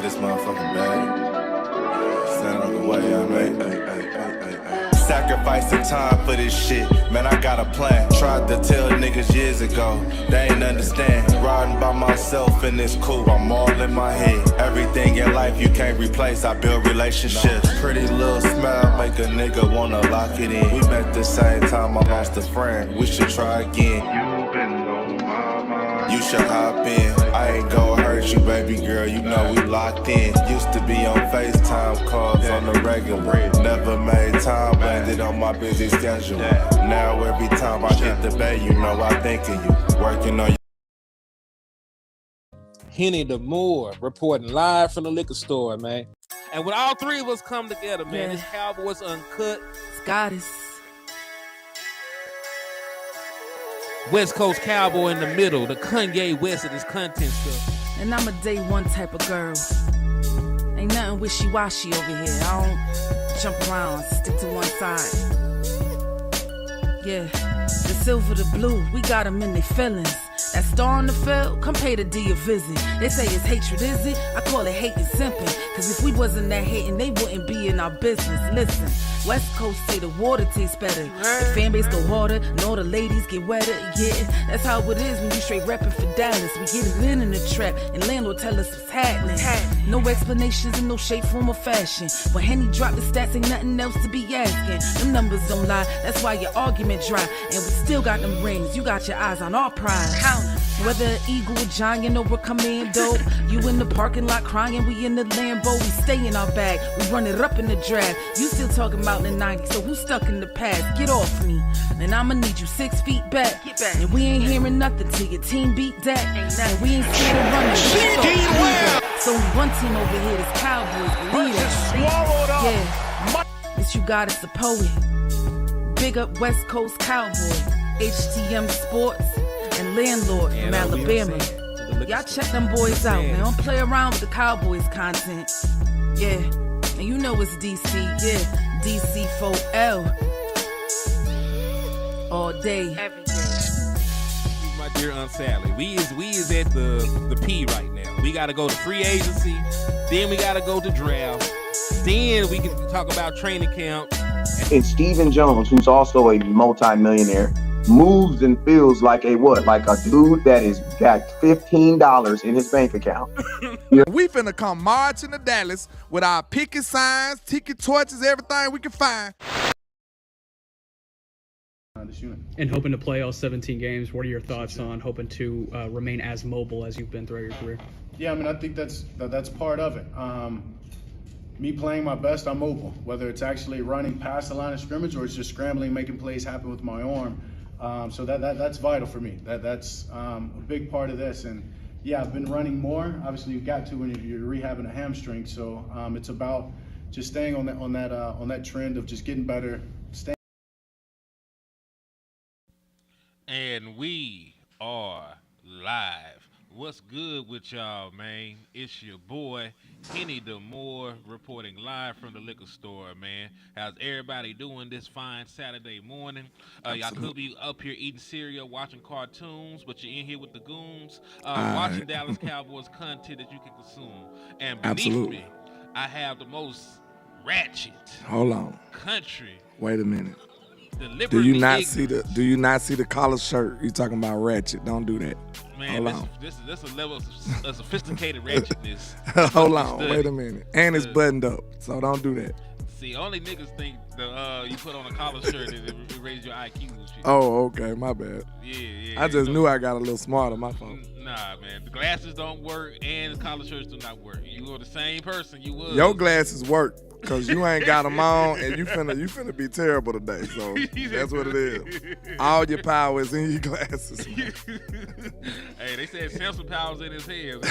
this motherfucking bag. Stand on the way, I mean. Sacrificing time for this shit, man, I got a plan. Tried to tell niggas years ago, they ain't understand. Riding by myself and it's cool, I'm all in my head. Everything in life you can't replace, I build relationships. Pretty little smile make a nigga wanna lock it in. We met the same time I lost a friend, we should try again. You been on my mind, you should hop in. I ain't gon' hurt you, baby girl, you know we locked in. Used to be on FaceTime calls on the regular. Never made time, landed on my busy schedule. Now every time I hit the bay, you know I think of you. Working on you. Henny the Moore reporting live from the liquor store, man. And when all three of us come together, man, it's Cowboys UnCut. Scottis. West Coast Cowboy in the middle, the Kanye West of this content stuff. And I'm a day one type of girl. Ain't nothing wishy-washy over here. I don't jump around, stick to one side. Yeah, the silver, the blue, we got them in their feelings. That star on the field, come pay the D a visit. They say it's hatred, is it? I call it hate and simping. Cause if we wasn't that hating, they wouldn't be in our business. Listen, West Coast say the water tastes better. The fan base go harder, and all the ladies get wetter. Yeah, that's how it is when you straight reppin' for Dallas. We get it in the trap, and landlord tell us what's happening. No explanations in no shape, form, or fashion. When Henny drop the stats, ain't nothing else to be asking. Them numbers don't lie, that's why your argument dry. And we still got them rings, you got your eyes on our prize. Whether an eagle, a giant, or a commando, you in the parking lot crying, we in the Lambo, we stay in our bag, we run it up in the draft. You still talking about the 90s, so who's stuck in the past? Get off me, and I'ma need you 6 feet back. And we ain't hearing nothing till your team beat that. And we ain't scared of running. So only one team over here, this Cowboys, believe it. Yeah, it's you got it's a poet. Big up West Coast Cowboy, HTM Sports, and Landlord from Alabama. Y'all check them boys out, man. Don't play around with the Cowboys content. Yeah, and you know it's DC, yeah. DC4L. All day. Every day. My dear Aunt Sally, we is at the P right now. We gotta go to free agency, then we gotta go to draft, then we can talk about training camp. And Stephen Jones, who's also a multi-millionaire, moves and feels like a what? Like a dude that is got $15 in his bank account. We finna come marching to Dallas with our picket signs, ticket torches, everything we can find. And hoping to play all 17 games, what are your thoughts on hoping to remain as mobile as you've been throughout your career? Yeah, I mean, I think that's part of it. Me playing my best, I'm mobile, whether it's actually running past the line of scrimmage or it's just scrambling, making plays happen with my arm. So that's vital for me. That's a big part of this. And yeah, I've been running more. Obviously, you've got to when you're rehabbing a hamstring. So it's about just staying on that trend of just getting better. And we are live. What's good with y'all, man? It's your boy, Henny the Moore, reporting live from the liquor store, man. How's everybody doing this fine Saturday morning? Y'all could be up here eating cereal, watching cartoons, but you're in here with the goons, watching Dallas Cowboys content that you can consume. And beneath me, I have the most ratchet country. Wait a minute. Do you not see the collar shirt? You talking about ratchet? Don't do that. Man, this is a level of sophisticated ratchetness. Hold on, wait a minute. And it's buttoned up, so don't do that. See, only niggas think you put on a collar shirt and it raise your IQ and shit. Oh, okay, my bad. Yeah. I just knew I got a little smarter, my fault. Nah, man, the glasses don't work and the collar shirts do not work. You are the same person you was. Your glasses work. Cause you ain't got them on, and you finna be terrible today. So that's what it is. All your power is in your glasses. Hey, they said Samson power's in his head.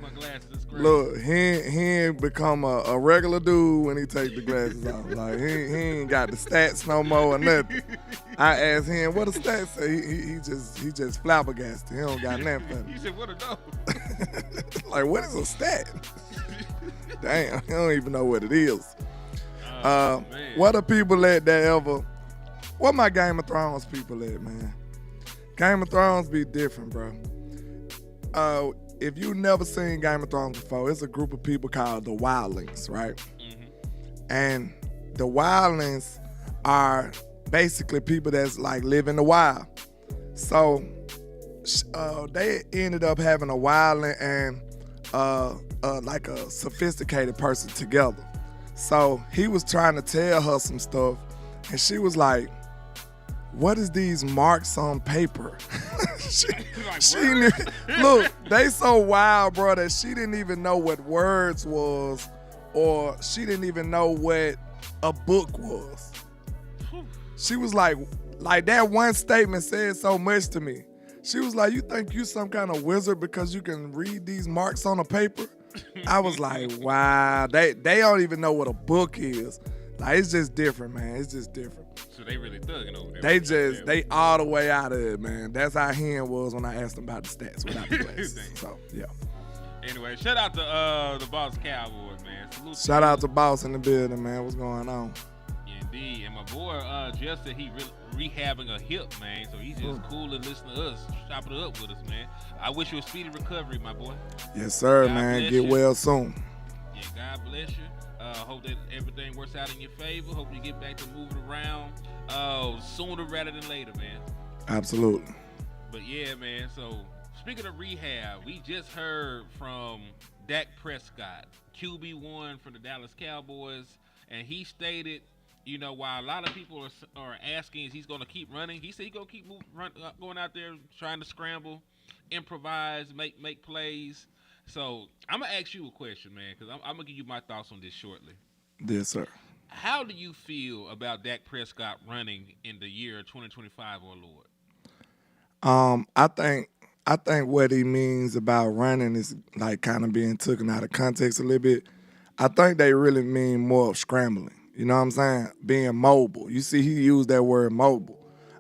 My glasses is crazy. Look, he ain't become a regular dude when he take the glasses off. Like he ain't got the stats no more or nothing. I asked him what the stats say. He just flabbergasted. He don't got nothing for me. He said, what a no? Like, what is a stat? Damn, I don't even know what it is. What are people at that ever? What my Game of Thrones people at, man? Game of Thrones be different, bro. if you never seen Game of Thrones before, it's a group of people called the Wildlings, right? And the Wildlings are basically people that's like live in the wild. So they ended up having a wildling and like a sophisticated person together. So he was trying to tell her some stuff, and she was like, what is these marks on paper? Look, they so wild, bro, that she didn't even know what words was, or she didn't even know what a book was. She was like that one statement said so much to me. She was like, you think you some kind of wizard because you can read these marks on a paper? I was like, wow, they don't even know what a book is. Like, it's just different, man. It's just different. So they really thugging over there. They all the way out of it, man. That's how Hen was when I asked him about the stats without the glasses. So, yeah. Anyway, shout out to the Boss Cowboys, man. Salute Shout out to Boss in the building, man. What's going on? Indeed. And my boy just said he rehabbing a hip, man. So he's just cool and listening to us, chopping it up with us, man. I wish you a speedy recovery, my boy. Yes, sir, God man. Get well soon. Yeah, God bless you. Hope that everything works out in your favor. Hope you get back to moving around sooner rather than later, man. Absolutely. But yeah, man. So speaking of rehab, we just heard from Dak Prescott, QB1 for the Dallas Cowboys, and he stated, you know, while a lot of people are asking is he's going to keep running, he said he's going to keep going out there trying to scramble, improvise, make plays. So I'm going to ask you a question, man, because I'm going to give you my thoughts on this shortly. Yes, sir. How do you feel about Dak Prescott running in the year 2025, oh Lord? I think what he means about running is like kind of being taken out of context a little bit. I think they really mean more of scrambling. You know what I'm saying? Being mobile. You see, he used that word mobile.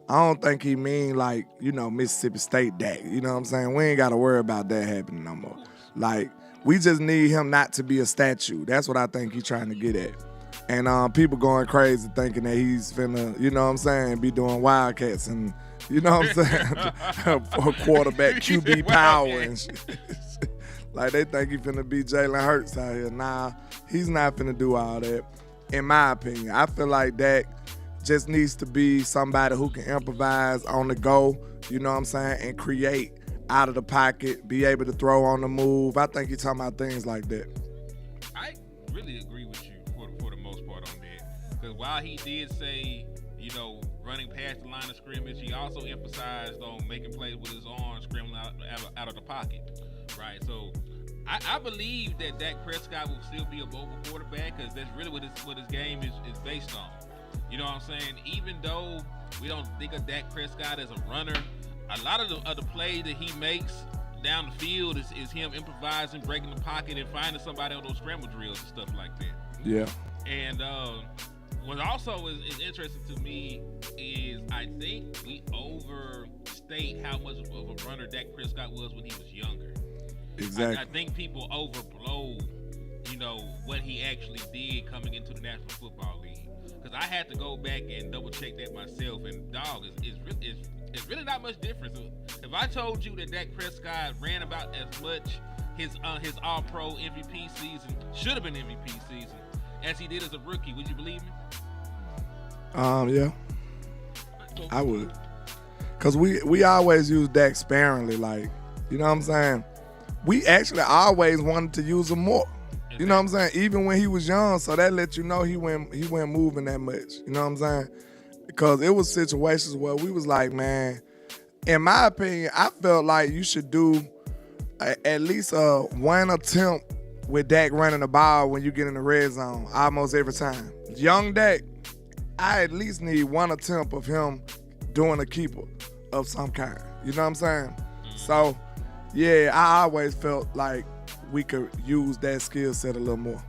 I don't think he mean like, you know, Mississippi State Dak. You know what I'm saying? We ain't got to worry about that happening no more. Like, we just need him not to be a statue. That's what I think he's trying to get at. And people going crazy thinking that he's finna, you know what I'm saying, be doing Wildcats and, you know what I'm saying, for quarterback QB power and shit. Like, they think he finna be Jalen Hurts out here. Nah, he's not finna do all that, in my opinion. I feel like Dak just needs to be somebody who can improvise on the go, you know what I'm saying, and create out of the pocket, be able to throw on the move. I think you're talking about things like that. I really agree with you for the most part on that. Because while he did say, you know, running past the line of scrimmage, he also emphasized on making plays with his arms, scrambling out of the pocket, right? So I believe that Dak Prescott will still be a mobile quarterback because that's really what his game is based on. You know what I'm saying? Even though we don't think of Dak Prescott as a runner, a lot of the play that he makes down the field is him improvising, breaking the pocket, and finding somebody on those scramble drills and stuff like that. Yeah. And what also is interesting to me is I think we overstate how much of a runner Dak Prescott was when he was younger. Exactly. I think people overblow, you know, what he actually did coming into the National Football League. Because I had to go back and double check that myself, and dog, it's really not much difference. If I told you that Dak Prescott ran about as much his All-Pro MVP season, should have been MVP season, as he did as a rookie, would you believe me? Yeah, I would. Because we always use Dak sparingly, like, you know what I'm saying? We actually always wanted to use him more. You know what I'm saying? Even when he was young, so that let you know he went moving that much. You know what I'm saying? Because it was situations where we was like, man, in my opinion, I felt like you should do at least one attempt with Dak running the ball when you get in the red zone almost every time. Young Dak, I at least need one attempt of him doing a keeper of some kind. You know what I'm saying? So, yeah, I always felt like we could use that skill set a little more.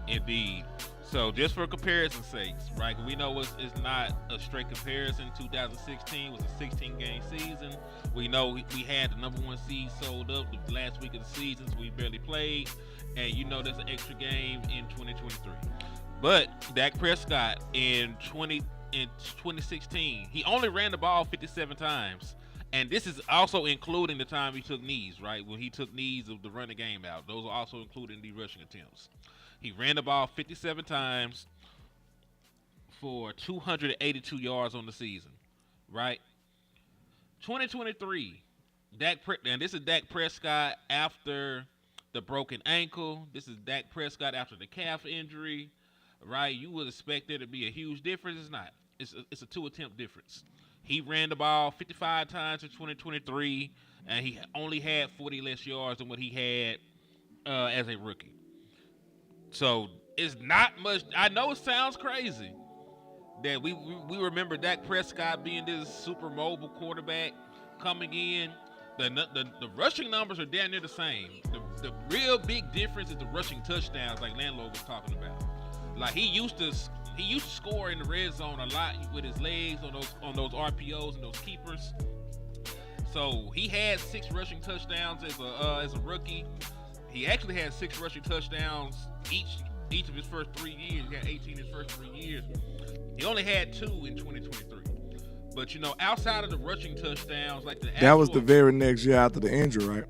Indeed. So just for comparison's sakes, right? We know it's not a straight comparison. 2016 was a 16-game season. We know we had the number one seed sold up the last week of the season, so we barely played. And you know there's an extra game in 2023. But Dak Prescott in 2016, he only ran the ball 57 times. And this is also including the time he took knees, right? When he took knees of the running game out. Those are also included in the rushing attempts. He ran the ball 57 times for 282 yards on the season, right? 2023, and this is Dak Prescott after the broken ankle. This is Dak Prescott after the calf injury, right? You would expect there to be a huge difference. It's not. It's a 2-attempt difference. He ran the ball 55 times in 2023, and he only had 40 less yards than what he had as a rookie. So it's not much. I know it sounds crazy that we remember Dak Prescott being this super mobile quarterback coming in. The rushing numbers are damn near the same. The real big difference is the rushing touchdowns, like Landlord was talking about. Like he used to score in the red zone a lot with his legs on those RPOs and those keepers. So he had 6 rushing touchdowns as a rookie. He actually had 6 rushing touchdowns each of his first 3 years. He had 18 in his first 3 years. He only had 2 in 2023. But outside of the rushing touchdowns, like that was the very next year after the injury, right?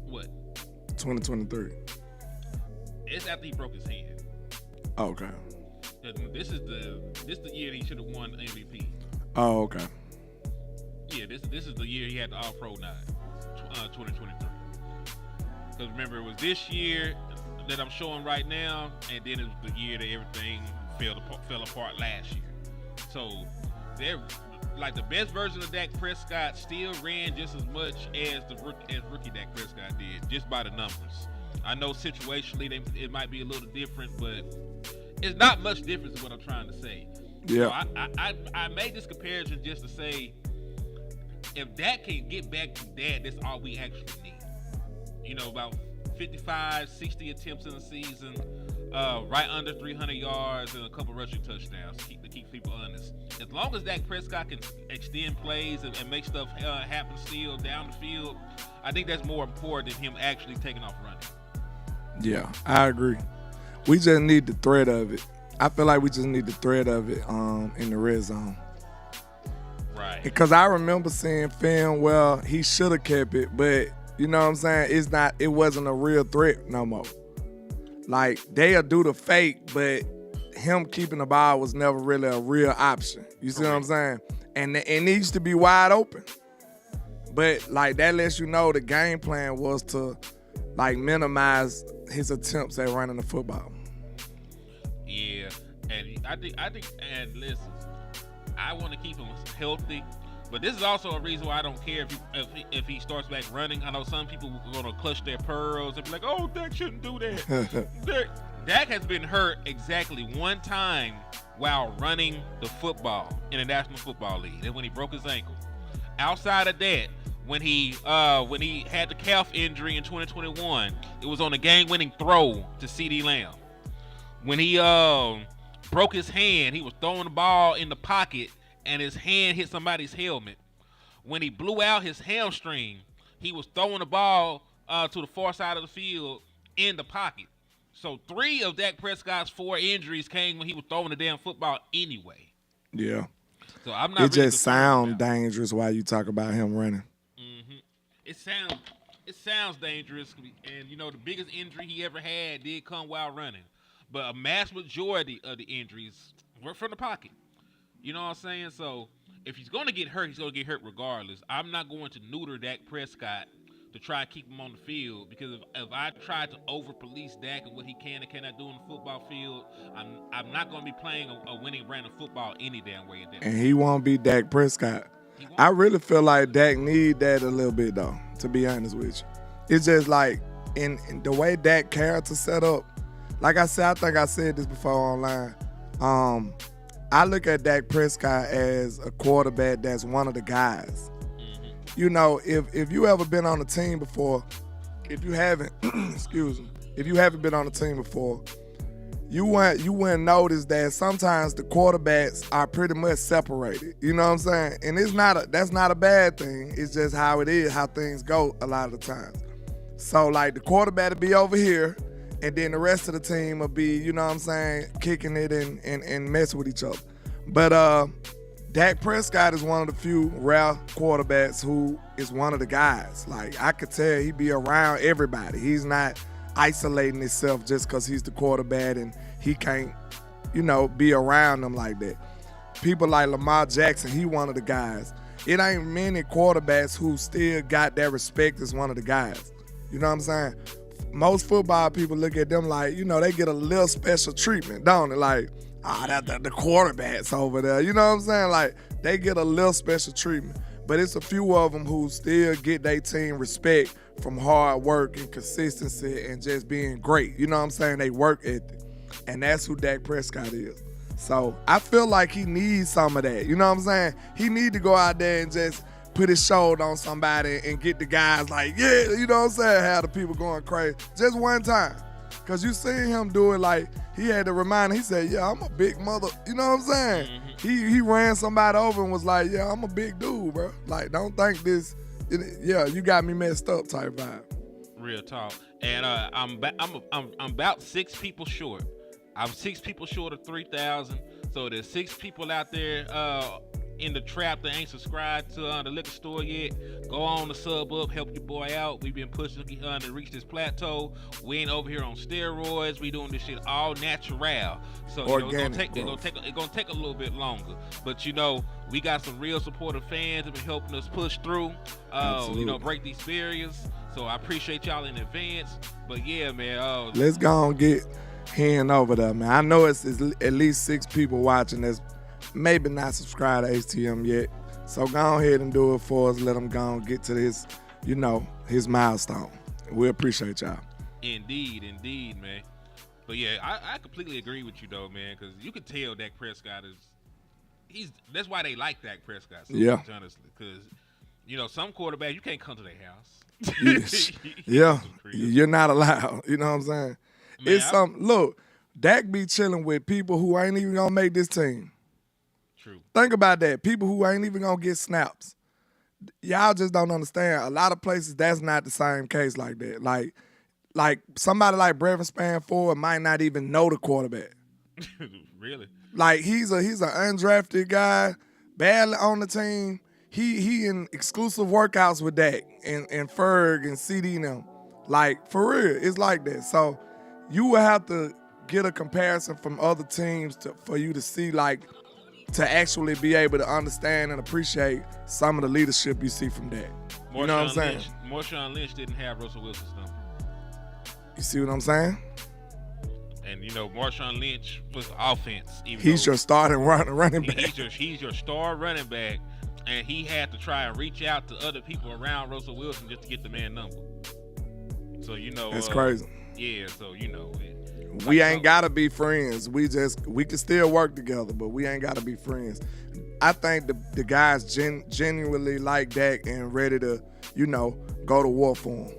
What? 2023. It's after he broke his hand. Oh, okay. This is the year he should have won MVP. Oh, okay. Yeah, this is the year he had the All-Pro nod, 2023. Because remember, it was this year that I'm showing right now, and then it was the year that everything fell apart last year. So they're like the best version of Dak Prescott still ran just as much as rookie Dak Prescott did, just by the numbers. I know situationally it might be a little different, but it's not much difference in what I'm trying to say. Yeah. So I made this comparison just to say, if Dak can get back to that, that's all we actually need. About 55, 60 attempts in the season, right under 300 yards and a couple rushing touchdowns to keep people honest. As long as Dak Prescott can extend plays and make stuff happen still down the field, I think that's more important than him actually taking off running. Yeah, I agree. We just need the threat of it. I feel like we just need the threat of it in the red zone. Right. Because I remember seeing film, well, he should have kept it, but you know what I'm saying? It wasn't a real threat no more. Like, they'll do the fake, but him keeping the ball was never really a real option. You see what I'm saying? And it needs to be wide open. But, like, that lets you know the game plan was to, like, minimize his attempts at running the football. Yeah, and I think, and listen, I want to keep him healthy. But this is also a reason why I don't care if he starts back running. I know some people are going to clutch their pearls and be like, oh, Dak shouldn't do that. Dak has been hurt exactly one time while running the football in the National Football League. That's when he broke his ankle. Outside of that, when he had the calf injury in 2021, it was on a game-winning throw to CeeDee Lamb. When he broke his hand, he was throwing the ball in the pocket, and his hand hit somebody's helmet. When he blew out his hamstring, he was throwing the ball to the far side of the field in the pocket. So 3 of Dak Prescott's 4 injuries came when he was throwing the damn football anyway. Yeah. So I'm not. It just sounds dangerous while you talk about him running. Mm-hmm. It sounds dangerous, and the biggest injury he ever had did come while running. But a mass majority of the injuries were from the pocket. You know what I'm saying? So if he's going to get hurt, he's going to get hurt regardless. I'm not going to neuter Dak Prescott to try to keep him on the field, because if I try to over-police Dak and what he can and cannot do on the football field, I'm not going to be playing a winning brand of football any damn way. And he won't be Dak Prescott. I really feel like Dak need that a little bit, though, to be honest with you. It's just like in the way Dak character set up, like I said, I think I said this before online, I look at Dak Prescott as a quarterback that's one of the guys. Mm-hmm. If you ever been on a team before, if you haven't, if you haven't been on a team before, you wouldn't notice that sometimes the quarterbacks are pretty much separated. You know what I'm saying? And that's not a bad thing. It's just how it is, how things go a lot of the times. So, like, the quarterback will be over here, and then the rest of the team will be, you know what I'm saying, kicking it and messing with each other. But Dak Prescott is one of the few rare quarterbacks who is one of the guys. Like, I could tell he be around everybody. He's not isolating himself just because he's the quarterback and he can't, be around them like that. People like Lamar Jackson, he one of the guys. It ain't many quarterbacks who still got that respect as one of the guys. You know what I'm saying? Most football people look at them like, they get a little special treatment, don't it? Like, that's the quarterbacks over there. You know what I'm saying? Like, they get a little special treatment. But it's a few of them who still get their team respect from hard work and consistency and just being great. You know what I'm saying? They work ethic. And that's who Dak Prescott is. So I feel like he needs some of that. You know what I'm saying? He need to go out there and just put his shoulder on somebody and get the guys like, yeah, you know what I'm saying? Have the people going crazy. Just one time. Because you seen him do it like, he had to remind him, he said, yeah, I'm a big mother. You know what I'm saying? Mm-hmm. He ran somebody over and was like, yeah, I'm a big dude, bro. Like, don't think this, you got me messed up type vibe. Real talk. And I'm about 6 people short. I'm 6 people short of 3,000. So there's 6 people out there in the trap that ain't subscribed to the liquor store yet. Go on the sub up, help your boy out. We've been pushing to reach this plateau. We ain't over here on steroids. We doing this shit all natural. So it's gonna take a little bit longer. But we got some real supportive fans that been helping us push through. Break these barriers. So I appreciate y'all in advance. But yeah, man. Let's go and get hand over there, man. I know it's at least 6 people watching that's maybe not subscribed to HTM yet. So go ahead and do it for us. Let them go and get to this, his milestone. We appreciate y'all. Indeed, man. But yeah, I completely agree with you though, man, because you can tell Dak Prescott that's why they like Dak Prescott so much, honestly, because some quarterbacks you can't come to their house. Yeah, you're not allowed. You know what I'm saying? Man, it's something. Look, Dak be chilling with people who ain't even gonna make this team. True. Think about that. People who ain't even gonna get snaps. Y'all just don't understand. A lot of places that's not the same case like that. Like somebody like Brevin Spanford might not even know the quarterback. Really? Like he's an undrafted guy, badly on the team. He in exclusive workouts with Dak and Ferg and CD and them. Like for real, it's like that. So you will have to get a comparison from other teams for you to see, to actually be able to understand and appreciate some of the leadership you see from that. You know what I'm saying? Marshawn Lynch didn't have Russell Wilson's number. You see what I'm saying? And Marshawn Lynch was offense. He's your starting running back. He's your star running back, and he had to try and reach out to other people around Russell Wilson just to get the man number. So that's crazy. Yeah, so we ain't gotta be friends. We can still work together, but we ain't gotta be friends. I think the guys genuinely like Dak and ready to, go to war for him.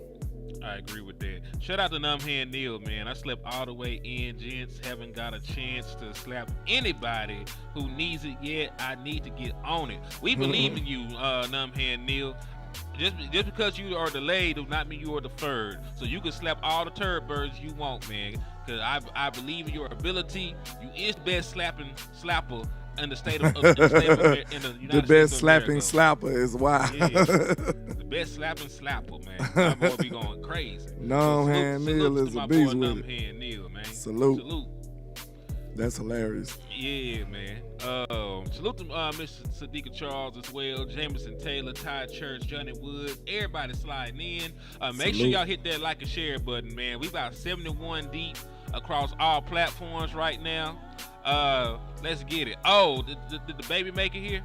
I agree with that. Shout out to Numbhand Neil, man. I slept all the way in, gents. Haven't got a chance to slap anybody who needs it yet. I need to get on it. We believe in you, Numbhand Neil. Just because you are delayed does not mean you are deferred. So you can slap all the turd birds you want, man. Because I believe in your ability. You is the best slapper in the state of in the United States. The best slapping slapper is why. Yeah, the best slapping slapper, man. My boy be going crazy. Numbhand Neil is a beast with it. Numbhand Neil, man. Salute. That's hilarious. Yeah, man. Salute to Mr. Sadiqa Charles as well, Jameson Taylor, Ty Church, Johnny Woods, everybody sliding in. Make sure y'all hit that like and share button, man. We about 71 deep across all platforms right now. Let's get it. Oh, did the baby make it here?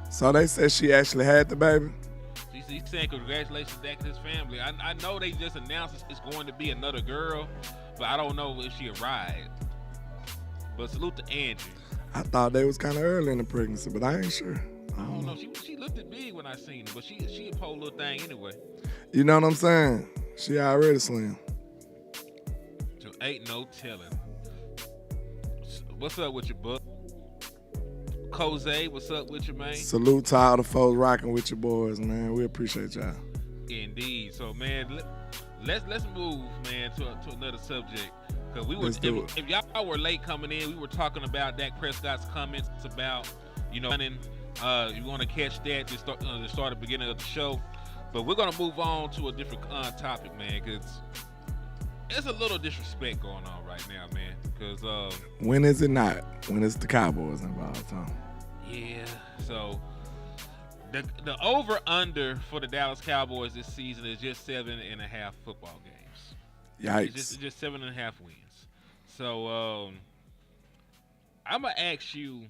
So they said she actually had the baby? He's saying congratulations Dak and his family. I know they just announced it's going to be another girl, but I don't know if she arrived. But salute to Angie. I thought they was kind of early in the pregnancy, but I ain't sure. I don't know. She looked big when I seen her, but she a whole little thing anyway. You know what I'm saying? She already slim. So ain't no telling. What's up with your buck? Jose, what's up with you, man? Salute to all the folks rocking with your boys, man. We appreciate y'all. Indeed. So, man, let's move, man, to another subject. Because if y'all were late coming in, we were talking about Dak Prescott's comments about, running. You want to catch that to start the beginning of the show. But we're gonna move on to a different topic, man, because there's a little disrespect going on right now, man. Because when is it not? When is the Cowboys involved? Huh? yeah. So the over under for the Dallas Cowboys this season is just 7.5 football games. Yikes! It's just 7.5 wins. So I'm gonna ask you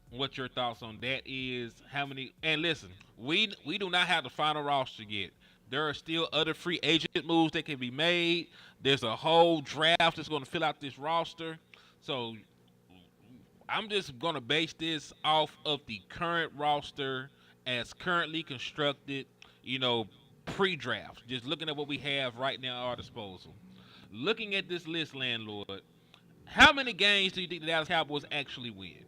what your thoughts on that is. How many? And listen, we do not have the final roster yet. There are still other free agent moves that can be made. There's a whole draft that's going to fill out this roster. So I'm just going to base this off of the current roster as currently constructed, pre-draft. Just looking at what we have right now at our disposal. Looking at this list, landlord, how many games do you think the Dallas Cowboys actually win?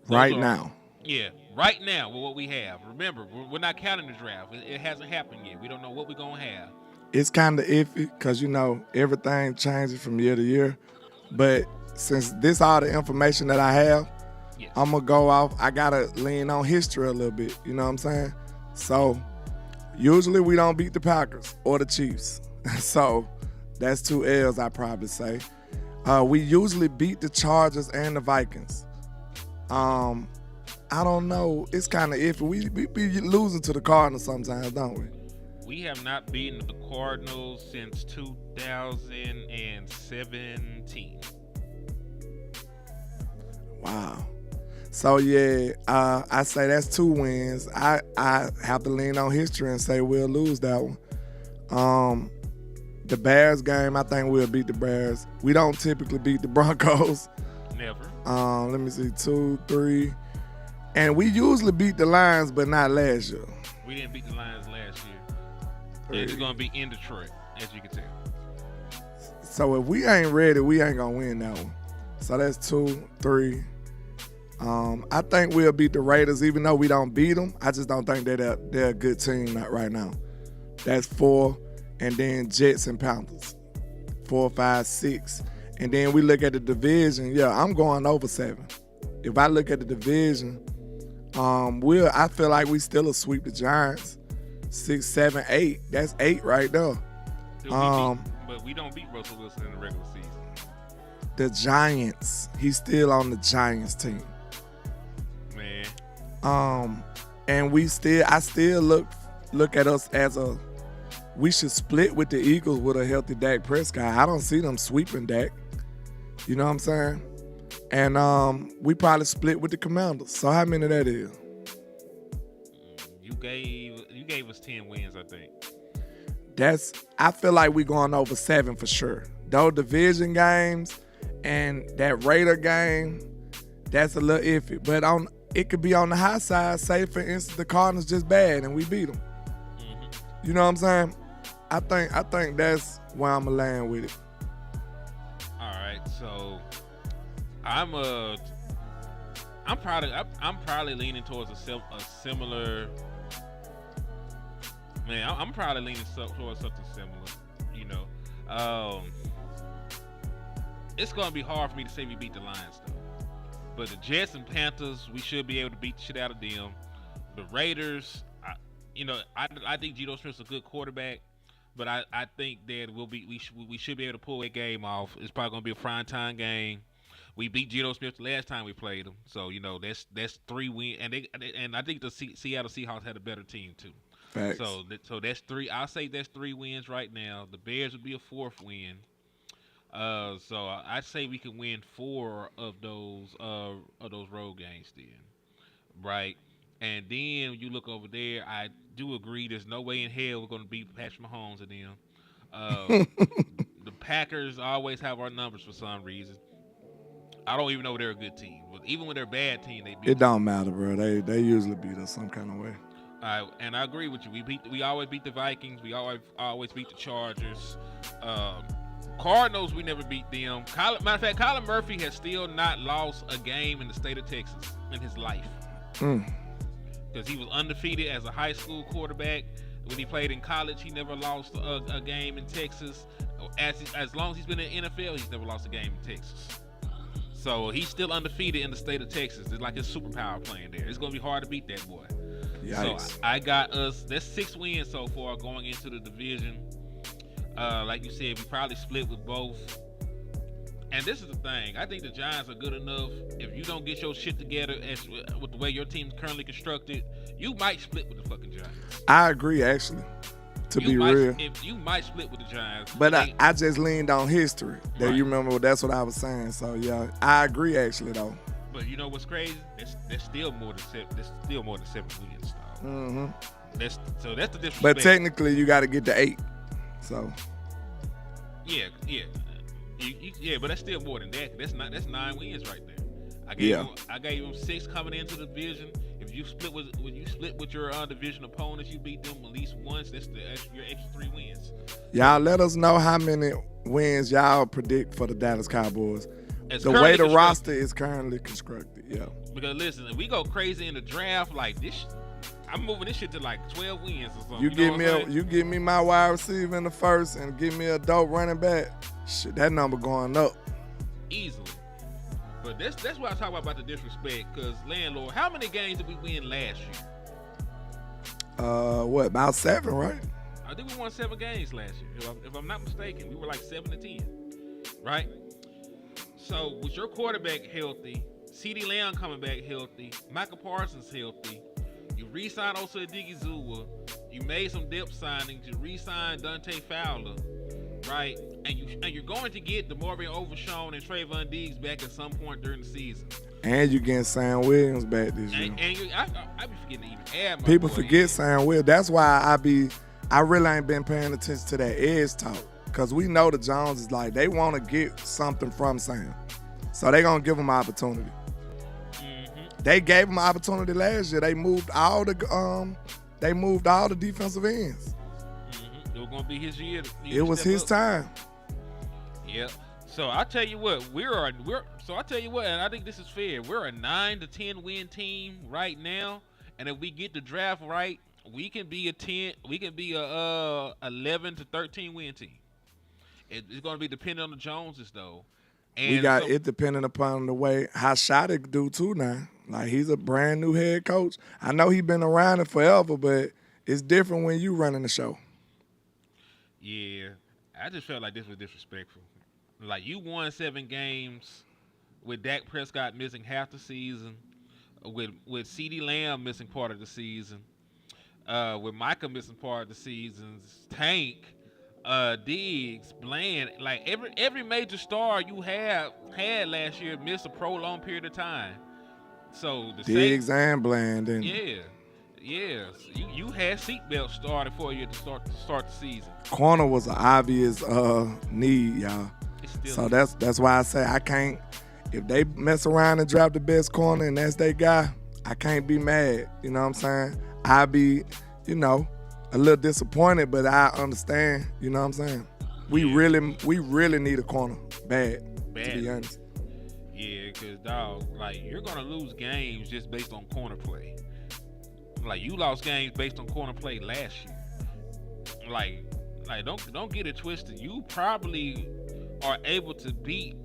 Right now. Yeah, right now with what we have. Remember, we're not counting the draft. It hasn't happened yet. We don't know what we're going to have. It's kind of iffy because, everything changes from year to year. But since this all the information that I have, Yes. I'm going to go off. I got to lean on history a little bit. You know what I'm saying? So usually we don't beat the Packers or the Chiefs. So that's 2 L's, I probably say. We usually beat the Chargers and the Vikings. I don't know. It's kind of iffy. We be losing to the Cardinals sometimes, don't we? We have not beaten the Cardinals since 2017. Wow. So, yeah, I say that's 2 wins. I have to lean on history and say we'll lose that one. The Bears game, I think we'll beat the Bears. We don't typically beat the Broncos. Never. Let me see, 2, 3. And we usually beat the Lions, but not last year. We didn't beat the Lions last year. It's going to be in Detroit, as you can tell. So if we ain't ready, we ain't going to win that one. So that's 2, 3. I think we'll beat the Raiders, even though we don't beat them. I just don't think they're a good team right now. That's 4. And then Jets and Panthers, 4, 5, 6. And then we look at the division. Yeah, I'm going over 7. If I look at the division, I feel like we still will sweep the Giants. 6, 7, 8. That's 8 right there. But we don't beat Russell Wilson in the regular season. The Giants. He's still on the Giants team. Man. And I still look at us as we should split with the Eagles with a healthy Dak Prescott. I don't see them sweeping Dak. You know what I'm saying? And we probably split with the Commanders. So how many that is? You gave us 10 wins, I think. I feel like we're going over 7 for sure. Those division games and that Raider game, that's a little iffy. But it could be on the high side. Say, for instance, the Cardinals just bad and we beat them. Mm-hmm. You know what I'm saying? I think that's where I'm going to land with it. All right, so I'm probably leaning towards a similar. Man, I'm probably leaning towards something similar. It's gonna be hard for me to say we beat the Lions though. But the Jets and Panthers, we should be able to beat the shit out of them. The Raiders, I think Geno Smith's a good quarterback, but I think that we should be able to pull that game off. It's probably gonna be a prime time game. We beat Geno Smith the last time we played him, so that's 3 wins, and I think the Seattle Seahawks had a better team too. Facts. So that's 3. I'll say that's 3 wins right now. The Bears would be a 4th win. So I say we can win 4 of those road games then, right? And then you look over there. I do agree. There's no way in hell we're going to beat Patrick Mahomes and them. The Packers always have our numbers for some reason. I don't even know they're a good team. But even when they're a bad team, they beat It don't matter, bro. They usually beat us some kind of way. And I agree with you. We always beat the Vikings. We always beat the Chargers. Cardinals, we never beat them. Matter of fact, Colin Murphy has still not lost a game in the state of Texas in his life. Because he was undefeated as a high school quarterback. When he played in college, he never lost a game in Texas. As long as he's been in the NFL, he's never lost a game in Texas. So he's still undefeated in the state of Texas. It's like his superpower playing there. It's gonna be hard to beat that boy. Yikes. So I got us. That's 6 wins so far going into the division. Like you said, we probably split with both. And this is the thing. I think the Giants are good enough. If you don't get your shit together with the way your team's currently constructed, you might split with the fucking Giants. I agree, actually. Real. If you might split with the Giants. But I just leaned on history. That Right. You remember that's what I was saying. So yeah, I agree actually though. But you know what's crazy? There's still more than 7 wins, though. Mm-hmm. That's the disrespect. But technically, you got to get to 8. So Yeah. Yeah, but that's still more than that. That's 9 wins right there. I gave them 6 coming into the division. If you split with your division opponents, you beat them at least once. That's your extra 3 wins. y'all let us know how many wins y'all predict for the Dallas Cowboys. It's The way the currently roster is currently constructed. Yeah. Because listen, if we go crazy in the draft like this, I'm moving this shit to like 12 wins or something. You know give me my wide receiver in the first and give me a dope running back. Shit, that number going up. easily. But that's what I talk about the disrespect. Because landlord, how many games did we win last year? About 7, right? I think we won 7 games last year. If I'm not mistaken, we were like 7-10, right? So with your quarterback healthy, CeeDee Lamb coming back healthy, Micah Parsons healthy, you re-signed Osa Odigizua, you made some depth signings, you re-signed Dante Fowler, right? And you're going to get DeMarvin Overshown and Trayvon Diggs back at some point during the season. And you getting Sam Williams back this year. And I be forgetting to even add my People boy forget in. Sam Williams. That's why I really ain't been paying attention to that edge talk. Because we know the Joneses, like, they want to get something from Sam. So they going to give him opportunity. Mm-hmm. They gave him opportunity last year. They moved all the defensive ends. Mm-hmm. It was going to be his year. It was his time. Yeah. So I tell you what, and I think this is fair. We're a 9 to 10 win team right now, and if we get the draft right, we can be a 11 to 13 win team. It's going to be dependent on the Joneses though. And We got it depending upon the way how Shoddick do too now. Like, he's a brand new head coach. I know he's been around it forever, but it's different when you running the show. Yeah, I just felt like this was disrespectful. Like, you won 7 games with Dak Prescott missing half the season, with CeeDee Lamb missing part of the season, with Micah missing part of the season, Tank, Diggs, Bland, like every major star you had last year missed a prolonged period of time. So the Diggs and Bland. And yeah. So you had seatbelts started for you to start the season. corner was an obvious need, y'all. So that's why I say I can't. If they mess around and draft the best corner and that's their guy, I can't be mad. You know what I'm saying? I be, a little disappointed, but I understand. You know what I'm saying? We really need a corner bad. To be honest. Yeah, because, dog, like, you're going to lose games just based on corner play. Like, you lost games based on corner play last year. Like don't get it twisted. You probably are able to beat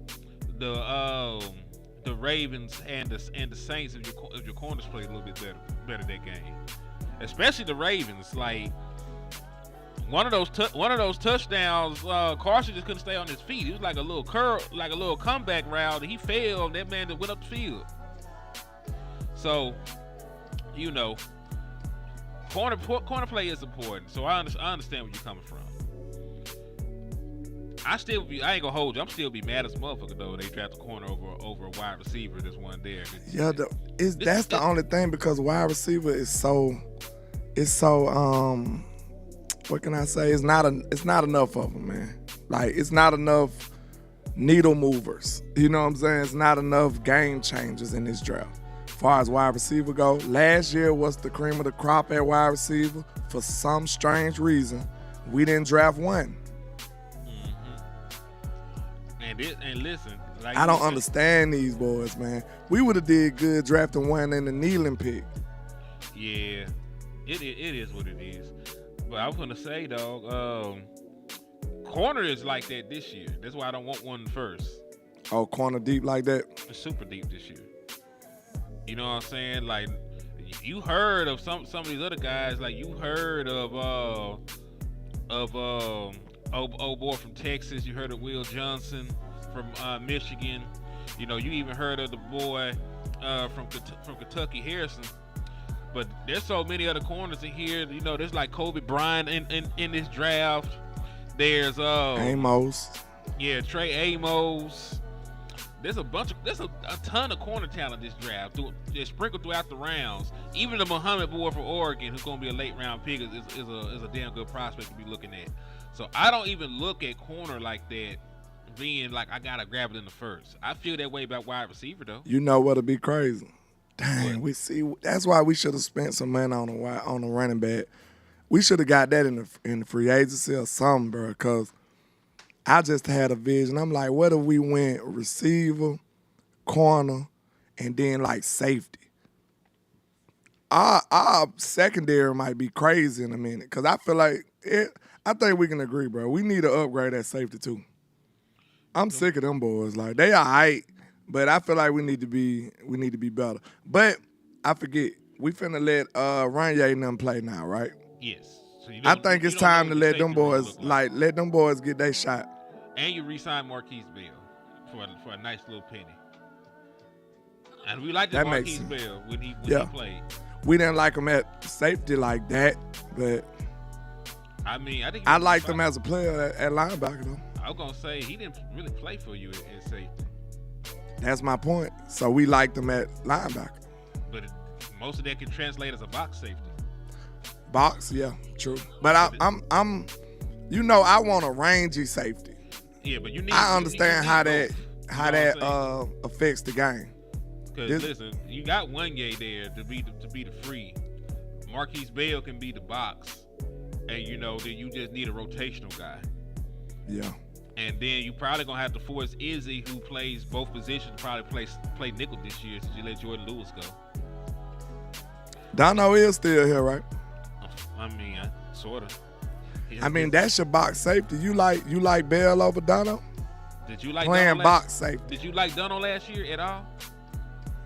the Ravens and the Saints if your corners play a little bit better that game. Especially the Ravens. Like, one of those touchdowns, Carson just couldn't stay on his feet. It was like a little curl, like a little comeback route. He failed. That man that went up the field. So, corner play is important. So I understand where you're coming from. I ain't gonna hold you. I'm still be mad as a motherfucker though. They draft a corner over a wide receiver. There's one there. Yeah, that's the only thing, because wide receiver is so. What can I say? It's not enough of them, man. Like, it's not enough needle movers. You know what I'm saying? It's not enough game changers in this draft. As far as wide receiver go, last year was the cream of the crop at wide receiver. For some strange reason, we didn't draft one. And listen, like, I don't understand these boys, man. We would have did good drafting one in the kneeling pick. Yeah, it is what it is. But I was gonna say, dog, corner is like that this year. That's why I don't want one first. Oh, corner deep like that? It's super deep this year. You know what I'm saying? Like, you heard of some of these other guys. Like, you heard of old boy from Texas. You heard of Will Johnson from Michigan. You know, you even heard of the boy from Kentucky, Harrison. But there's so many other corners in here. You know, there's like Kobe Bryant in this draft. There's Amos. Yeah, Trey Amos. There's a ton of corner talent this draft. They're sprinkled throughout the rounds. Even the Muhammad boy from Oregon, who's going to be a late round pick, is a damn good prospect to be looking at. So I don't even look at corner like that, being like I gotta grab it in the first. I feel that way about wide receiver though. You know what'll be crazy? Dang, that's why we should have spent some money on a running back. We should have got that in the free agency or something, bro. Cause I just had a vision. I'm like, what if we went receiver, corner, and then like safety? Our secondary might be crazy in a minute. Cause I feel like I think we can agree, bro. We need to upgrade at safety too. I'm sick of them boys. Like they all right, but I feel like we need to be better. But I forget, we finna let Ranye and them play now, right? Yes. So I think it's time to let them boys let them boys get their shot. And you re-sign Marquise Bell for a nice little penny. And we liked Marquise Bell when he played. We didn't like him at safety like that, but I mean, I liked him as a player at linebacker though. I was gonna say he didn't really play for you at safety. That's my point. So we liked him at linebacker. But most of that can translate as a box safety. Box, yeah, true. But I'm you know, I want a rangy safety. Yeah, but I understand how that affects the game. Because listen, you got one guy there to be the free. Marquise Bell can be the box, and you know then you just need a rotational guy. Yeah. And then you probably gonna have to force Izzy, who plays both positions, to probably play nickel this year since you let Jordan Lewis go. Dono is still here, right? I mean, sort of. I mean, that's your box safety. You like Bell over Dono? Did you like playing Dono box safety? Did you like Dono last year at all?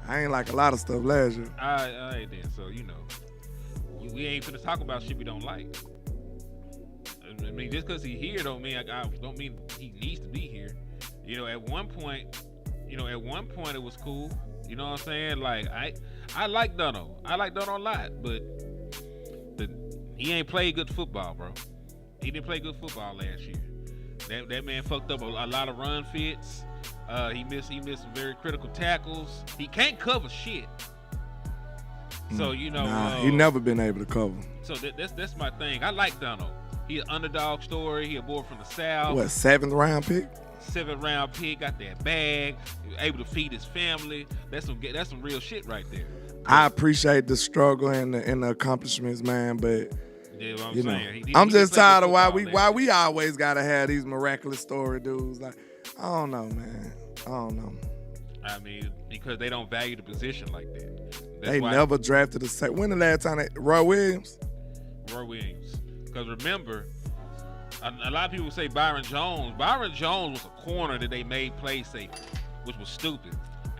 I ain't like a lot of stuff last year. I ain't then, so you know, we ain't finna talk about shit we don't like. I mean, just because he's here don't mean don't mean he needs to be here. You know, at one point it was cool. You know what I'm saying? Like I like Dono. I like Dono a lot, but he ain't played good football, bro. He didn't play good football last year. That man fucked up a lot of run fits. He missed some very critical tackles. He can't cover shit. So you know, he never been able to cover. So that's my thing. I like Dono. He an underdog story. He a boy from the South. What, 7th round pick? 7th round pick. Got that bag. Able to feed his family. That's some real shit right there. I appreciate the struggle and the accomplishments, man. But yeah, what I'm you know, saying. I'm just tired of why we always gotta have these miraculous story dudes. Like, I don't know, man. I don't know. I mean, because they don't value the position like that. They never drafted a second. When the last time Roy Williams? Roy Williams. Because remember, a lot of people say Byron Jones. Byron Jones was a corner that they made play safety, which was stupid.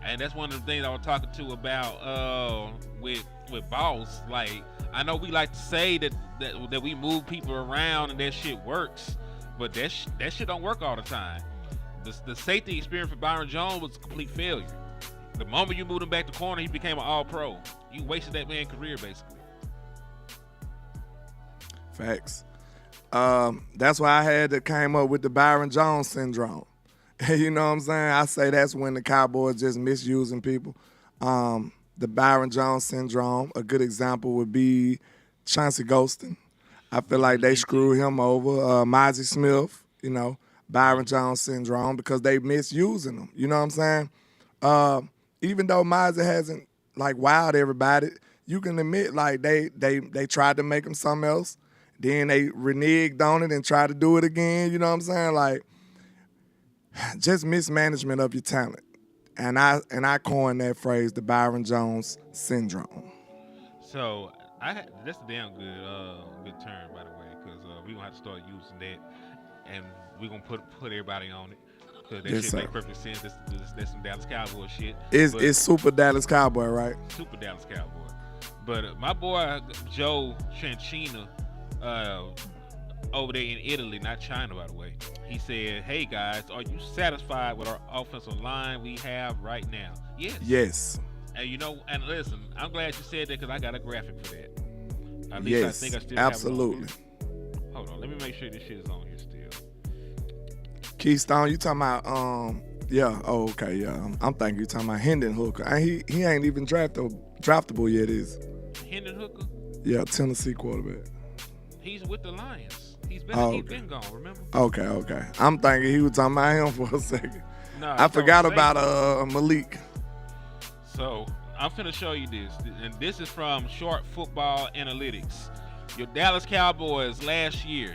And that's one of the things I was talking to about with Boss. Like, I know we like to say that we move people around and that shit works, but that shit don't work all the time. The safety experience for Byron Jones was a complete failure. The moment you moved him back to corner, he became an all-pro. You wasted that man's career, basically. Facts. That's why I had to came up with the Byron Jones syndrome. You know what I'm saying? I say that's when the Cowboys just misusing people. The Byron Jones syndrome, a good example would be Chauncey Golston. I feel like they screwed him over. Mozzie Smith, you know, Byron Jones syndrome because they misusing him. You know what I'm saying? Even though Mozzie hasn't like wowed everybody, you can admit like they tried to make him something else. Then they reneged on it and tried to do it again. You know what I'm saying? Like, just mismanagement of your talent. And I coined that phrase, the Byron Jones syndrome. So that's a damn good term, by the way, because we're gonna have to start using that, and we're gonna put everybody on it. Cause that Yes, shit sir. make perfect sense. That's some Dallas Cowboy shit. It's super Dallas Cowboy, right? Super Dallas Cowboy. But my boy Joe Chanchina, over there in Italy, not China, by the way, he said, "Hey guys, are you satisfied with our offensive line we have right now?" Yes. Yes. And and listen, I'm glad you said that because I got a graphic for that. At least Yes. I think I still Absolutely. have it on here. Hold on, let me make sure this shit is on here still. Keystone, you talking about yeah, oh okay, yeah. I'm thinking you talking about Hendon Hooker. And he ain't even draftable yet, is he? Hendon Hooker? Yeah, Tennessee quarterback. He's with the Lions. He's Oh, been gone, remember? Okay. I'm thinking he was talking about him for a second. Nah, I forgot don't say about Malik. So I'm finna show you this, and this is from Short Football Analytics. Your Dallas Cowboys last year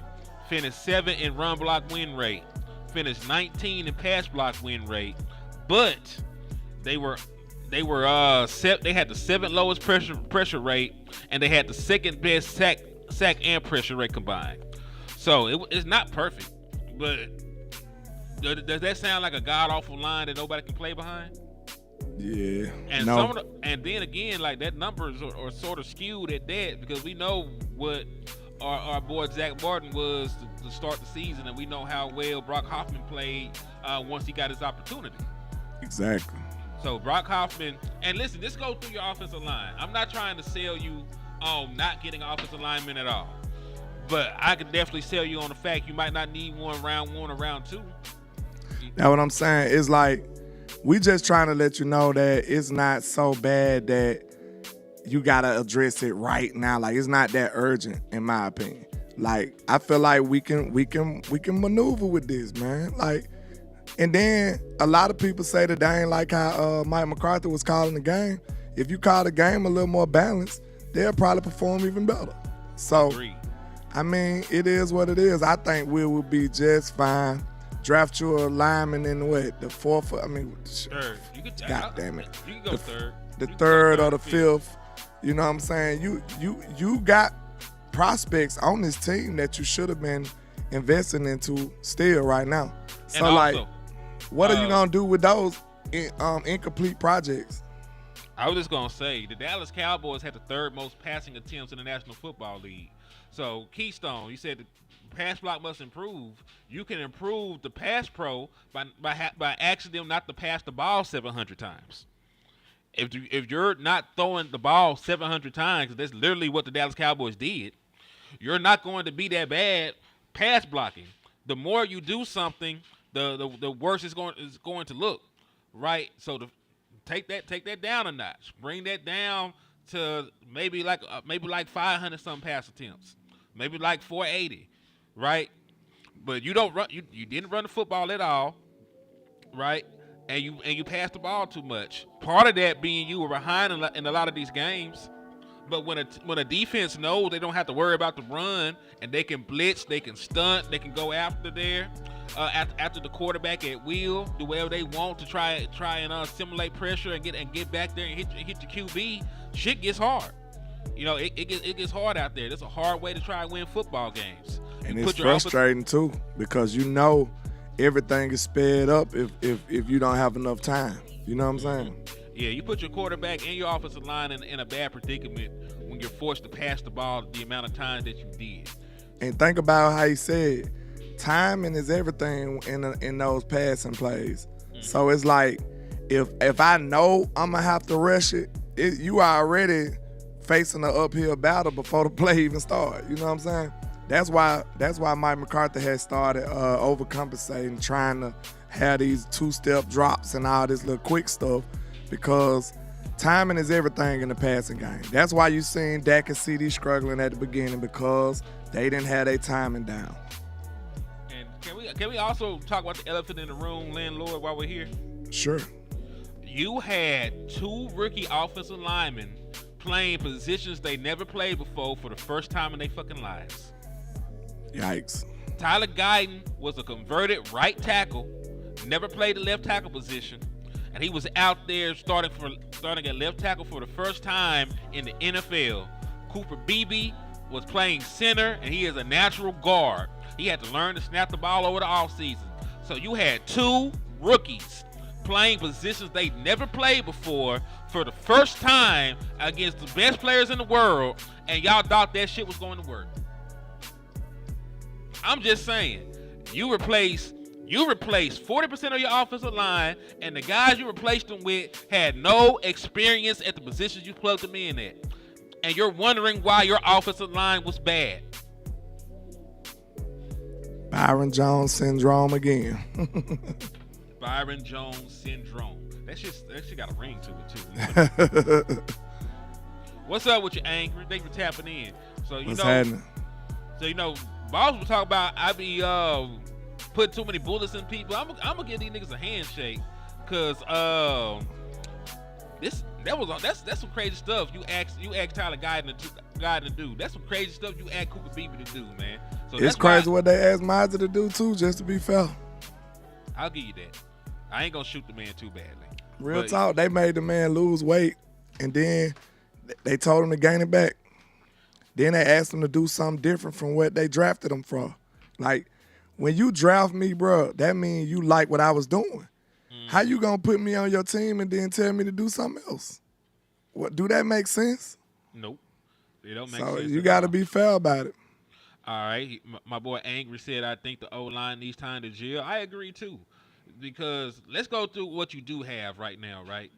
finished 7th in run block win rate, finished 19 in pass block win rate, but they had the 7th lowest pressure rate, and they had the 2nd best sack and pressure rate combined. So it's not perfect, but does that sound like a god awful line that nobody can play behind? Yeah. And no. and then again, like that numbers are sort of skewed at that because we know what our boy Zach Martin was to start the season, and we know how well Brock Hoffman played once he got his opportunity. Exactly. So Brock Hoffman, and listen, this goes through your offensive line. I'm not trying to sell you on not getting an offensive lineman at all, but I can definitely sell you on the fact you might not need one round 1 or round 2. Now what I'm saying is like we just trying to let you know that it's not so bad that you gotta address it right now. Like it's not that urgent, in my opinion. Like I feel like we can maneuver with this, man. Like, and then a lot of people say that they ain't like how Mike McCarthy was calling the game. If you call the game a little more balanced, they'll probably perform even better. So, Agreed. I mean, it is what it is. I think we will be just fine. Draft you a lineman in what, the 4th? I mean, Third. You could, God damn it. You can go third. The You can go 3rd or the fifth. 5th. You know what I'm saying? You got prospects on this team that you should have been investing into still right now. So And like, also, what are you gonna do with those incomplete projects? I was just gonna say the Dallas Cowboys had the 3rd most passing attempts in the National Football League. So Keystone, you said the pass block must improve. You can improve the pass pro by asking them not to pass the ball 700 times. If you're not throwing the ball 700 times, 'cause that's literally what the Dallas Cowboys did, you're not going to be that bad pass blocking. The more you do something, the worse it's going to look, right? So take that down a notch. Bring that down to maybe like 500 some pass attempts, maybe like 480, right? But you don't run. You didn't run the football at all, right? And you passed the ball too much. Part of that being you were behind in a lot of these games. But when a defense knows they don't have to worry about the run and they can blitz, they can stunt, they can go after after the quarterback at will, do whatever they want to try and simulate pressure and get back there and hit your QB. Shit gets hard. You know, it gets hard out there. It's a hard way to try and win football games. And it's frustrating too because you know everything is sped up if you don't have enough time. You know what I'm saying? Yeah, you put your quarterback and your offensive line in a bad predicament when you're forced to pass the ball the amount of times that you did. And think about how he said, timing is everything in those passing plays. Mm-hmm. So it's like if I know I'm gonna have to rush it, you are already facing an uphill battle before the play even starts. You know what I'm saying? That's why Mike McCarthy has started overcompensating, trying to have these 2-step drops and all this little quick stuff, because timing is everything in the passing game. That's why you seen Dak and CD struggling at the beginning, because they didn't have their timing down. And can we also talk about the elephant in the room, landlord, while we're here? Sure. You had 2 rookie offensive linemen playing positions they never played before for the first time in their fucking lives. Yikes. Tyler Guyton was a converted right tackle, never played the left tackle position, and he was out there starting at left tackle for the first time in the NFL. Cooper Beebe was playing center, and he is a natural guard. He had to learn to snap the ball over the offseason. So you had 2 rookies playing positions they never played before for the first time against the best players in the world, and y'all thought that shit was going to work. I'm just saying, you replaced 40% of your offensive line, and the guys you replaced them with had no experience at the positions you plugged them in at. And you're wondering why your offensive line was bad. Byron Jones syndrome again. Byron Jones syndrome. That shit got a ring to it too. What's up with you, Angry? Thanks for tapping in. So What's happening? So Boss was talking about I be putting too many bullets in people. I'm gonna give these niggas a handshake, cause that's some crazy stuff. You ask Tyler Guyton to do. That's some crazy stuff you ask Cooper Beebe to do, man. So it's crazy what they asked Mazda to do too, just to be fair. I'll give you that. I ain't gonna shoot the man too badly. Real talk, they made the man lose weight, and then they told him to gain it back. Then they asked him to do something different from what they drafted him for. Like, when you draft me, bro, that means you like what I was doing. How you gonna put me on your team and then tell me to do something else? What, do that make sense? Nope. It don't make sense. So you got to be fair about it. All right. My boy Angry said, I think the O-line needs time to gel. I agree, too. Because let's go through what you do have right now, right?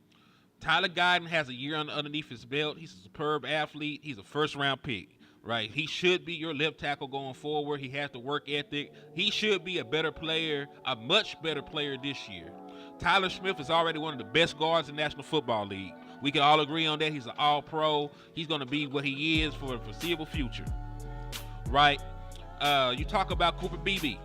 Tyler Guyton has a year underneath his belt. He's a superb athlete. He's a first-round pick, right? He should be your left tackle going forward. He has the work ethic. He should be a better player, a much better player this year. Tyler Smith is already one of the best guards in the National Football League. We can all agree on that. He's an all-pro. He's going to be what he is for the foreseeable future, right? You talk about Cooper Beebe.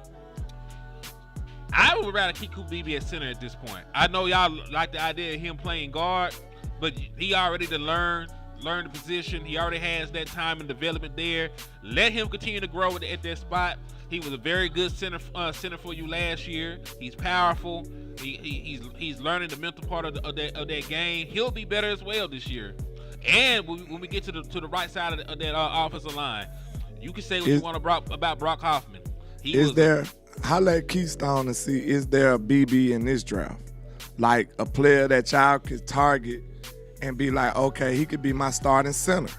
I would rather keep Cooper Beebe at center at this point. I know y'all like the idea of him playing guard, but he already learn the position. He already has that time and development there. Let him continue to grow at that spot. He was a very good center for you last year. He's powerful. He's learning the mental part of that game. He'll be better as well this year. And when we get to the right side of that offensive line, you can say what you want about Brock Hoffman. Holla at Keystone and see, is there a BB in this draft? Like a player that y'all could target and be like, okay, he could be my starting center.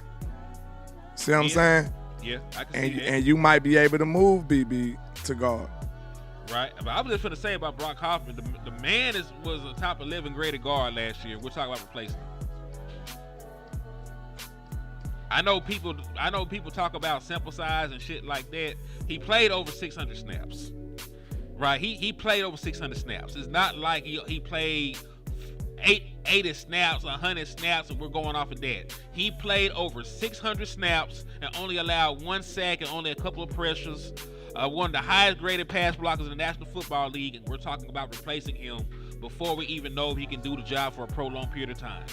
See what I'm saying? Yeah, I can see that. And you might be able to move BB to guard. Right. But I was just going to say about Brock Hoffman, the man was a top 11 graded guard last year. We're talking about replacing him. I know people talk about sample size and shit like that. He played over 600 snaps. Right? He played over 600 snaps. It's not like he played 80 snaps, 100 snaps, and we're going off of that. He played over 600 snaps and only allowed 1 sack and only a couple of pressures. One of the highest graded pass blockers in the National Football League, and we're talking about replacing him before we even know if he can do the job for a prolonged period of time.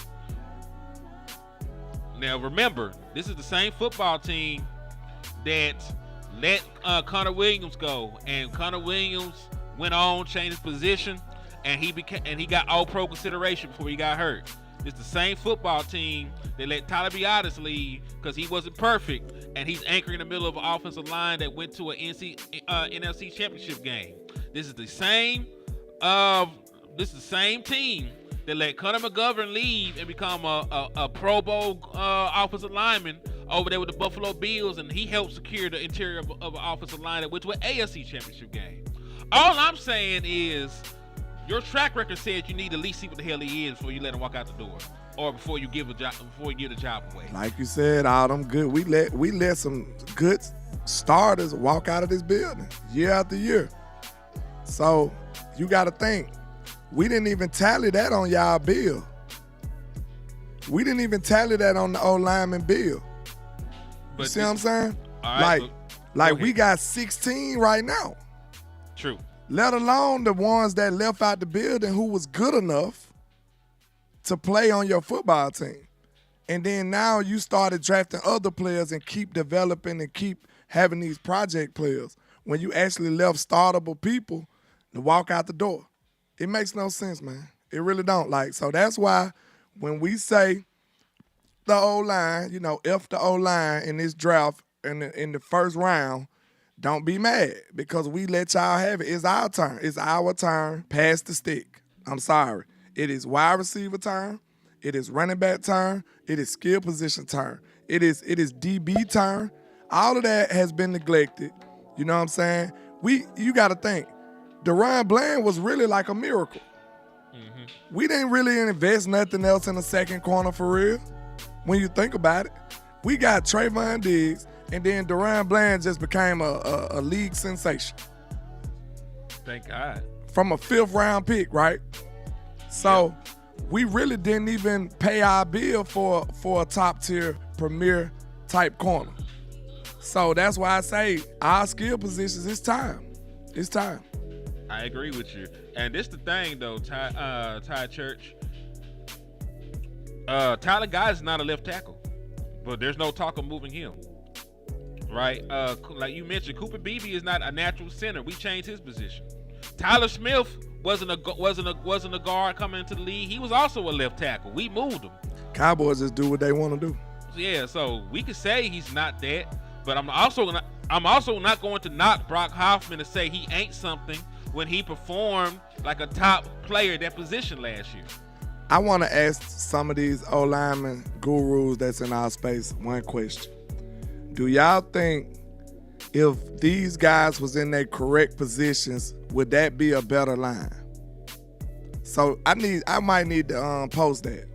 Now remember, this is the same football team that let Connor Williams go, and Connor Williams went on, changed his position, and he got All-Pro consideration before he got hurt. It's the same football team that let Tyler Biadasz leave because he wasn't perfect, and he's anchoring in the middle of an offensive line that went to an NFC Championship game. This is the same team that let Connor McGovern leave and become a Pro Bowl offensive lineman over there with the Buffalo Bills, and he helped secure the interior of an offensive line that went to an AFC Championship game. All I'm saying is your track record says you need to at least see what the hell he is before you let him walk out the door, or before you give the job away. Like you said, all them good. We let some good starters walk out of this building year after year. So you got to think, we didn't even tally that on y'all bill. We didn't even tally that on the old lineman bill. You see what I'm saying? Like we got 16 right now. True. Let alone the ones that left out the building who was good enough to play on your football team. And then now you started drafting other players and keep developing and keep having these project players when you actually left startable people to walk out the door. It makes no sense, man. It really don't. So that's why when we say the O-line, F the O-line in this draft in the first round, don't be mad because we let y'all have it. It's our turn. It's our turn. Pass the stick. I'm sorry. It is wide receiver turn. It is running back turn. It is skill position turn. It is DB turn. All of that has been neglected. You know what I'm saying? You got to think. DaRon Bland was really like a miracle. Mm-hmm. We didn't really invest nothing else in the second corner for real. When you think about it, we got Trayvon Diggs, and then DaRon Bland just became a league sensation. Thank God. From a 5th round pick, right? So we really didn't even pay our bill for a top tier premier type corner. So that's why I say our skill positions, it's time. It's time. I agree with you. And this the thing though, Ty Church. Tyler Guy is not a left tackle, but there's no talk of moving him. Right? Like you mentioned, Cooper Beebe is not a natural center. We changed his position. Tyler Smith wasn't a guard coming into the league. He was also a left tackle. We moved him. Cowboys just do what they want to do. Yeah, so we could say he's not that, but I'm also not going to knock Brock Hoffman to say he ain't something when he performed like a top player at that position last year. I want to ask some of these O-lineman gurus that's in our space one question. Do y'all think if these guys was in their correct positions, would that be a better line? So I might need to post that.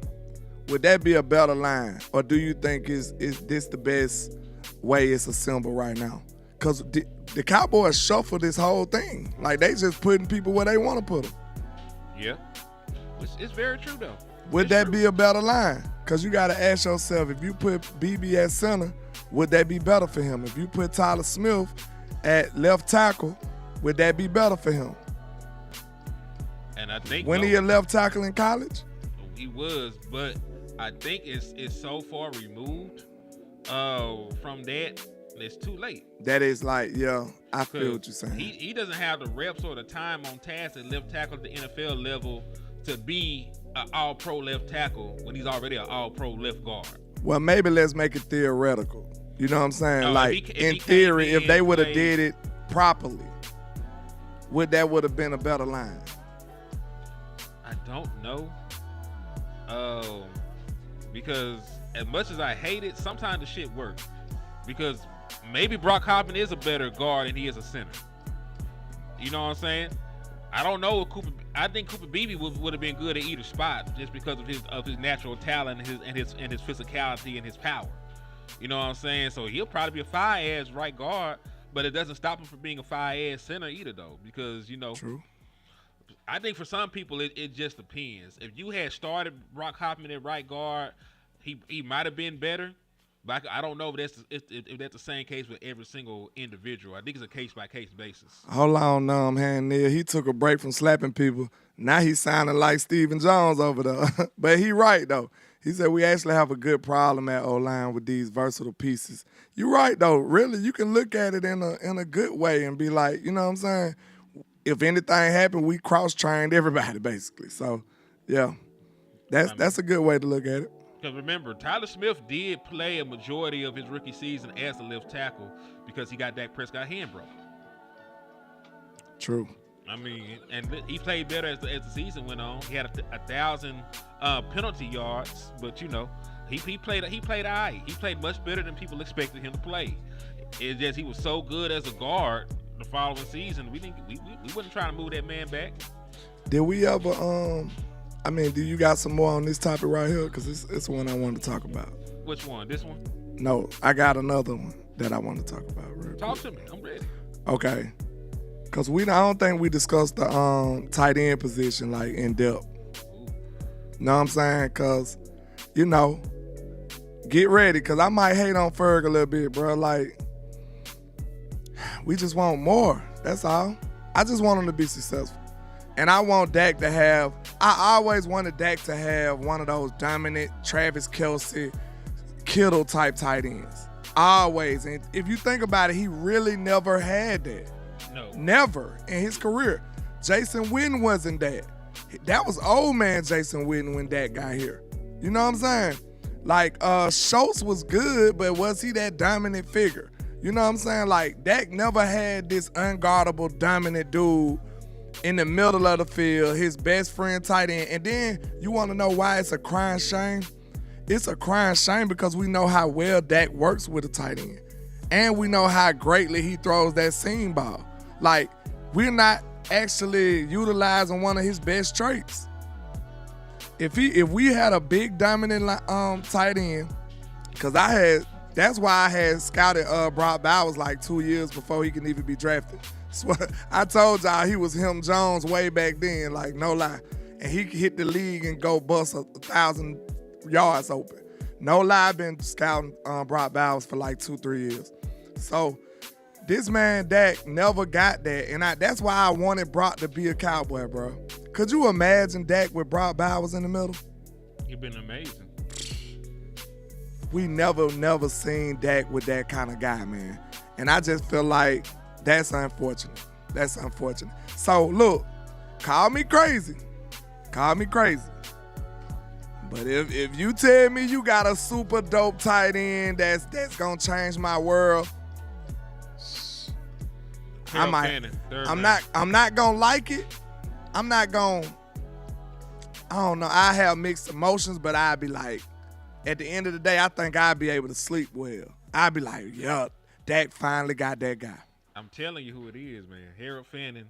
Would that be a better line? Or do you think is this the best way it's assembled right now? Because the Cowboys shuffle this whole thing. Like, they just putting people where they want to put them. Yeah. It's very true, though. Would that be a better line? Because you got to ask yourself, if you put BB at center, would that be better for him? If you put Tyler Smith at left tackle, would that be better for him? And I think when he a left tackle in college? He was, but I think it's so far removed from that, it's too late. That is like, yeah, I feel what you're saying. He doesn't have the reps or the time on task at left tackle at the NFL level to be an all-pro left tackle when he's already an all-pro left guard. Well, maybe let's make it theoretical. You know what I'm saying? No, like, in theory, if they would have did it properly, would have been a better line? I don't know. Because as much as I hate it, sometimes the shit works. Because maybe Brock Hoffman is a better guard and he is a center. You know what I'm saying? I don't know if I think Cooper Beebe would have been good at either spot just because of his natural talent and his physicality and his power. You know what I'm saying? So he'll probably be a fire-ass right guard, but it doesn't stop him from being a fire-ass center either, though. Because, you know, true. I think for some people it just depends. If you had started Brock Hoffman at right guard, he might have been better. But I don't know if that's the same case with every single individual. I think it's a case-by-case basis. Hold on, hand Neil. He took a break from slapping people. Now he's sounding like Stephen Jones over there. But he right, though. He said we actually have a good problem at O-line with these versatile pieces. You're right, though. Really, you can look at it in a good way and be like, you know what I'm saying? If anything happened, we cross-trained everybody, basically. So, yeah, that's a good way to look at it. Because remember, Tyler Smith did play a majority of his rookie season as a left tackle because he got Dak Prescott hand broke. True. I mean, and he played better as the season went on. He had 1,000 penalty yards, but you know, he played all right. He played much better than people expected him to play. It's just he was so good as a guard the following season. We wasn't trying to move that man back. Did we ever do you got some more on this topic right here? Because it's one I wanted to talk about. Which one? This one? No, I got another one that I want to talk about. Talk to me. I'm ready. Okay. Because I don't think we discussed the tight end position like in depth. Know what I'm saying? Because, you know, get ready. Because I might hate on Ferg a little bit, bro. Like, we just want more. That's all. I just want him to be successful. And I want Dak to have, I always wanted Dak to have one of those dominant Travis Kelce, Kittle type tight ends. Always. And if you think about it, he really never had that. No. Never in his career. Jason Witten wasn't that. That was old man Jason Witten when Dak got here. You know what I'm saying? Like, Schultz was good, but was he that dominant figure? You know what I'm saying? Like, Dak never had this unguardable, dominant dude in the middle of the field, his best friend tight end. And then you want to know why it's a crying shame? It's a crying shame because we know how well Dak works with a tight end. And we know how greatly he throws that seam ball. Like, we're not actually utilizing one of his best traits. If we had a big dominant tight end, because that's why I had scouted Brock Bowers like 2 years before he can even be drafted. So I told y'all he was him Jones way back then, like no lie. And he could hit the league and go bust 1,000 yards open. No lie, I've been scouting Brock Bowers for like 2-3 years. So this man Dak never got that, and that's why I wanted Brock to be a Cowboy, bro. Could you imagine Dak with Brock Bowers in the middle? He's been amazing. We never seen Dak with that kind of guy, man. And I just feel like that's unfortunate. That's unfortunate. So, look, call me crazy. Call me crazy. But if you tell me you got a super dope tight end that's going to change my world, I'm not going to like it. I'm not going to, I don't know. I have mixed emotions, but I'd be like, at the end of the day, I think I'd be able to sleep well. I'd be like, yup, Dak finally got that guy. I'm telling you who it is, man. Harold Fanning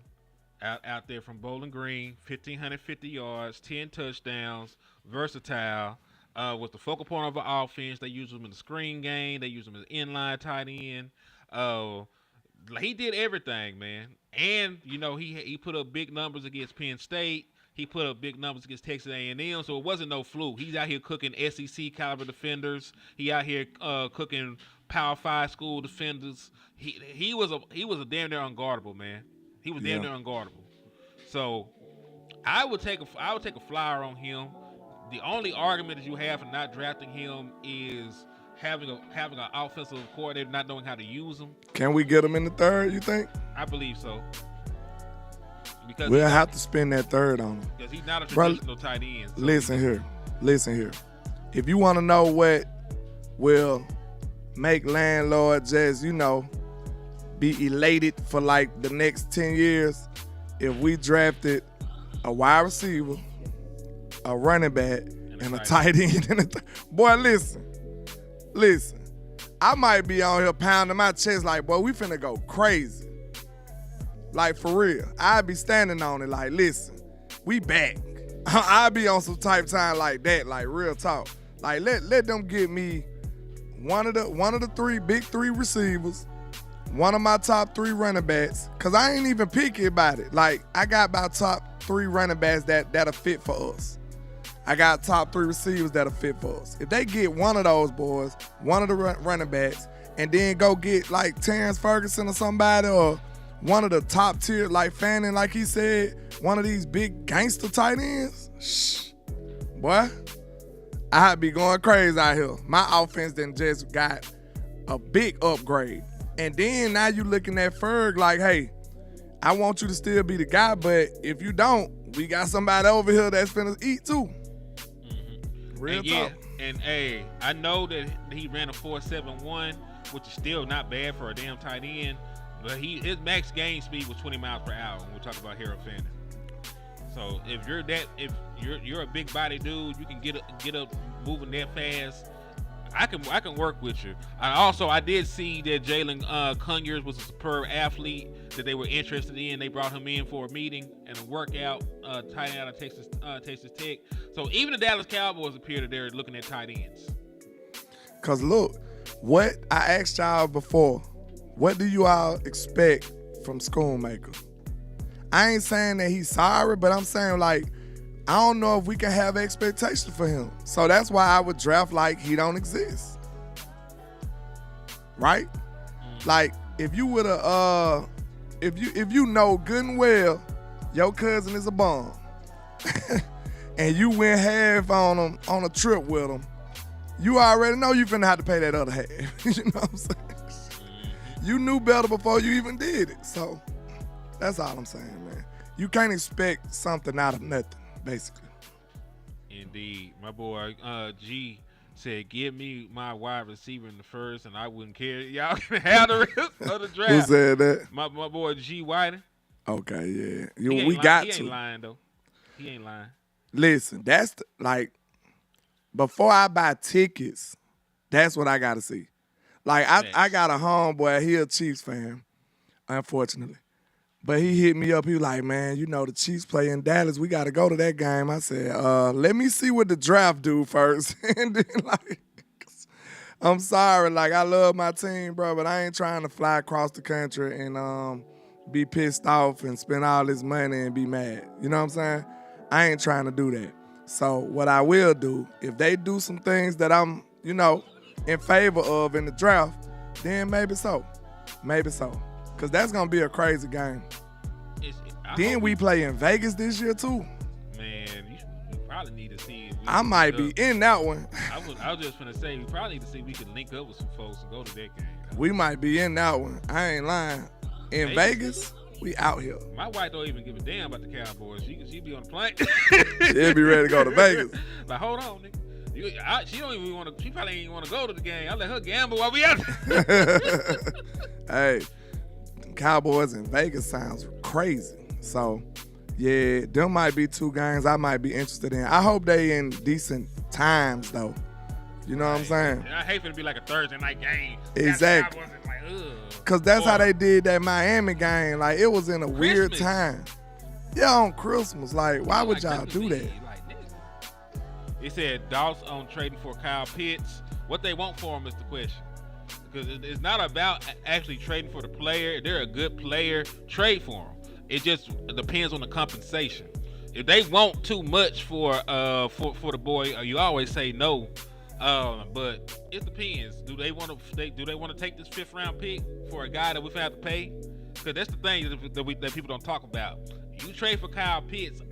out there from Bowling Green, 1,550 yards, 10 touchdowns, versatile, was the focal point of our offense. They use him in the screen game. They use him as inline tight end. He did everything, man. And, you know, he put up big numbers against Penn State. He put up big numbers against Texas A&M, so it wasn't no fluke. He's out here cooking SEC caliber defenders. He out here cooking Power 5 school defenders. He was a damn near unguardable, man. He was damn near unguardable. So I would take a flyer on him. The only argument that you have for not drafting him is having an offensive coordinator not knowing how to use him. Can we get him in the third, you think? I believe so. Because we'll have to spend that third on him. Because he's not a traditional tight end. So listen here. If you want to know what will make landlord just, be elated for like the next 10 years, if we drafted a wide receiver, a running back, and a tight end. Boy, listen. I might be on here pounding my chest like, boy, we finna go crazy. Like, for real. I'd be standing on it like, listen, we back. I'd be on some type time like that, like real talk. Like, let them get me one of the big three receivers, one of my top 3 running backs, because I ain't even picky about it. Like, I got about top 3 running backs that'll fit for us. I got top 3 receivers that'll fit for us. If they get one of those boys, one of the running backs, and then go get like Terrence Ferguson or somebody, or one of the top tier, like Fanning, like he said, one of these big gangster tight ends, boy, I'd be going crazy out here. My offense then just got a big upgrade. And then now you looking at Ferg like, hey, I want you to still be the guy, but if you don't, we got somebody over here that's finna eat too. Mm-hmm. Real talk. And hey, I know that he ran a 4.71, which is still not bad for a damn tight end. But his max game speed was 20 miles per hour when we're talking about Harold Fanning. So if you're a big body dude, you can get up moving that fast. I can work with you. I did see that Jalen Conyers was a superb athlete that they were interested in. They brought him in for a meeting and a workout, tight end out of Texas Tech. So even the Dallas Cowboys appear that they're looking at tight ends. Cause look, what I asked y'all before. What do you all expect from Schoonmaker? I ain't saying that he's sorry, but I'm saying, like, I don't know if we can have expectations for him. So that's why I would draft like he don't exist. Right? Like, if you would have, if you know good and well your cousin is a bum, and you went half on him on a trip with him, you already know you finna have to pay that other half. You know what I'm saying? You knew better before you even did it. So that's all I'm saying, man. You can't expect something out of nothing, basically. Indeed. My boy G Said, give me my wide receiver in the first, and I wouldn't care. Y'all can have the rest of the draft. Who said that? My boy G. Whiting. Okay, yeah. He ain't lying, though. He ain't lying. Listen, that's like, before I buy tickets, that's what I got to see. Like, I got a homeboy, he a Chiefs fan, unfortunately. But he hit me up. He was like, man, you know, the Chiefs play in Dallas. We got to go to that game. I said, let me see what the draft do first. And then, like, I'm sorry. Like, I love my team, bro, but I ain't trying to fly across the country and be pissed off and spend all this money and be mad. You know what I'm saying? I ain't trying to do that. So what I will do, if they do some things that I'm, you know, in favor of in the draft, then maybe so. Maybe so. Because that's going to be a crazy game. Then we play in Vegas this year, too. Man, you probably need to see it. I might be in that one. I was just going to say, we probably need to see if we can link up with some folks and go to that game. We might be in that one. I ain't lying. In Vegas, we out here. My wife don't even give a damn about the Cowboys. She be on the plane. She'll be ready to go to Vegas. Like, hold on, nigga. She don't even want to. She probably ain't want to go to the game. I let her gamble while we out there. Hey, Cowboys in Vegas sounds crazy. So, yeah, them might be two games I might be interested in. I hope they in decent times, though. You know what I'm saying? I hate for it to be like a Thursday night game. Exactly. Because that's how they did that Miami game. Like, it was in a weird time. Yeah, on Christmas. Like, why would y'all do that? They said Doss on trading for Kyle Pitts. What they want for him is the question. Because it's not about actually trading for the player. If they're a good player, trade for them. It just depends on the compensation. If they want too much for the boy, you always say no. But it depends. Do they want to take this 5th round pick for a guy that we have to pay? Because that's the thing that people don't talk about. You trade for Kyle Pitts.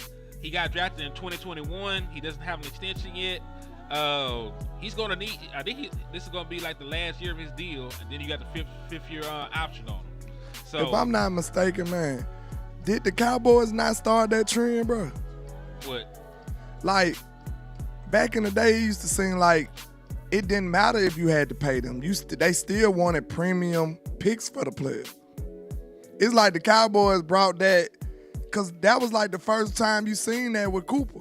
He got drafted in 2021. He doesn't have an extension yet. He's going to need. I think this is going to be like the last year of his deal, and then you got the fifth year option on him. So, if I'm not mistaken, man, did the Cowboys not start that trend, bro? What? Like, back in the day, it used to seem like it didn't matter if you had to pay them. They still wanted premium picks for the players. It's like the Cowboys brought that, because that was like the first time you seen that with Cooper.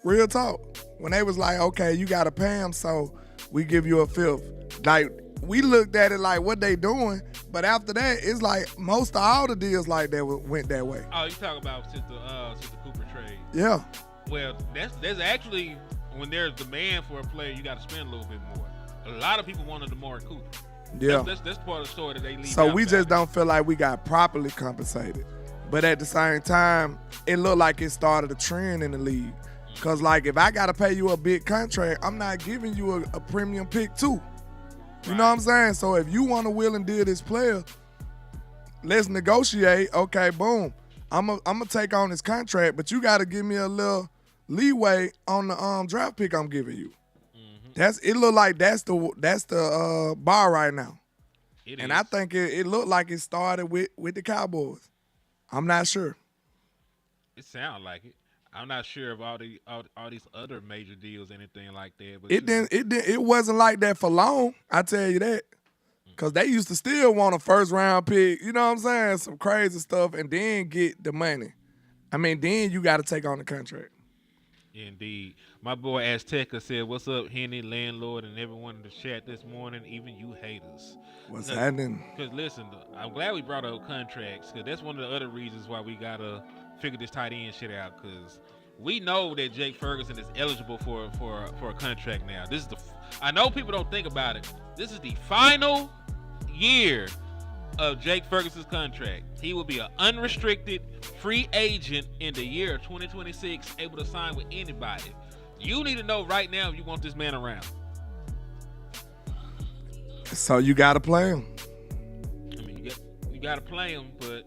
Real talk. When they was like, okay, you got to pay him, so we give you a 5th. Like, we looked at it like, what they doing? But after that, it's like most of all the deals like that went that way. Oh, you talking about since the Cooper trade? Yeah. Well, there's actually, when there's demand for a player, you got to spend a little bit more. A lot of people wanted DeMar Cooper. Yeah. That's part of the story that they leave. So we just don't feel like we got properly compensated. But at the same time, it looked like it started a trend in the league. Because, like, if I got to pay you a big contract, I'm not giving you a premium pick, too. You know what I'm saying? So if you want to will and deal this player, let's negotiate. Okay, boom. I'm gonna take on this contract, but you got to give me a little leeway on the draft pick I'm giving you. Mm-hmm. It look like that's the bar right now. I think it looked like it started with the Cowboys. I'm not sure. It sounds like it. I'm not sure of all these other major deals, anything like that. But it wasn't like that for long. I tell you that, because they used to still want a 1st round pick. You know what I'm saying? Some crazy stuff, and then get the money. I mean, then you got to take on the contract. Indeed, my boy Azteca said, "What's up, Henny, landlord, and everyone in the chat this morning? Even you haters. What's happening?" Because listen, I'm glad we brought up contracts, because that's one of the other reasons why we gotta figure this tight end shit out, because we know that Jake Ferguson is eligible for a contract now. This is I know people don't think about it. This is the final year of Jake Ferguson's contract. He will be an unrestricted free agent in the year of 2026, able to sign with anybody. You need to know right now if you want this man around. So you got to play him. I mean, you got to play him, but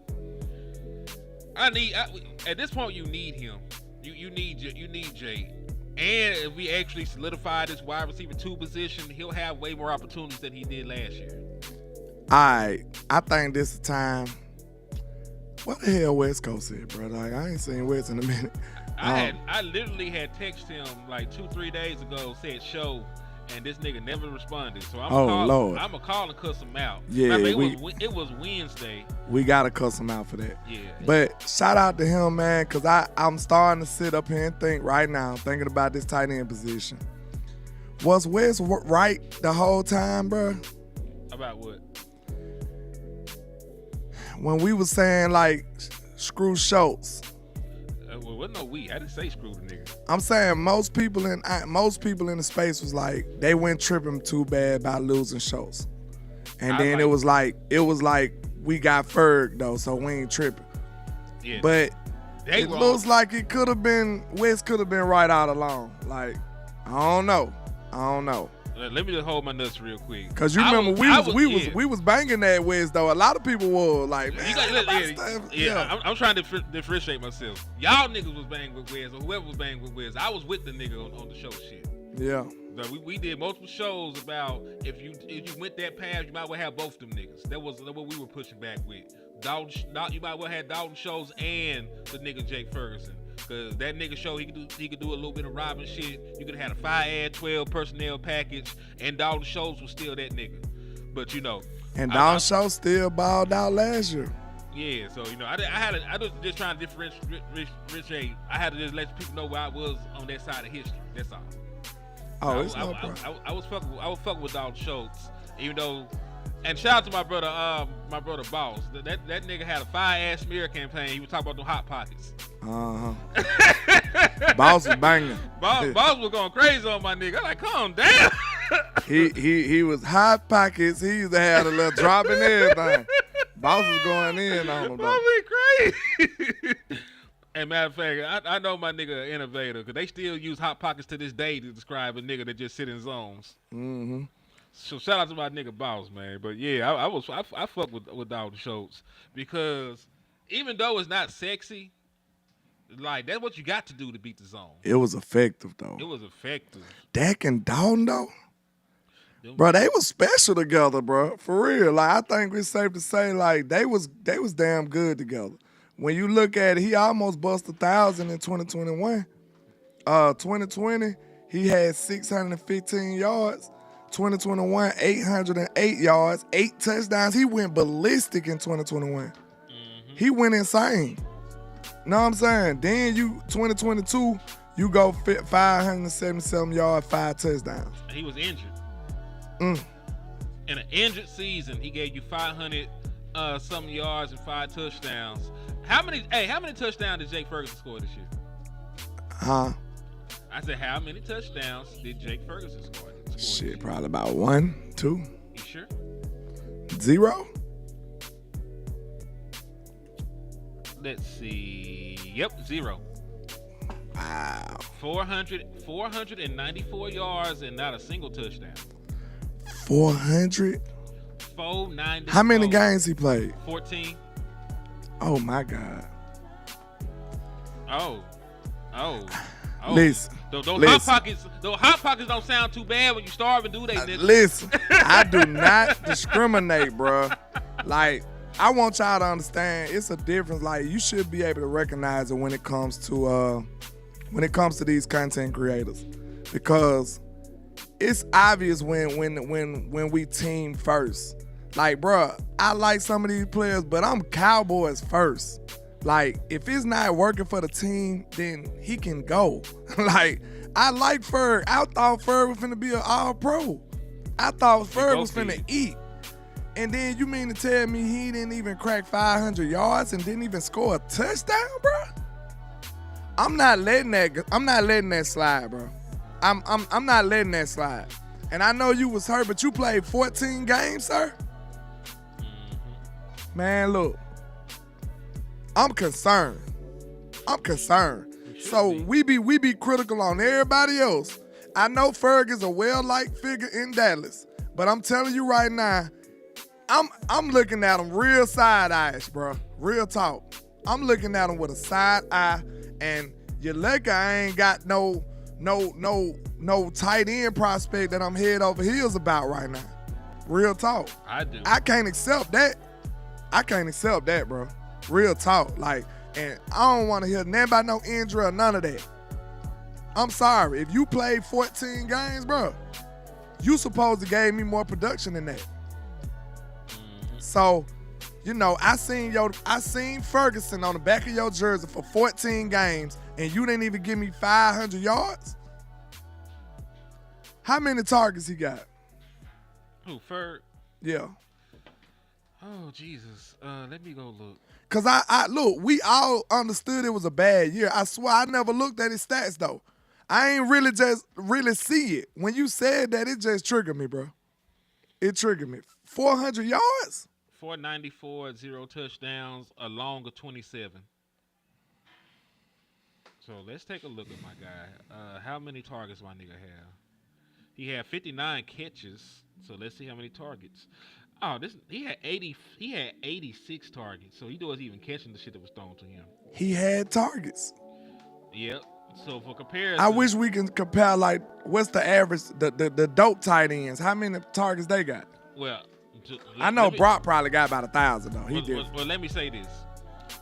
at this point you need him. You need Jay. And if we actually solidify this wide receiver 2 position, he'll have way more opportunities than he did last year. All right, I think this is time. What the hell West Coast said, bro? Like, I ain't seen West in a minute. I literally had texted him like 2-3 days ago, said show, and this nigga never responded. So I'm Lord. gonna call and cuss him out. Yeah, I mean, it was Wednesday. We gotta cuss him out for that. Yeah. But shout out to him, man, because I'm starting to sit up here and think right now, thinking about this tight end position. Was Wes right the whole time, bro? About what? When we was saying, like, screw Schultz. Well, wasn't no we. I didn't say screw the nigga. I'm saying most people in the space was like, they went tripping too bad by losing Schultz. And then it was like we got Ferg though, so we ain't tripping. Yeah. But it looks like it could have been, Wes could have been right out along. Like, I don't know. Let me just hold my nuts real quick. Cause you remember we was banging that Wes though. A lot of people were like, man, I'm trying to differentiate myself. Y'all niggas was banging with Wes, or whoever was banging with Wes. I was with the nigga on the show shit. Yeah. But we did multiple shows about if you went that path, you might well have both them niggas. That was what we were pushing back with. You might well have Dalton Schultz and the nigga Jake Ferguson. Cause that nigga show he could do a little bit of robbing shit. You could have had a 5-12 personnel package, and Dalton Schultz was still that nigga. But you know, and Dalton Schultz still balled out last year. Yeah, so you know, I was just trying to differentiate. I had to just let people know where I was on that side of history. That's all. Oh, it's no problem. I was fucking with Dalton Schultz, even though. And shout out to my brother Boss. That nigga had a fire-ass smear campaign. He was talking about them hot pockets. Boss was banging. Boss was going crazy on my nigga. I'm like, calm down. he was hot pockets. He used to have a little drop in everything. Boss was going in on him. Boss went crazy. And matter of fact, I know my nigga an innovator, because they still use hot pockets to this day to describe a nigga that just sit in zones. Mm-hmm. So shout out to my nigga Boss, man. But yeah, I fuck with Dalton Schultz, because even though it's not sexy, like that's what you got to do to beat the zone. It was effective though. It was effective. Dak and Dalton though, bro, they was special together, bro. For real. Like I think it's safe to say like they was damn good together. When you look at it, he almost bust 1,000 in 2021. 2020, he had 615 yards. 2021, 808 yards, 8 touchdowns. He went ballistic in 2021. Mm-hmm. He went insane. Know what I'm saying? Then 2022, you go 577 yards, 5 touchdowns. He was injured. In an injured season, he gave you 500 something yards and 5 touchdowns. How many touchdowns did Jake Ferguson score this year? Huh? I said, how many touchdowns did Jake Ferguson score? Shit, probably about 1, 2. You sure? 0? Let's see. Yep, 0. Wow. 494 yards and not a single touchdown. 400? 494. How many games he played? 14. Oh my God. Oh. Listen. Those hot pockets don't sound too bad when you starving, do they? Listen, I do not discriminate, bro. Like, I want y'all to understand it's a difference. Like, you should be able to recognize it when it comes to these content creators, because it's obvious when we team first. Like, bro, I like some of these players, but I'm Cowboys first. Like, if it's not working for the team, then he can go. Like, I like Ferg. I thought Ferg was finna be an all-pro. I thought Ferg was finna eat. And then you mean to tell me he didn't even crack 500 yards and didn't even score a touchdown, bro? I'm not letting that slide, bro. I'm not letting that slide. And I know you was hurt, but you played 14 games, sir. Man, look. I'm concerned. So we be critical on everybody else. I know Ferg is a well-liked figure in Dallas, but I'm telling you right now, I'm looking at him real side eyes, bro. Real talk. I'm looking at him with a side eye, and you're lucky I ain't got no tight end prospect that I'm head over heels about right now. Real talk. I do. I can't accept that, bro. Real talk. Like, and I don't want to hear nothing about no injury or none of that. I'm sorry. If you played 14 games, bro, You supposed to gave me more production than that. So, you know, I seen Ferguson on the back of your jersey for 14 games, and you didn't even give me 500 yards? How many targets he got? Who, Ferg? Yeah. Oh, Jesus. Let me go look. Because I look, we all understood it was a bad year. I swear I never looked at his stats, though. I ain't really see it. When you said that, it just triggered me, bro. It triggered me. 400 yards? 494, 0 touchdowns, a long of 27. So let's take a look at my guy. How many targets my nigga have? He had 59 catches. So let's see how many targets. Oh, he had 86 targets. So he wasn't even catching the shit that was thrown to him. He had targets. Yep. So for comparison, I wish we can compare, like, what's the average, the dope tight ends? How many targets they got? Well, I know Brock probably got about 1,000 though. He did. Well, let me say this.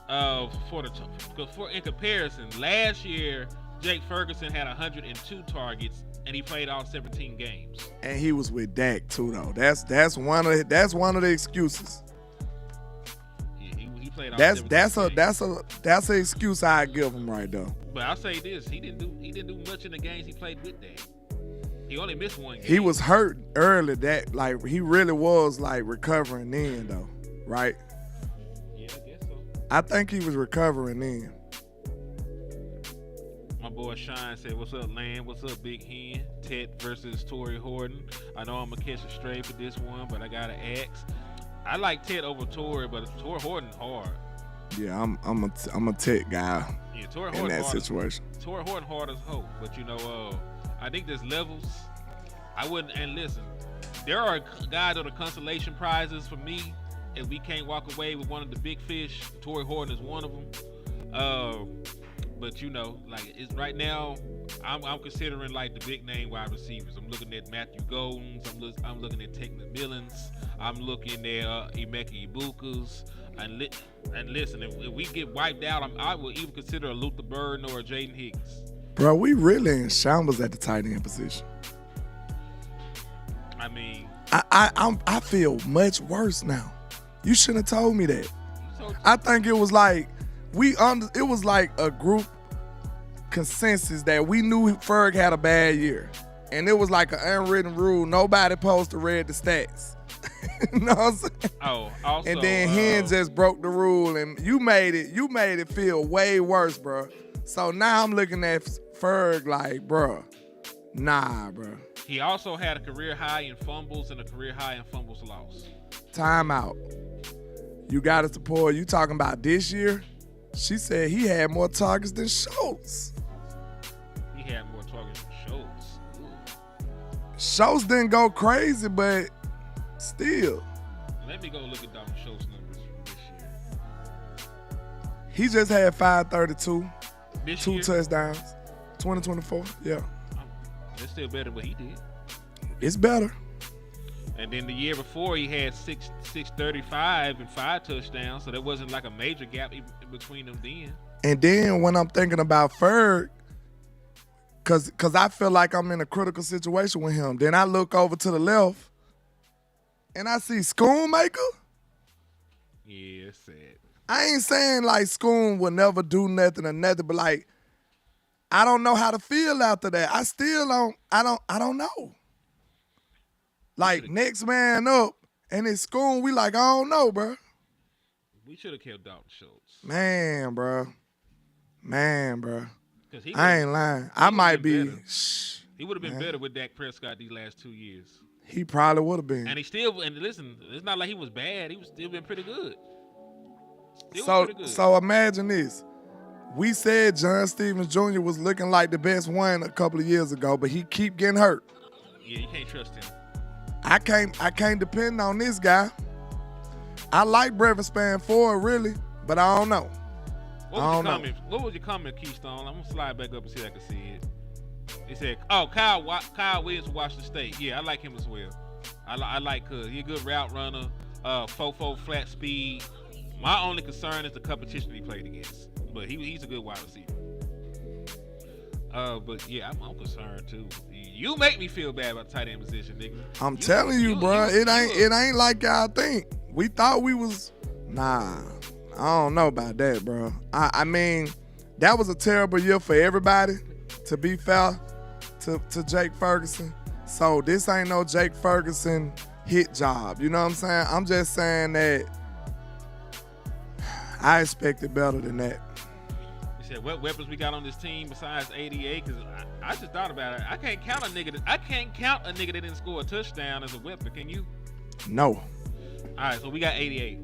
In comparison, last year Jake Ferguson had 102 targets and he played all 17 games. And he was with Dak too, though. That's one of the excuses. Yeah, he played all 17 games. That's an excuse I give him right there. But I'll say this: he didn't do much in the games he played with Dak. He only missed one game. He was hurt early. That, like, he really was, like, recovering then, though, right? Yeah, I guess so. I think he was recovering then. My boy Shine said, "What's up, Land? What's up, Big Hen? Ted versus Torrey Horton. I know I'm gonna catch a stray for this one, but I gotta ask. I like Ted over Torrey, but Torrey Horton hard. Yeah, I'm a Ted guy. Yeah, Torrey in Horton that situation. Torrey Horton hard as hope, but you know, I think there's levels. I wouldn't, and listen, there are guys that are consolation prizes for me if we can't walk away with one of the big fish. Torrey Horton is one of them. But you know, like, it's right now, I'm considering like the big name wide receivers. I'm looking at Matthew Goldens. I'm looking at Tate McMillans. I'm looking at Emeka Ibukas. And listen, if we get wiped out, I will even consider a Luther Burden or a Jaden Higgins. Bro, we really in shambles at the tight end position. I mean, I feel much worse now. You shouldn't have told me that. I think it was like it was like a group consensus that we knew Ferg had a bad year, and it was like an unwritten rule. Nobody supposed to read the stats. You know what I'm saying? Oh, also, and then Hen just broke the rule, and you made it feel way worse, bro. So now I'm looking at Ferg like, bro, nah, bro. He also had a career high in fumbles and a career high in fumbles lost. Timeout. You got to support. You talking about this year? She said he had more targets than Schultz. He had more targets than Schultz. Schultz didn't go crazy, but still. Let me go look at Dalton Schultz numbers from this year. He just had 532, This 2 year? touchdowns, 2024. Yeah. That's still better than what he did. It's better. And then the year before, he had 635 and 5 touchdowns, so there wasn't like a major gap in between them then. And then when I'm thinking about Ferg, cause I feel like I'm in a critical situation with him, then I look over to the left and I see Schoonmaker. Yeah, it's sad. I ain't saying like Schoon will never do nothing or nothing, but like, I don't know how to feel after that. I still don't know. Like, next man up, and it's Schoon, we like, I don't know, bro. We should have kept Dalton Schultz. Man, bro. He I ain't lying. I might be. He would have been better with Dak Prescott these last 2 years. He probably would have been. And listen, it's not like he was bad. He was still been pretty good. So imagine this. We said John Stevens Jr. was looking like the best one a couple of years ago, but he keep getting hurt. Yeah, you can't trust him. I can't depend on this guy. I like Brevin Span Ford, really, but I don't know. What was your comment, Keystone? I'm gonna slide back up and see if I can see it. He said, "Oh, Kyle Williams from Washington State. Yeah, I like him as well. I like cuz he a good route runner, 4.4 flat speed. My only concern is the competition he played against, but he's a good wide receiver. But yeah, I'm concerned too. You make me feel bad about the tight end position, nigga. I'm telling you, bro. It ain't like y'all think. We thought we was. Nah, I don't know about that, bro. I mean, that was a terrible year for everybody. To be fair to Jake Ferguson. So this ain't no Jake Ferguson hit job. You know what I'm saying? I'm just saying that I expected better than that. You said what weapons we got on this team besides 88? Because I just thought about it. I can't count a nigga that didn't score a touchdown as a weapon. Can you? No. All right, so we got 88.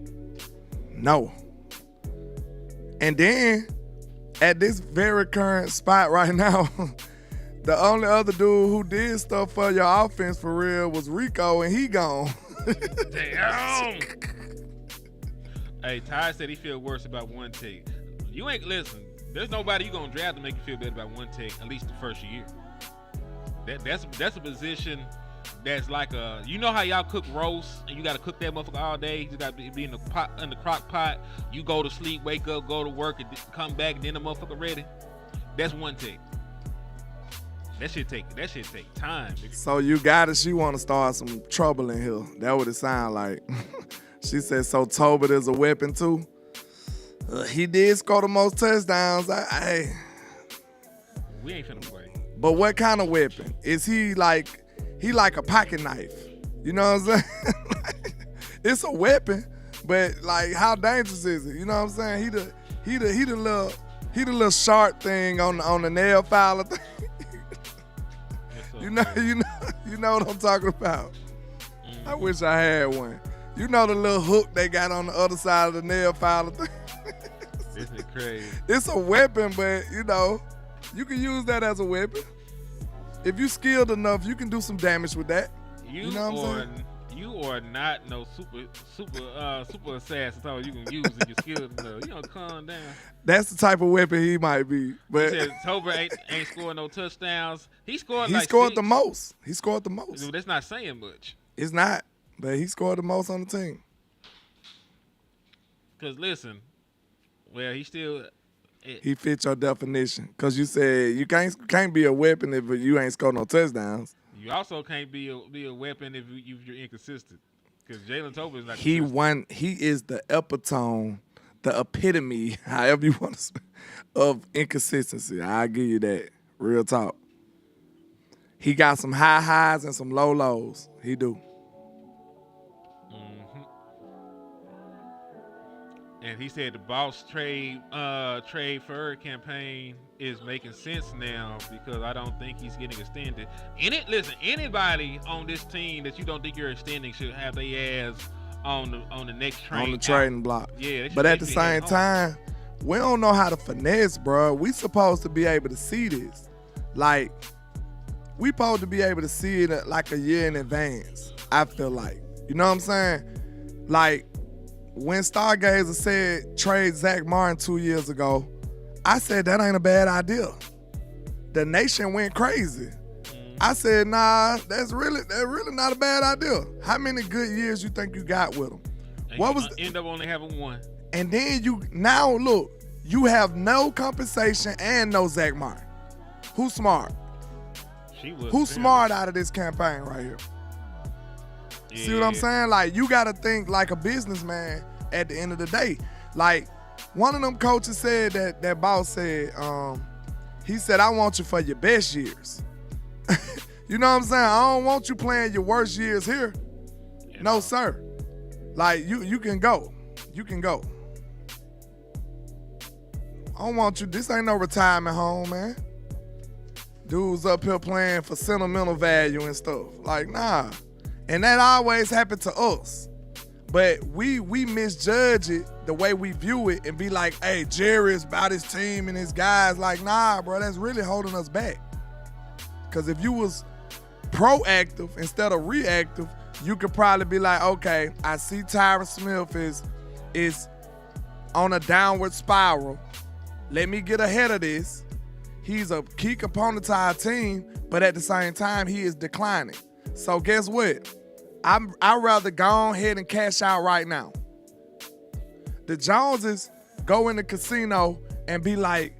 No. And then at this very current spot right now, the only other dude who did stuff for your offense for real was Rico, and he gone. Damn. Hey, Ty said he feel worse about one take. You ain't listen. There's nobody you gonna draft to make you feel better about one take, at least the first year. That's a position that's like a, you know how y'all cook roast and you gotta cook that motherfucker all day. You gotta be in the crock pot. You go to sleep, wake up, go to work, and come back, and then the motherfucker ready. That's one take. That shit take time. Nigga. So you got it. She want to start some trouble in here. That what it sound like. She said, so Tobit is a weapon too. He did score the most touchdowns. We ain't finna play. But what kind of weapon? Is he like a pocket knife? You know what I'm saying? It's a weapon, but like how dangerous is it? You know what I'm saying? He the little sharp thing on the nail filer thing. You know what I'm talking about. I wish I had one. You know the little hook they got on the other side of the nail filer thing. This is crazy. It's a weapon, but you know, you can use that as a weapon. If you skilled enough, you can do some damage with that. You know what I'm saying? You are not no super assassin. So you can use if you're skilled enough. You don't calm down. That's the type of weapon he might be. But he said Tober ain't scoring no touchdowns. He scored the most. He scored the most. That's not saying much. It's not, but he scored the most on the team. Cause listen, well he still. He fit your definition. Cause you said you can't be a weapon if you ain't scored no touchdowns. You also can't be a weapon if you're inconsistent. Because Jalen Tober is not. He is the epitome, however you want to say, of inconsistency. I'll give you that. Real talk. He got some high highs and some low lows. He do. Mm-hmm. And he said the boss trade for campaign is making sense now because I don't think he's getting extended. Listen, anybody on this team that you don't think you're extending should have their ass on the next train. On the trading block. Yeah. But at the same time, we don't know how to finesse, bro. We supposed to be able to see this. Like, we supposed to be able to see it like a year in advance, I feel like. You know what I'm saying? Like, when Stargazer said trade Zach Martin 2 years ago, I said that ain't a bad idea. The nation went crazy. I said, nah, that's really not a bad idea. How many good years you think you got with him? End up only having one. And then you have no compensation and no Zach Martin. Who's smart? Who's smart out of this campaign right here? Yeah. See what I'm saying? Like, you got to think like a businessman at the end of the day. Like, one of them coaches said that boss said, he said, I want you for your best years. You know what I'm saying? I don't want you playing your worst years here. Yeah. No, sir. Like, you can go. You can go. I don't want you. This ain't no retirement home, man. Dudes up here playing for sentimental value and stuff. Like, nah. And that always happened to us. But we misjudge it the way we view it and be like, hey, Jerry is about his team and his guys. Like, nah, bro, that's really holding us back. Because if you was proactive instead of reactive, you could probably be like, okay, I see Tyron Smith is on a downward spiral. Let me get ahead of this. He's a key component to our team, but at the same time, he is declining. So guess what? I'd rather go ahead and cash out right now. The Joneses go in the casino and be like,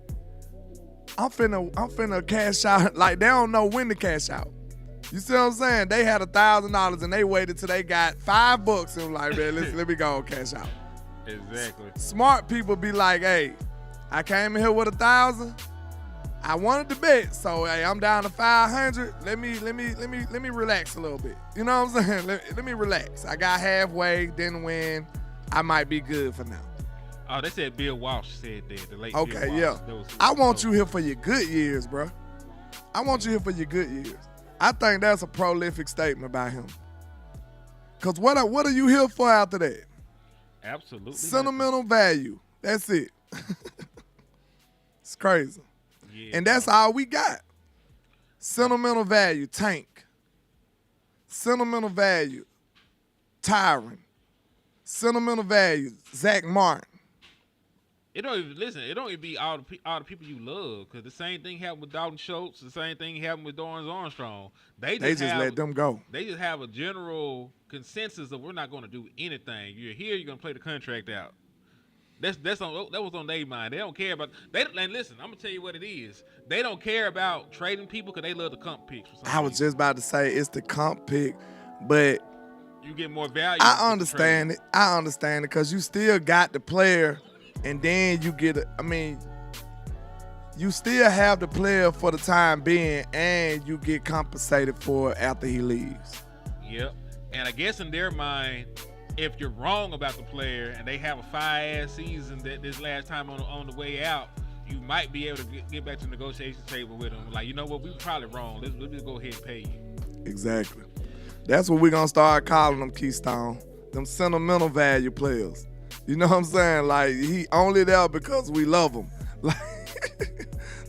I'm finna cash out. Like, they don't know when to cash out. You see what I'm saying? They had $1,000 and they waited till they got $5 and was like, man, let me go and cash out. Exactly. Smart people be like, hey, I came in here with 1,000. I wanted to bet, so hey, I'm down to 500. Let me relax a little bit. You know what I'm saying? Let me relax. I got halfway, didn't win. I might be good for now. Oh, they said Bill Walsh said that. The late Okay, Bill Walsh. yeah. I want you here for your good years, bro. I want you here for your good years. I think that's a prolific statement by him. Cause what are you here for after that? Absolutely. Sentimental value. That's it. It's crazy. Yeah, And that's all we got. Sentimental value, Tank. Sentimental value, Tyron. Sentimental value, Zach Martin. It don't even be all the people you love, because the same thing happened with Dalton Schultz. The same thing happened with Dorrance Armstrong. They just let them go. They just have a general consensus of we're not going to do anything. You're here, you're going to play the contract out. That was on their mind. They don't care about and listen, I'm gonna tell you what it is. They don't care about trading people because they love the comp picks. I was just about to say it's the comp pick, but you get more value. I understand it. Because you still got the player, and then you get you still have the player for the time being, and you get compensated for it after he leaves. Yep. And I guess in their mind, if you're wrong about the player and they have a fire-ass season that this last time on the way out, you might be able to get back to the negotiation table with them. Like, you know what, we were probably wrong. Let's just go ahead and pay you. Exactly. That's what we're going to start calling them, Keystone. Them sentimental value players. You know what I'm saying? Like, he only there because we love him.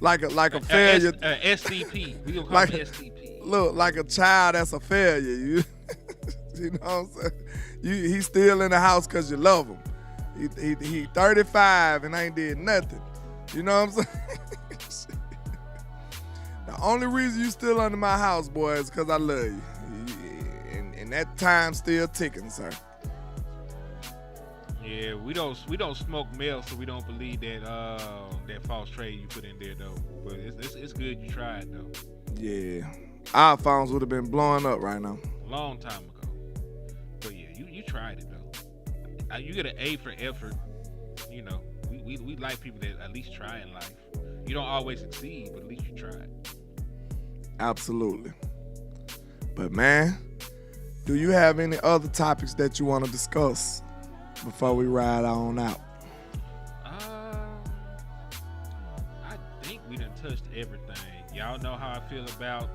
Like a failure. SCP. We going to call him SCP. Look, like a child that's a failure. You know what I'm saying? He's still in the house because you love him. He 35 and ain't did nothing. You know what I'm saying? The only reason you still under my house, boy, is because I love you. And that time's still ticking, sir. Yeah, we don't smoke mail, so we don't believe that that false trade you put in there though. But it's good you tried though. Yeah, our phones would have been blowing up right now. Long time ago. But yeah, you tried it though. You get an A for effort. You know, we like people that at least try in life. You don't always succeed, but at least you tried. Absolutely. But man, do you have any other topics that you want to discuss before we ride on out? I think we done touched everything. Y'all know how I feel about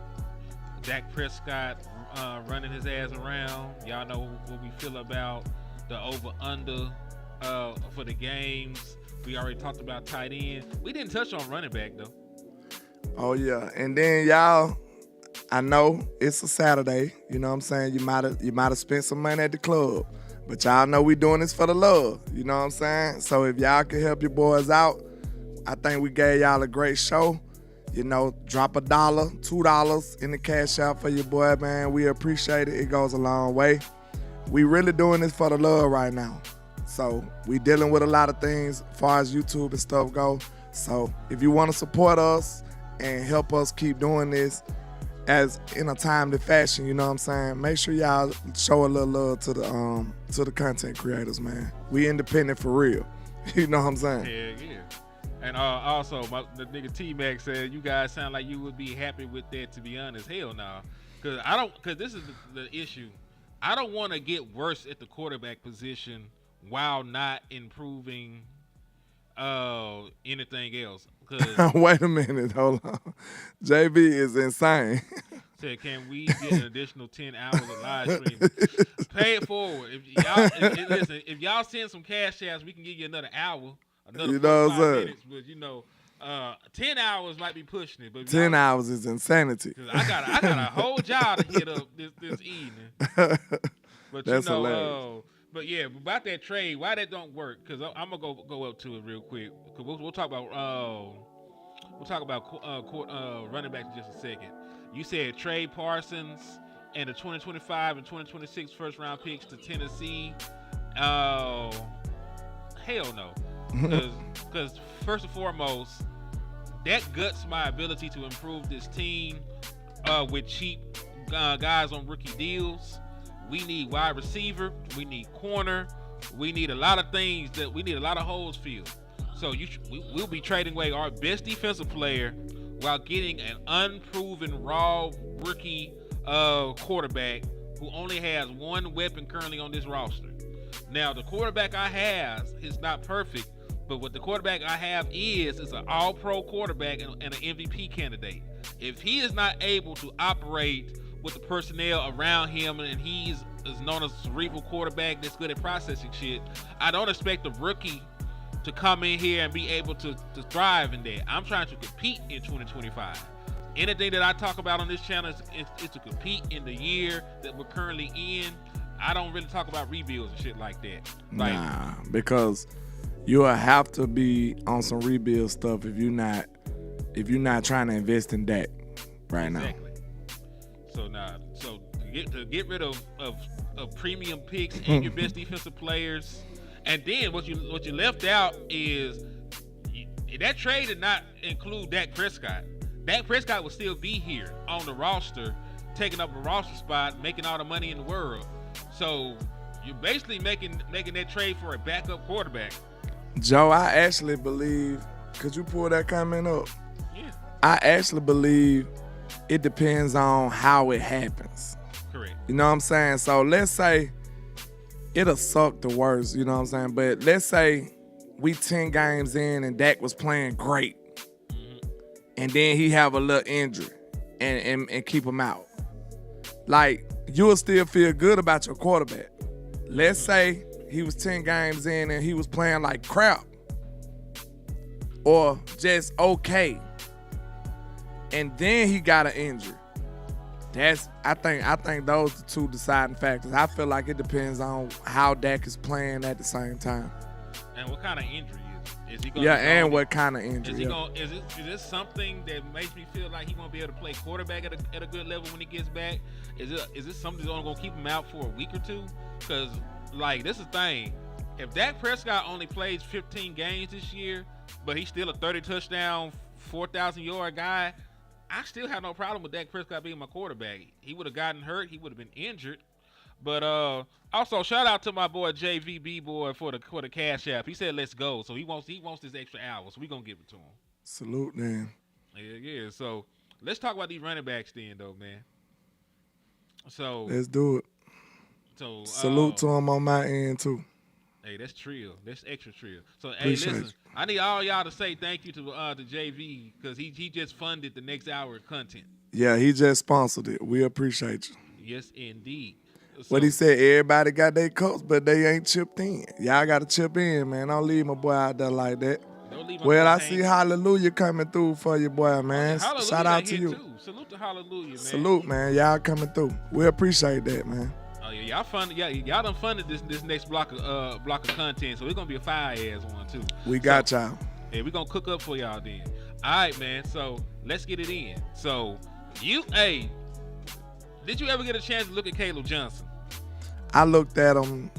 Dak Prescott running his ass around. Y'all know what we feel about the over-under for the games. We already talked about tight end. We didn't touch on running back, though. Oh, yeah. And then, y'all, I know it's a Saturday. You know what I'm saying? You might have spent some money at the club. But y'all know we doing this for the love. You know what I'm saying? So if y'all can help your boys out, I think we gave y'all a great show. You know, drop $1, $2 in the cash out for your boy, man. We appreciate it. It goes a long way. We really doing this for the love right now. So we dealing with a lot of things as far as YouTube and stuff go. So if you want to support us and help us keep doing this as in a timely fashion, you know what I'm saying? Make sure y'all show a little love to the content creators, man. We independent for real. You know what I'm saying? Yeah. And also, the nigga T-Mac said, you guys sound like you would be happy with that, to be honest. Hell no. Because this is the issue. I don't want to get worse at the quarterback position while not improving anything else. Wait a minute. Hold on. JB is insane. Said, can we get an additional 10 hours of live streaming? Pay it forward. If y'all send some cash outs, we can give you another hour. Another 45 minutes, but 10 hours might be pushing it. But 10 hours is insanity. I got a whole job to hit up this evening. But that's hilarious. But yeah, about that trade, why that don't work? Because I'm gonna go up to it real quick. Cause we'll talk about running back in just a second. You said trade Parsons and the 2025 and 2026 first round picks to Tennessee. Hell no. Because first and foremost, that guts my ability to improve this team with cheap guys on rookie deals. We need wide receiver. We need corner. We need a lot of things we need a lot of holes filled. So we'll be trading away our best defensive player while getting an unproven raw rookie quarterback who only has one weapon currently on this roster. Now, the quarterback I have is not perfect, but what the quarterback I have is an all-pro quarterback and an MVP candidate. If he is not able to operate with the personnel around him and he's is known as a cerebral quarterback that's good at processing shit, I don't expect the rookie to come in here and be able to thrive in that. I'm trying to compete in 2025. Anything that I talk about on this channel is to compete in the year that we're currently in. I don't really talk about rebuilds and shit like that. Nah, because you'll have to be on some rebuild stuff if you're not trying to invest in that right now. So to get rid of premium picks and your best defensive players, and then what you left out is that trade did not include Dak Prescott. Dak Prescott will still be here on the roster, taking up a roster spot, making all the money in the world. So you're basically making that trade for a backup quarterback. Joe, I actually believe, could you pull that comment up? Yeah. I actually believe it depends on how it happens. Correct. You know what I'm saying? So let's say it'll suck the worst, you know what I'm saying? But let's say we 10 games in and Dak was playing great. And then he have a little injury and keep him out. Like, you'll still feel good about your quarterback. Let's say he was 10 games in and he was playing like crap or just okay. And then he got an injury. I think those are the two deciding factors. I feel like it depends on how Dak is playing at the same time. And what kind of injury is it? Is he gonna and what kind of injury? Is this something that makes me feel like he won't be able to play quarterback at a good level when he gets back? Is this something that's gonna keep him out for a week or two? Because like, this is the thing. If Dak Prescott only plays 15 games this year, but he's still a 30 touchdown, 4,000 yard guy, I still have no problem with Dak Prescott being my quarterback. He would have gotten hurt. He would have been injured. But also shout out to my boy JVB boy for the cash app. He said let's go. So he wants this extra hour. So we gonna give it to him. Salute, man. Yeah. So let's talk about these running backs then, though, man. So let's do it. So salute to him on my end too. Hey, that's trill. That's extra trill. So Appreciate hey, listen, I need all y'all to say thank you to JV because he just funded the next hour of content. Yeah, he just sponsored it. We appreciate you. Yes, indeed. So, what he said, everybody got their coats, but they ain't chipped in. Y'all got to chip in, man. Don't leave my boy out there like that. Well, I see Hallelujah coming through for you, boy, man. Shout out to you. Too. Salute to Hallelujah, man. Salute, man. Y'all coming through. We appreciate that, man. Oh yeah, y'all done funded this next block of content, so it's gonna be a fire ass one too. We got y'all. Yeah, we gonna cook up for y'all then. All right, man. So let's get it in. So did you ever get a chance to look at Caleb Johnson? I looked at him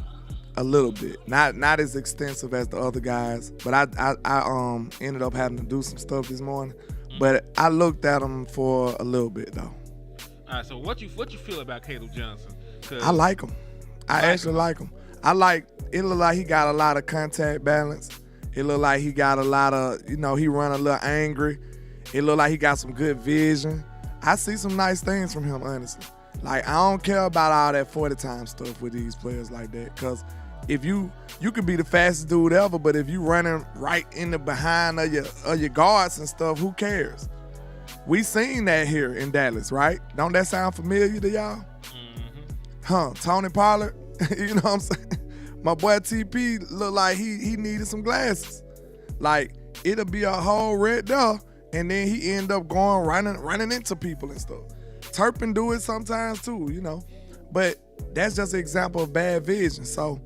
a little bit, not as extensive as the other guys, but I ended up having to do some stuff this morning. But I looked at him for a little bit though. All right. So what you feel about Caleb Johnson? I like him. I actually like him. It look like he got a lot of contact balance. It look like he got a lot of, he run a little angry. It look like he got some good vision. I see some nice things from him, honestly. Like, I don't care about all that 40-time stuff with these players like that. Because if you could be the fastest dude ever, but if you running right in the behind of your guards and stuff, who cares? We seen that here in Dallas, right? Don't that sound familiar to y'all? Tony Pollard, you know what I'm saying? My boy TP looked like he needed some glasses. Like, it'll be a hole right there, and then he end up going running into people and stuff. Turpin do it sometimes too, But that's just an example of bad vision. So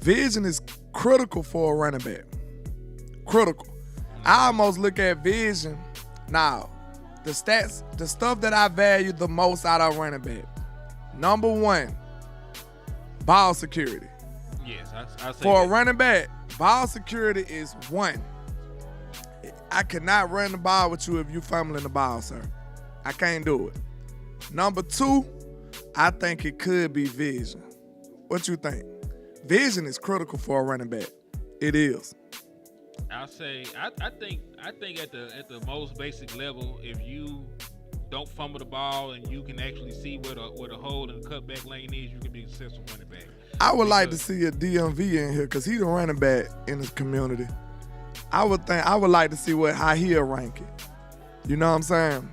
vision is critical for a running back. Critical. I almost look at vision. Now, the stats, the stuff that I value the most out of running back. Number one, ball security. Yes, I say for a running back, ball security is one. I cannot run the ball with you if you fumbling the ball, sir. I can't do it. Number 2, I think it could be vision. What you think? Vision is critical for a running back. It is. I'll say I think at the most basic level, if you don't fumble the ball and you can actually see where the hole in the cutback lane is, you can be a successful running back. I would like to see a DMV in here because he's the running back in his community. I would like to see how he'll rank it. You know what I'm saying?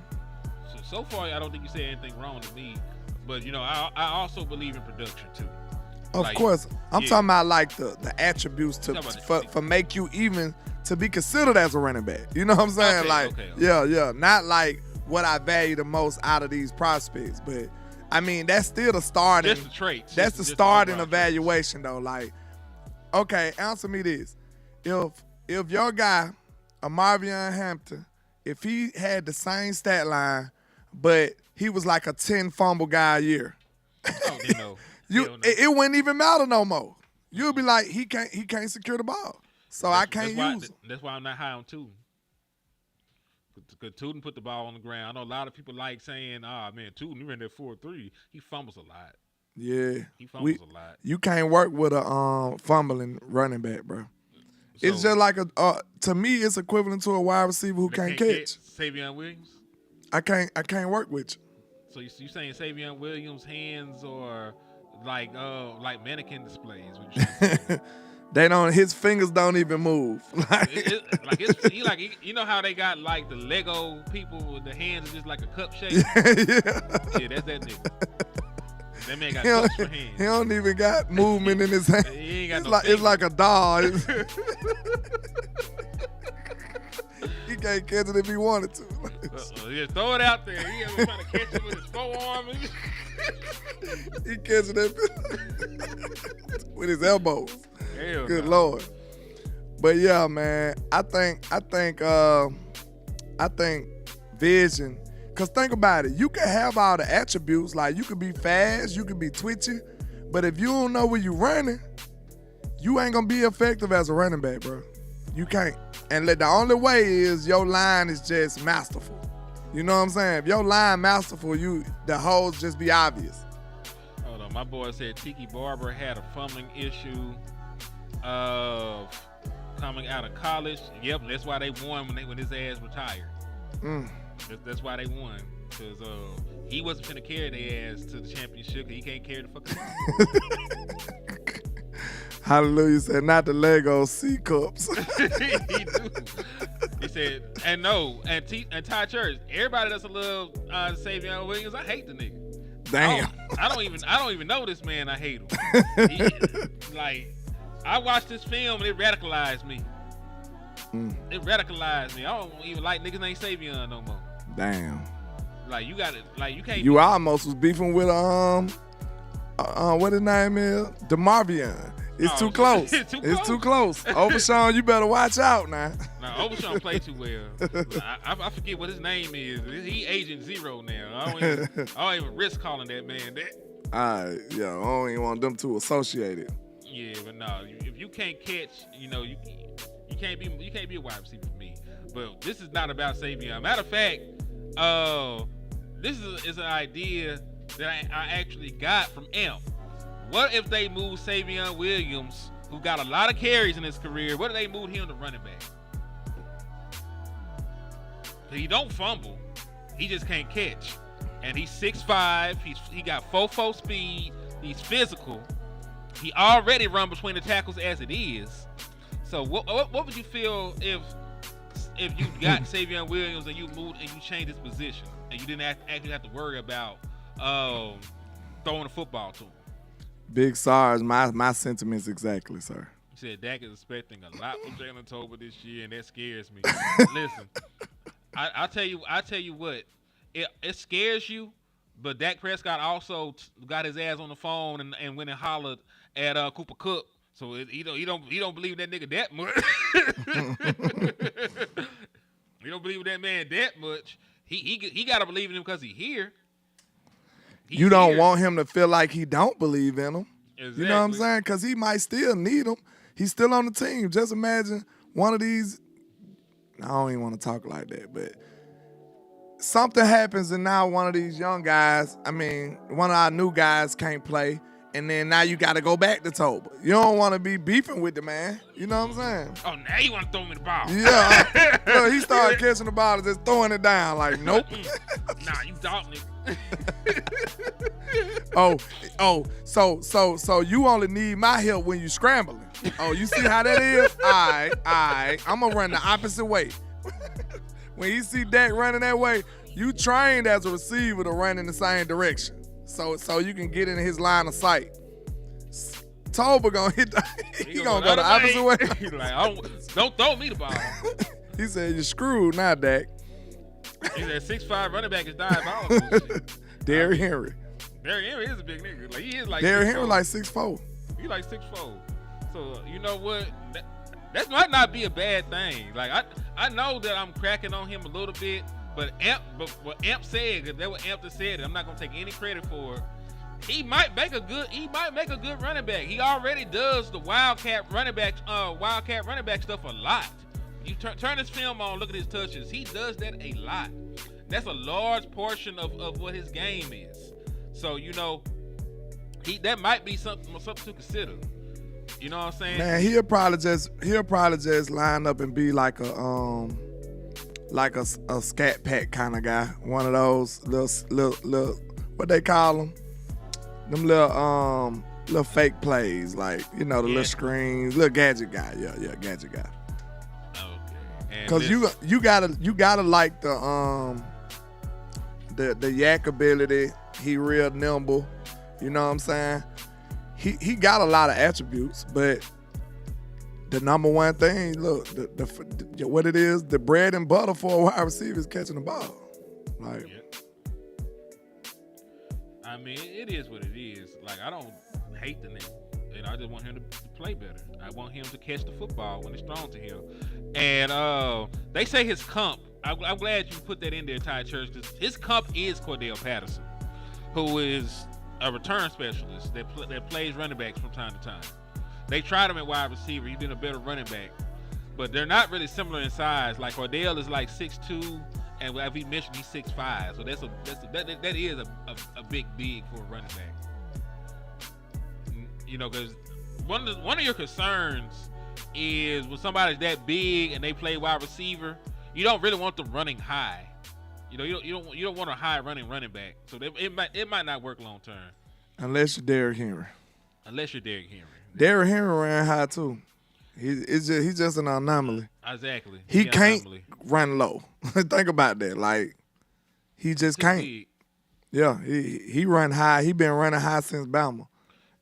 So far, I don't think you said anything wrong to me, but I also believe in production too. Of course, I'm talking about like the attributes for make you even to be considered as a running back. You know what I'm saying? Okay. Yeah, not like what I value the most out of these prospects, but I mean that's still the starting. Just the traits. That's the starting evaluation though. Like, okay, answer me this: if your guy, Marvion Hampton, if he had the same stat line, but he was like a 10 fumble guy a year. Oh, no. It wouldn't even matter no more. You'll be like, he can't secure the ball, so I can't use him. That's why I'm not high on Tootin. Because Tootin put the ball on the ground. I know a lot of people like saying, man, Tootin, he ran that 4-3. He fumbles a lot. Yeah. He fumbles a lot. You can't work with a fumbling running back, bro. So, it's just like to me, it's equivalent to a wide receiver who can't catch. Savion Williams? I can't work with you. So you saying Savion Williams' hands are like mannequin displays? His fingers don't even move. You know how they got like the Lego people with the hands are just like a cup shape? Yeah, that's that nigga. That man got cups for hands. He don't even got movement in his hands. He ain't It's got it's like a doll. He can't catch it if he wanted to. Just throw it out there. He ever trying to catch it with his forearm. He catching it with his elbows. Hell Good no. Lord. But yeah, man, I think vision. Cause think about it, you can have all the attributes, like you could be fast, you could be twitchy, but if you don't know where you're running, you ain't gonna be effective as a running back, bro. You can't. And the only way is your line is just masterful. You know what I'm saying? If your line masterful, the holes just be obvious. Hold on, my boy said Tiki Barber had a fumbling issue of coming out of college. Yep, that's why they won when his ass retired. That's why they won, because he wasn't finna carry their ass to the championship. He can't carry the fucking ball. Hallelujah said, not the Lego C cups. He do. He said, and Ty Church, everybody that's a little Savion Williams, I hate the nigga. Damn. I don't even know this man. I hate him. I watched this film and it radicalized me. It radicalized me. I don't even like niggas named Savion no more. Damn. Like you got it. Like you can't. You almost was beefing with what his name is? DeMarvion. It's too close. It's too close. Overshawn, you better watch out now. Nah, Overshawn play too well. I forget what his name is. He Agent Zero now. I don't even risk calling that man that. I don't even want them to associate it. Yeah, but no, if you can't catch, you can't be a wide receiver for me. But this is not about Savion. Matter of fact, this is an idea that I actually got from Amp. What if they move Savion Williams, who got a lot of carries in his career, what if they move him to running back? He don't fumble. He just can't catch. And he's 6'5". He got 4.4 speed. He's physical. He already run between the tackles as it is. So what would you feel if you got Savion Williams and you moved and you changed his position and you didn't actually have to worry about throwing a football to him? Big SARS, my sentiments exactly, sir. He said Dak is expecting a lot from Jalen Tolbert this year, and that scares me. Listen, I tell you what, it scares you, but Dak Prescott also got his ass on the phone and went and hollered at Cooper Kupp. So he don't believe that nigga that much. He don't believe that man that much. He gotta believe in him because he here. You don't want him to feel like he don't believe in him. Exactly. You know what I'm saying? Because he might still need him. He's still on the team. Just imagine one of these. I don't even want to talk like that, but something happens and now one of these young guys, one of our new guys can't play, and then now you got to go back to Toba. You don't want to be beefing with the man. You know what I'm saying? Oh, now you want to throw me the ball? Yeah. Look, he started catching the ball and just throwing it down like, nope. Nah, you dog nigga. So you only need my help when you scrambling. Oh, you see how that is? All right. I'm going to run the opposite way. When you see Dak running that way, you trained as a receiver to run in the same direction. So you can get in his line of sight. Toba gonna hit he gonna go the opposite way. He's like, don't throw me the ball. He said, you're screwed now, Dak. He said 6'5" running back is diabolical. Derrick Henry. Derrick Henry is a big nigga. Like he is like Derrick Henry like 6'4". He like 6'4". So you know what? That might not be a bad thing. Like I know that I'm cracking on him a little bit, but what Amp said, because that was Amp that said it, I'm not gonna take any credit for it. He might make a good running back. He already does the wildcat running back stuff a lot. You turn his film on, look at his touches. He does that a lot. That's a large portion of what his game is. So you know, that might be something to consider. You know what I'm saying? Man, he'll probably just line up and be like a scat pack kind of guy. One of those little what they call them? Them little fake plays, like, you know, the little screens, little gadget guy. Yeah, gadget guy. Okay. Cause you gotta like the yak ability. He real nimble. You know what I'm saying? He got a lot of attributes, but the number one thing, look, what it is, the bread and butter for a wide receiver is catching the ball. Like, I mean, it is what it is. Like, I don't hate the nigga, and I just want him to play better. I want him to catch the football when it's thrown to him. And they say his comp. I'm glad you put that in there, Ty Church, because his comp is Cordell Patterson, who is a return specialist that plays running backs from time to time. They tried him at wide receiver. He's been a better running back, but they're not really similar in size. Like Cordell is like 6'2", and as we mentioned, he's 6'5". So that is a big for a running back. You know, because one of your concerns is when somebody's that big and they play wide receiver, you don't really want them running high. You know, you don't want a high running back. So it might not work long term. Unless you're Derrick Henry. Derrick Henry ran high too. He's just an anomaly. Exactly. He can't run low. Think about that. Like, he just can't. Big. Yeah, he run high. He been running high since Bama,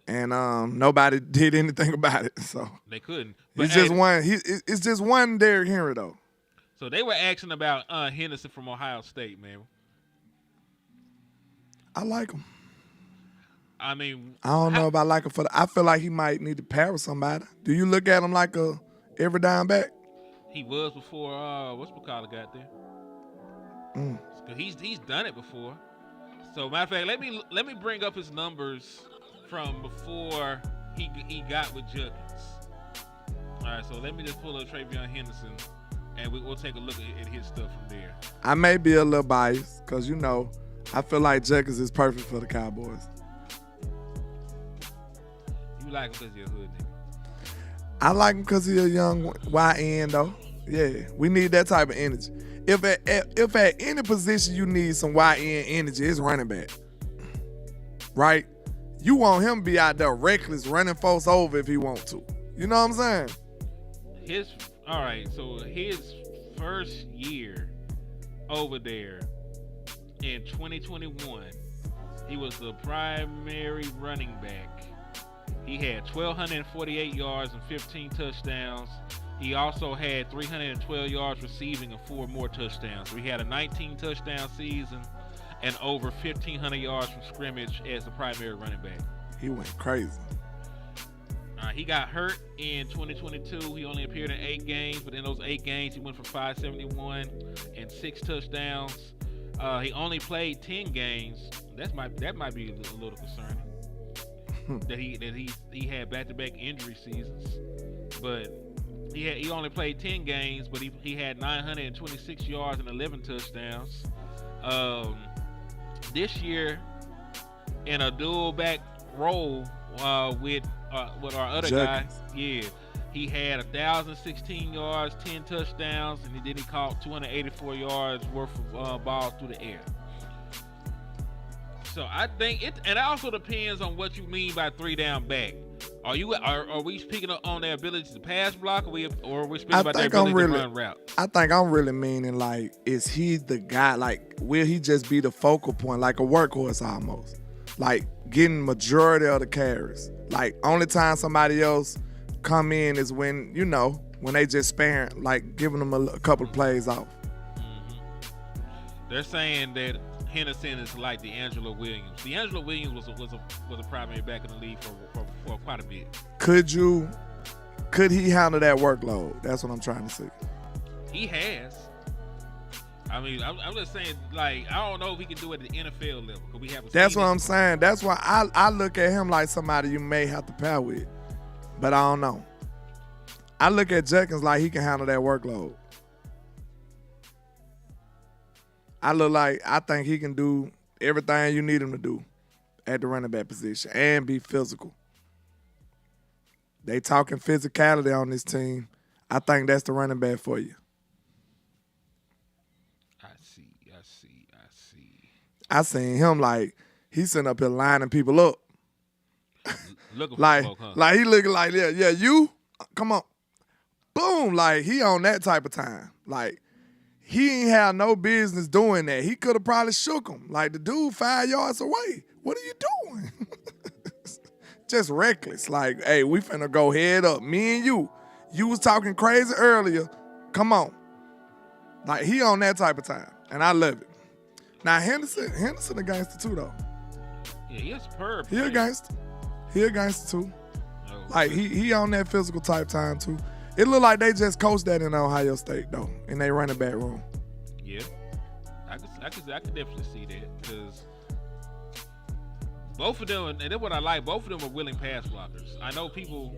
and nobody did anything about it. So they couldn't. It's just one. It's just one Derrick Henry though. So they were asking about Henderson from Ohio State, man. I like him. I mean, I don't know if I like him I feel like he might need to pair with somebody. Do you look at him like a every down back? He was before what's McCullough got there. Cause he's done it before. So matter of fact, let me bring up his numbers from before he got with Judkins. All right, so let me just pull up Travion Henderson, and we'll take a look at his stuff from there. I may be a little biased because, you know, I feel like Judkins is perfect for the Cowboys. You like him because he's a hood nigga? I like him because he's a young YN, though. Yeah, we need that type of energy. If at any position you need some YN energy, it's running back. Right? You want him to be out there reckless, running folks over if he want to. You know what I'm saying? All right, so his first year over there in 2021, he was the primary running back. He had 1,248 yards and 15 touchdowns. He also had 312 yards receiving and 4 more touchdowns. So he had a 19-touchdown season and over 1,500 yards from scrimmage as the primary running back. He went crazy. He got hurt in 2022. He only appeared in 8 games, but in those 8 games, he went for 571 and 6 touchdowns. He only played 10 games. That might be a little concerning. that he had back-to-back injury seasons, but he only played 10 games, but he had 926 yards and 11 touchdowns. This year, in a dual back role with our other guy, yeah, he had 1,016 yards, 10 touchdowns, and then he caught 284 yards worth of balls through the air. So I think it, and it also depends on what you mean by 3 down back. Are we speaking on their ability to pass block, or are we speaking about their ability to run routes? I think I'm really meaning, like, is he the guy? Like, will he just be the focal point, like a workhorse almost? Like, getting majority of the carries. Like, only time somebody else come in is when, when they just sparing, like giving them a couple of plays off. Mm-hmm. They're saying that Henderson is like D'Angelo Williams. D'Angelo Williams was a primary back in the league for quite a bit. Could he handle that workload? That's what I'm trying to say. He has. I mean, I'm just saying, like, I don't know if he can do it at the NFL level. We haven't. That's what I'm saying. That's why I look at him like somebody you may have to pair with, but I don't know. I look at Jenkins like he can handle that workload. I think he can do everything you need him to do at the running back position and be physical. They talking physicality on this team. I think that's the running back for you. I seen him like he's sitting up here lining people up. Looking for like, smoke, huh? Like he looking like, yeah, you, come on. Boom, like he on that type of time. Like he ain't have no business doing that. He could have probably shook him. Like the dude 5 yards away. What are you doing? Just reckless. Like, hey, we finna go head up. Me and you. You was talking crazy earlier. Come on. Like he on that type of time. And I love it. Now Henderson a gangster too though. Yeah, he is superb. He a gangster. He a gangster too. No, like he on that physical type time too. It look like they just coached that in Ohio State though, in their running back room. Yeah, I could definitely see that because both of them, and that's what I like. Both of them are willing pass blockers. I know people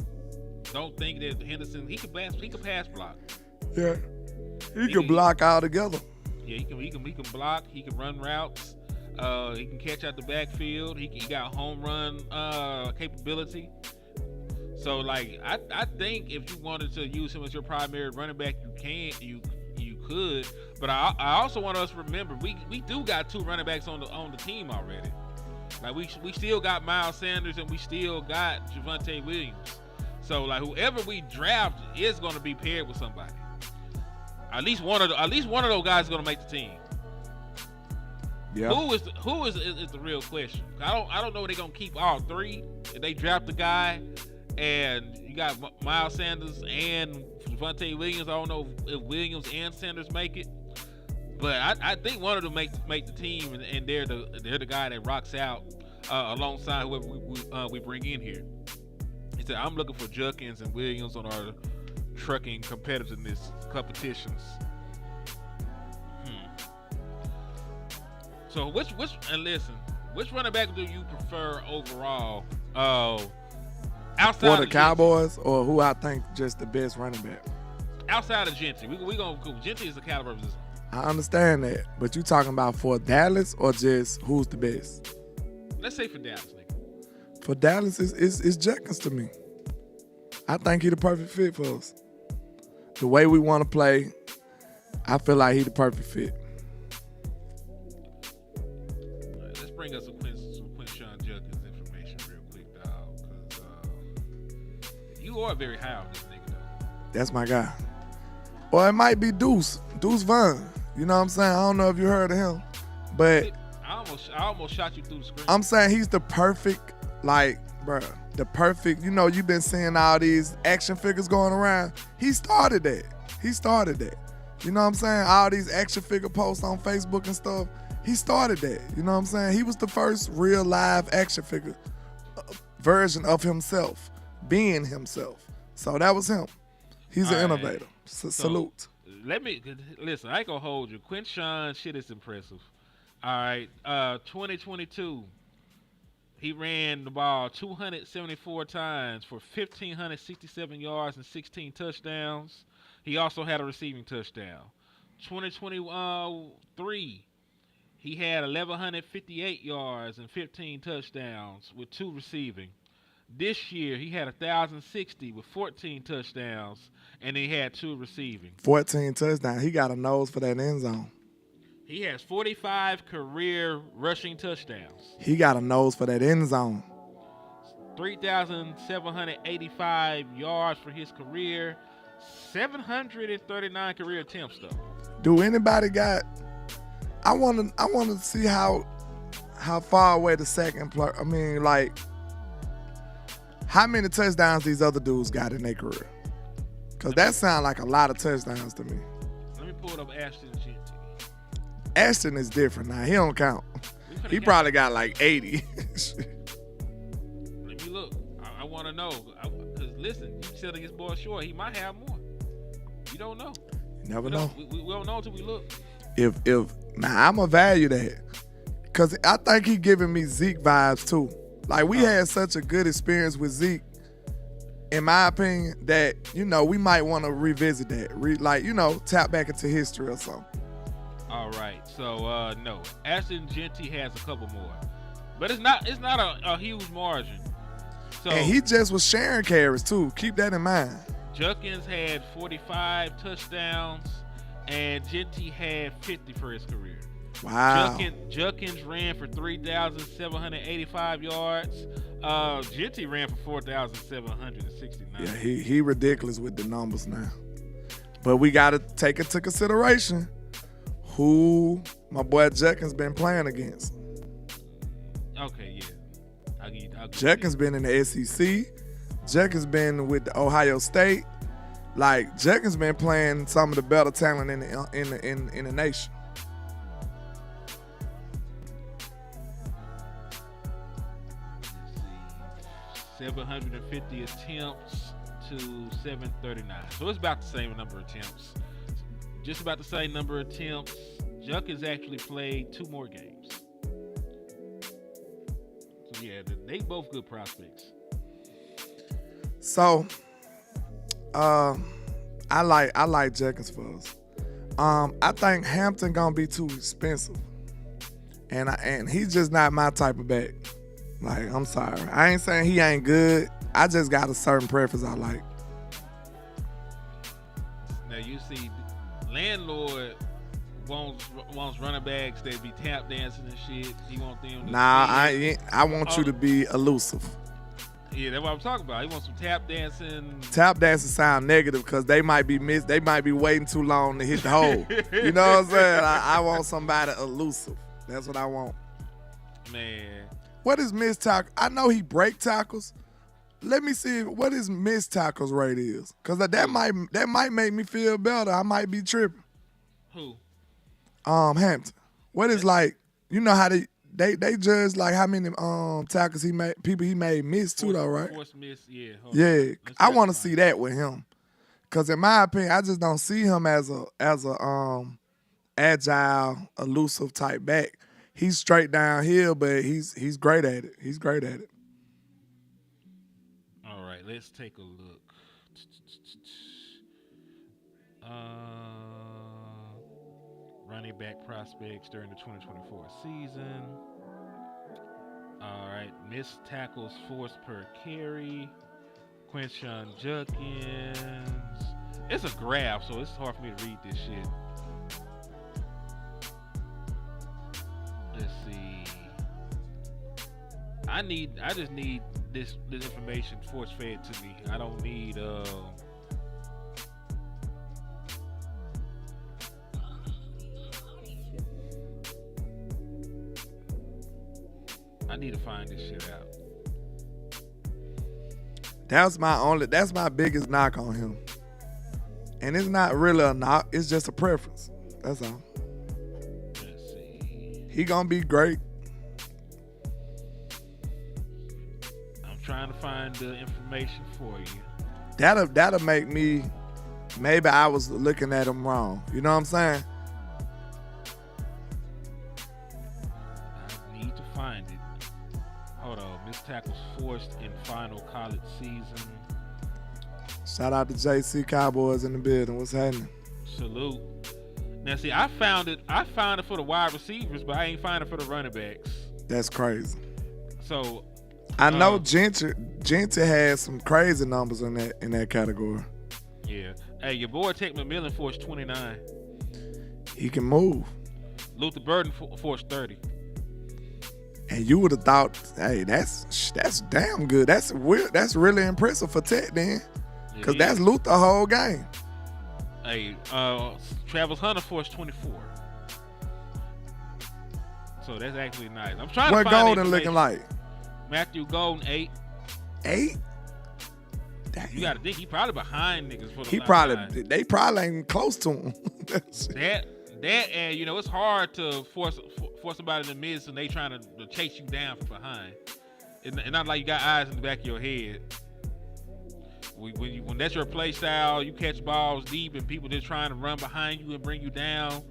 don't think that Henderson he could pass block. Yeah, he can block all together. Yeah, he can block. He can run routes. He can catch out the backfield. He got home run capability. So like I think if you wanted to use him as your primary running back, you could. But I also want us to remember we do got 2 running backs on the team already. Like we still got Miles Sanders and we still got Javonte Williams. So like whoever we draft is going to be paired with somebody. At least one of those guys is going to make the team. Yeah. Who is the real question? I don't know if they're going to keep all 3. If they draft the guy and you got Miles Sanders and Javonte Williams, I don't know if Williams and Sanders make it. But I think one of them make the team, and they're the guy that rocks out alongside whoever we bring in here. He said, I'm looking for Judkins and Williams on our trucking competitiveness competitions. So which running back do you prefer overall? Outside for the Cowboys, or who I think just the best running back? Outside of Gentry, we gonna go. Gentry is the caliber of this. I understand that, but you talking about for Dallas or just who's the best? Let's say for Dallas, nigga. For Dallas, it's Jenkins to me. I think he the perfect fit for us. The way we want to play, I feel like he the perfect fit. Right, let's bring us some Quinshawn Judkins information real quick, dog. Because you are very high on this nigga, though. That's my guy. Or it might be Deuce Vaughn. You know what I'm saying? I don't know if you heard of him, but I almost shot you through the screen. I'm saying he's the perfect, like, bruh, the perfect. You know, you've been seeing all these action figures going around. He started that. You know what I'm saying? All these action figure posts on Facebook and stuff. He started that. You know what I'm saying? He was the first real live action figure version of himself, being himself. So that was him. He's an innovator. Salute. Let me listen. I ain't gonna hold you. Quinshawn shit is impressive. All right, 2022, he ran the ball 274 times for 1,567 yards and 16 touchdowns. He also had a receiving touchdown. 2023, He had 1,158 yards and 15 touchdowns with 2 receiving. This year, he had 1,060 with 14 touchdowns, and he had 2 receiving. 14 touchdowns. He got a nose for that end zone. He has 45 career rushing touchdowns. He got a nose for that end zone. 3,785 yards for his career. 739 career attempts, though. Do anybody got? I want to see how far away the second player. I mean, like, how many touchdowns these other dudes got in their career? Because that sounds like a lot of touchdowns to me. Let me pull it up Ashton Genty. Ashton is different now. He don't count. He probably got like 80. Let me look. I want to know. Because listen, you selling his boy short. He might have more. You don't know. You never know. We don't know until we look. If now I'm going to value that. Because I think he giving me Zeke vibes too. Like, we had such a good experience with Zeke, in my opinion, that, you know, we might want to revisit that. Tap back into history or something. All right. So, no. Ashton Genty has a couple more. But it's not a huge margin. So, and he just was sharing carries, too. Keep that in mind. Judkins had 45 touchdowns, and Genty had 50 for his career. Wow. Judkins ran for 3,785 yards. Genty ran for 4,769. Yeah, he ridiculous with the numbers now. But we got to take into consideration who my boy Judkins been playing against. Okay, yeah. I'll give Judkins been in the SEC. Judkins been with the Ohio State. Like, Judkins been playing some of the better talent in the nation. 750 attempts to 739. So it's about the same number of attempts. Just about the same number of attempts. Judkins actually played 2 more games. So yeah, they both good prospects. So, I like Judkins for us. I think Hampton gonna be too expensive, and he's just not my type of back. Like, I'm sorry, I ain't saying he ain't good. I just got a certain preference I like. Now you see, landlord wants running backs that be tap dancing and shit. He want them to I want you to be elusive. Yeah, that's what I'm talking about. He wants some tap dancing. Tap dancing sound negative because they might be They might be waiting too long to hit the hole. You know what I'm saying? I want somebody elusive. That's what I want. Man. What is missed tackle? I know he break tackles. Let me see what his missed tackles rate is, because that might make me feel better. I might be tripping. Who? Hampton. What is, like, you know how they judge like how many tackles he made miss too, though, right? Force miss, yeah. Yeah, I want to see that with him, because in my opinion, I just don't see him as a agile, elusive type back. He's straight downhill, but he's great at it. He's great at it. All right, let's take a look. Running back prospects during the 2024 season. All right, missed tackles forced per carry. Quinshon Judkins. It's a graph, so it's hard for me to read this shit. Let's see. I just need this information force fed to me. I don't need I need to find this shit out. That's my biggest knock on him. And it's not really a knock, it's just a preference. That's all. Let's see. He gonna be great. I'm trying to find the information for you. That'll make me, maybe I was looking at him wrong. You know what I'm saying? I need to find it. Hold on. Missed tackles forced in final college season. Shout out to JC Cowboys in the building. What's happening? Salute. Now, see, I found it for the wide receivers, but I ain't find it for the running backs. That's crazy. So I know Gentry has some crazy numbers in that category. Yeah. Hey, your boy Tech McMillan forced 29. He can move. Luther Burden forced 30. And you would have thought, hey, that's damn good. That's really impressive for Tech then, because that's Luther whole game. Hey, Travis Hunter forced 24. So that's actually nice. I'm trying to find what Golden looking like. Matthew Golden 8. 8? Damn. You got to think he probably behind niggas for the. They probably ain't close to him. that and you know it's hard to force somebody in the midst and they trying to chase you down from behind. It's not like you got eyes in the back of your head. When that's your play style, you catch balls deep and people just trying to run behind you and bring you down.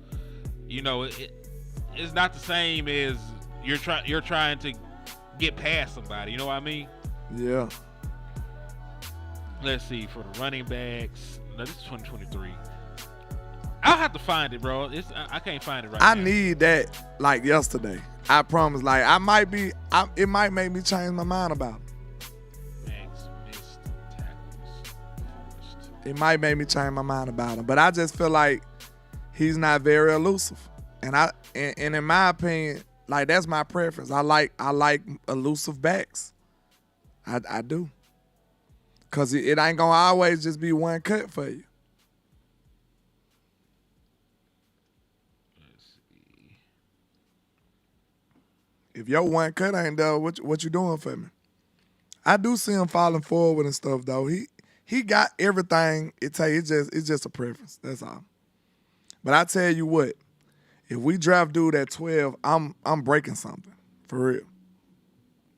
You know it's not the same as you're trying to get past somebody. You know what I mean? Yeah. Let's see, for the running backs. No, this is 2023. I'll have to find it, bro. I can't find it right now. I need that like yesterday. I promise. Like it might make me change my mind about it. Max missed tackles first. It might make me change my mind about him. But I just feel like he's not very elusive. And in my opinion, like that's my preference. I like elusive backs. I do. Cause it ain't gonna always just be one cut for you. Let's see. If your one cut ain't done, what you doing for me? I do see him falling forward and stuff though. He got everything it takes. It's just a preference. That's all. But I tell you what, if we draft dude at 12, I'm breaking something for real.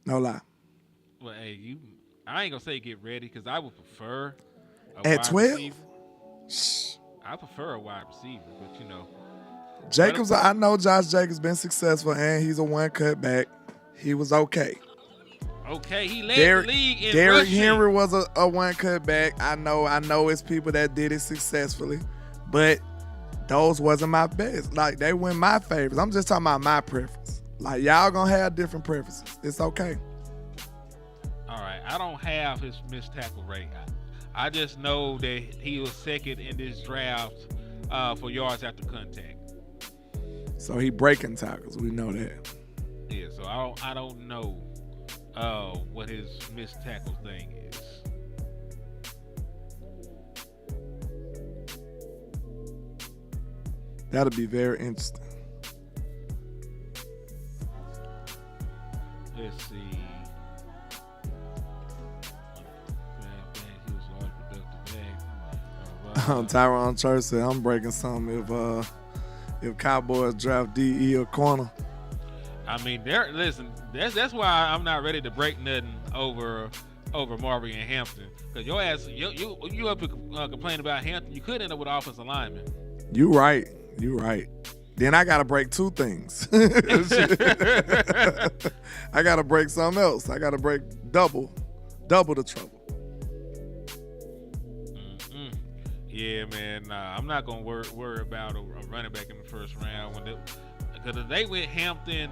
No lie. Well, hey, I ain't gonna say get ready because I would prefer at 12. I prefer a wide receiver, but you know, Jacobs. I know Josh Jacobs been successful and he's a one cut back. He was okay. Okay, he led the league in Derrick rushing. Henry was a one cut back. I know it's people that did it successfully, but those wasn't my best. Like they weren't my favorites. I'm just talking about my preference. Like y'all gonna have different preferences. It's okay. All right, I don't have his missed tackle rate. I just know that he was second in this draft for yards after contact. So he breaking tackles. We know that. Yeah, so I don't know what his missed tackle thing is. That'll be very interesting. Let's see. Tyron Church said, I'm breaking something if Cowboys draft DE or corner. I mean, listen, that's why I'm not ready to break nothing over Marbury and Hampton. Because your ass, you up complaining about Hampton, you could end up with offensive lineman. You right. Then I got to break two things. I got to break something else. I got to break double the trouble. Yeah, man. I'm not gonna worry about a running back in the first round because if they went Hampton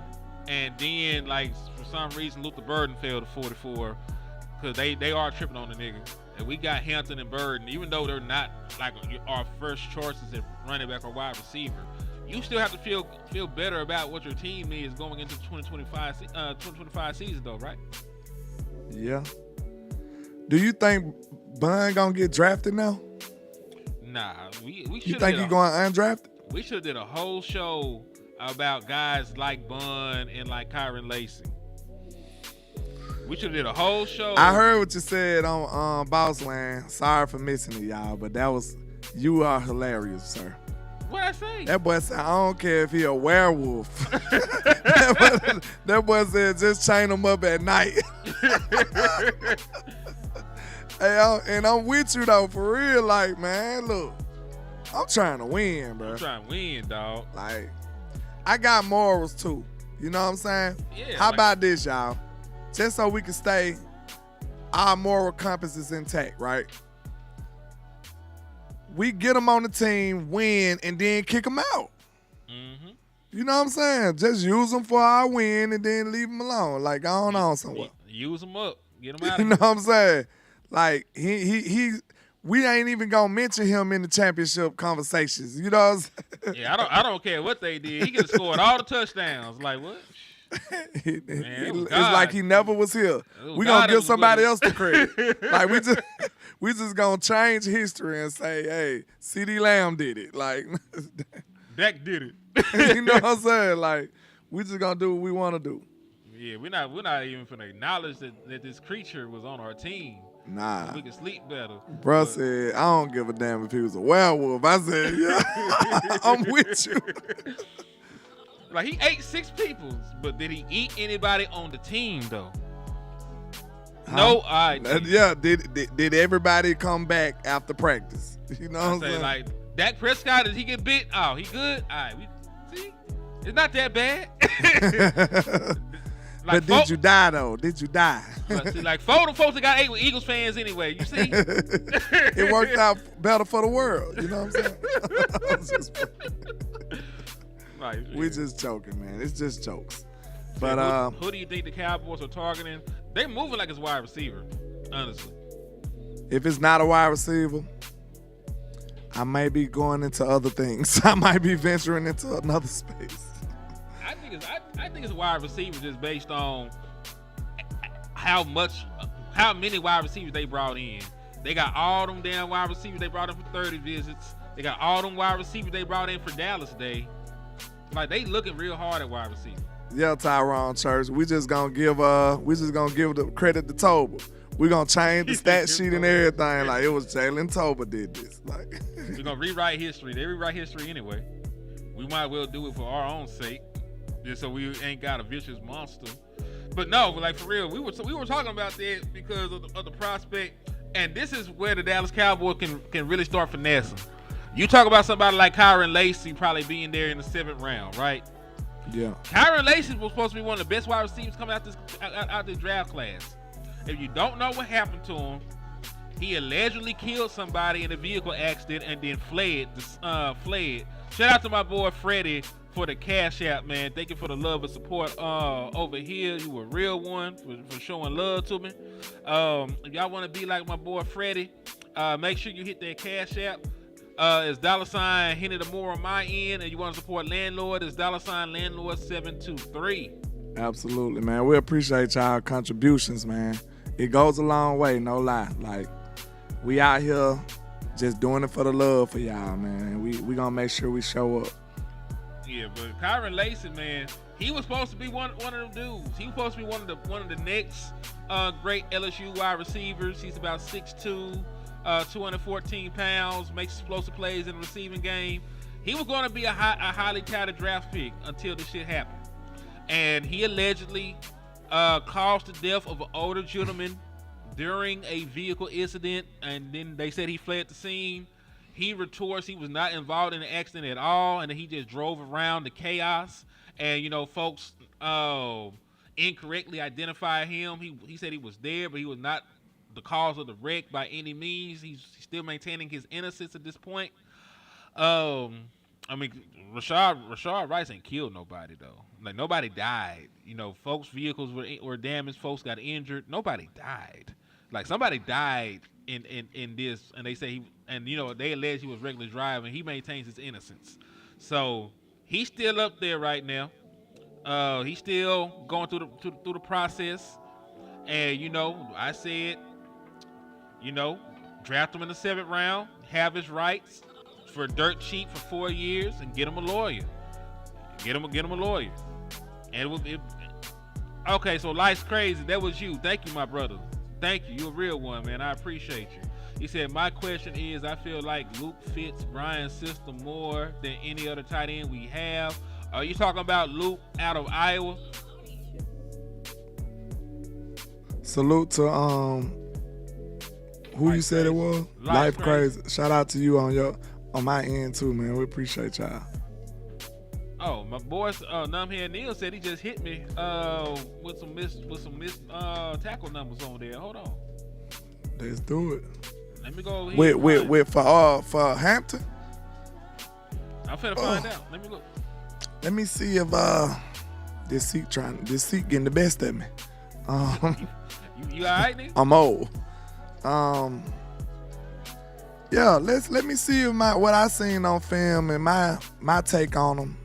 and then like for some reason Luther Burden fell to 44 because they are tripping on the nigga. And we got Hampton and Burden, even though they're not like our first choices at running back or wide receiver. You still have to feel better about what your team is going into 2025 season though, right? Yeah. Do you think Bun gonna get drafted now? Nah, we should. You think he's going undrafted? We should have did a whole show about guys like Bun and like Kyron Lacy. We should have did a whole show. I heard what you said on Boss Land. Sorry for missing it, y'all, but you are hilarious, sir. What'd I say? That boy said, I don't care if he a werewolf. that boy said, just chain him up at night. Hey, and I'm with you though, for real. Like, man, look, I'm trying to win, bro. I'm trying to win, dog. Like, I got morals too. You know what I'm saying? Yeah. How about this, y'all? Just so we can stay, our moral compass is intact, right? we get them on the team, win, and then kick them out. Mm-hmm. You know what I'm saying? Just use them for our win and then leave them alone. Like, going on somewhere. Use them up. Get them out You of know here. what I'm saying? Like, we ain't even going to mention him in the championship conversations. You know what I'm saying? Yeah, I don't care what they did. He could have scored all the touchdowns. Like, what? It's like he never was here. We God gonna give was somebody with else the credit. Like we just gonna change history and say, hey, CD Lamb did it. Like Dak did it. you know what I'm saying? Like we just gonna do what we want to do. Yeah, we're not even finna acknowledge that this creature was on our team. Nah, So we can sleep better. bruh said, I don't give a damn if he was a werewolf. I said, yeah, I'm with you. Like, he ate 6 people, but did he eat anybody on the team, though? No, all right. Yeah, did everybody come back after practice? You know what I'm saying? Like, Dak Prescott, did he get bit? Oh, he good? All right, see? It's not that bad. But did you die, though? Did you die? Like, 4 of the folks that got ate were Eagles fans anyway, you see? It worked out better for the world. You know what I'm saying? We just joking, man. It's just jokes. But who do you think the Cowboys are targeting? They're moving like it's wide receiver, honestly. If it's not a wide receiver, I may be going into other things. I might be venturing into another space. I think it's a wide receiver just based on how many wide receivers they brought in. They got all them damn wide receivers they brought in for 30 visits. They got all them wide receivers they brought in for Dallas Day. Like, they looking real hard at wide receiver. Yeah, Tyrone Church. We just gonna give the credit to Toba. We gonna change the stat sheet and everything. Like, it was Jalen Toba did this. Like, we're gonna rewrite history. They rewrite history anyway. We might well do it for our own sake, just so we ain't got a vicious monster. But no, like, for real, we were talking about that because of the prospect, and this is where the Dallas Cowboys can really start finessing. You talk about somebody like Kyron Lacy probably being there in the 7th round, right? yeah. Kyron Lacy was supposed to be one of the best wide receivers coming out this draft class. If you don't know what happened to him, he allegedly killed somebody in a vehicle accident and then fled. Shout out to my boy Freddie for the cash app, man. Thank you for the love and support over here. You were a real one for showing love to me. If y'all want to be like my boy Freddie, make sure you hit that cash app. It's $ Henny the More on my end, and you want to support Landlord, it's $ Landlord723. Absolutely, man. We appreciate y'all contributions, man. It goes a long way, no lie. Like, we out here just doing it for the love for y'all, man. And we gonna make sure we show up. Yeah, but Kyron Lacy, man, he was supposed to be one of them dudes. He was supposed to be one of the next great LSU wide receivers. He's about 6'2". 214 pounds, makes explosive plays in the receiving game. He was going to be a highly touted draft pick until this shit happened. And he allegedly caused the death of an older gentleman during a vehicle incident, and then they said he fled the scene. He retorts he was not involved in the accident at all, and he just drove around the chaos. And, folks incorrectly identified him. He said he was there, but he was not the cause of the wreck by any means. He's still maintaining his innocence at this point. Rashard Rice ain't killed nobody though. Like, nobody died. Folks' vehicles were damaged. Folks got injured. Nobody died. Like, somebody died in this, and they say they allege he was regularly driving. He maintains his innocence, so he's still up there right now. He's still going through the process, and I said, draft him in the 7th round, have his rights for dirt cheap for 4 years, and get him a lawyer. Get him a lawyer. And okay, so Life's Crazy. That was you. Thank you, my brother. Thank you. You're a real one, man. I appreciate you. He said, my question is, I feel like Luke fits Brian's system more than any other tight end we have. Are you talking about Luke out of Iowa? Salute to who you said it was? Life Crazy. Shout out to you on my end too, man. We appreciate y'all. Oh, my boy Numhead Neil said he just hit me with some missed tackle numbers on there. Hold on. Let's do it. Let me go over here. With for Hampton. I'm finna find out. Let me look. Let me see if this seat getting the best of me. You all right, nigga? I'm old. Yeah, let me see if what I seen on film and my take on them.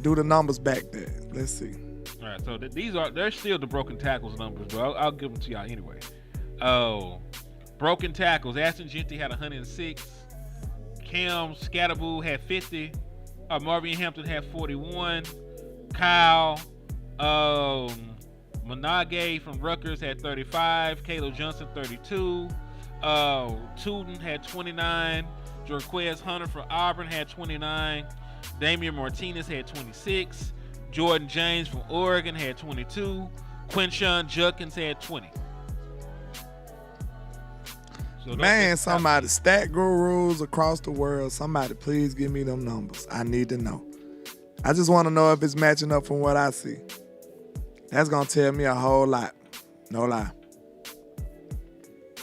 Do the numbers back there. Let's see. All right, so they're still the broken tackles numbers, but I'll give them to y'all anyway. Oh, broken tackles. Ashton Genty had 106. Cam Scatterboo had 50. Marvin Hampton had 41. Kyle Manage from Rutgers had 35. Caleb Johnson 32. Tootin had 29. Jorquez Hunter from Auburn had 29. Damian Martinez had 26. Jordan James from Oregon had 22. Quinshon Judkins had 20. So man, somebody, stat gurus across the world, somebody please give me them numbers. I need to know. I just want to know if it's matching up from what I see. That's going to tell me a whole lot. No lie.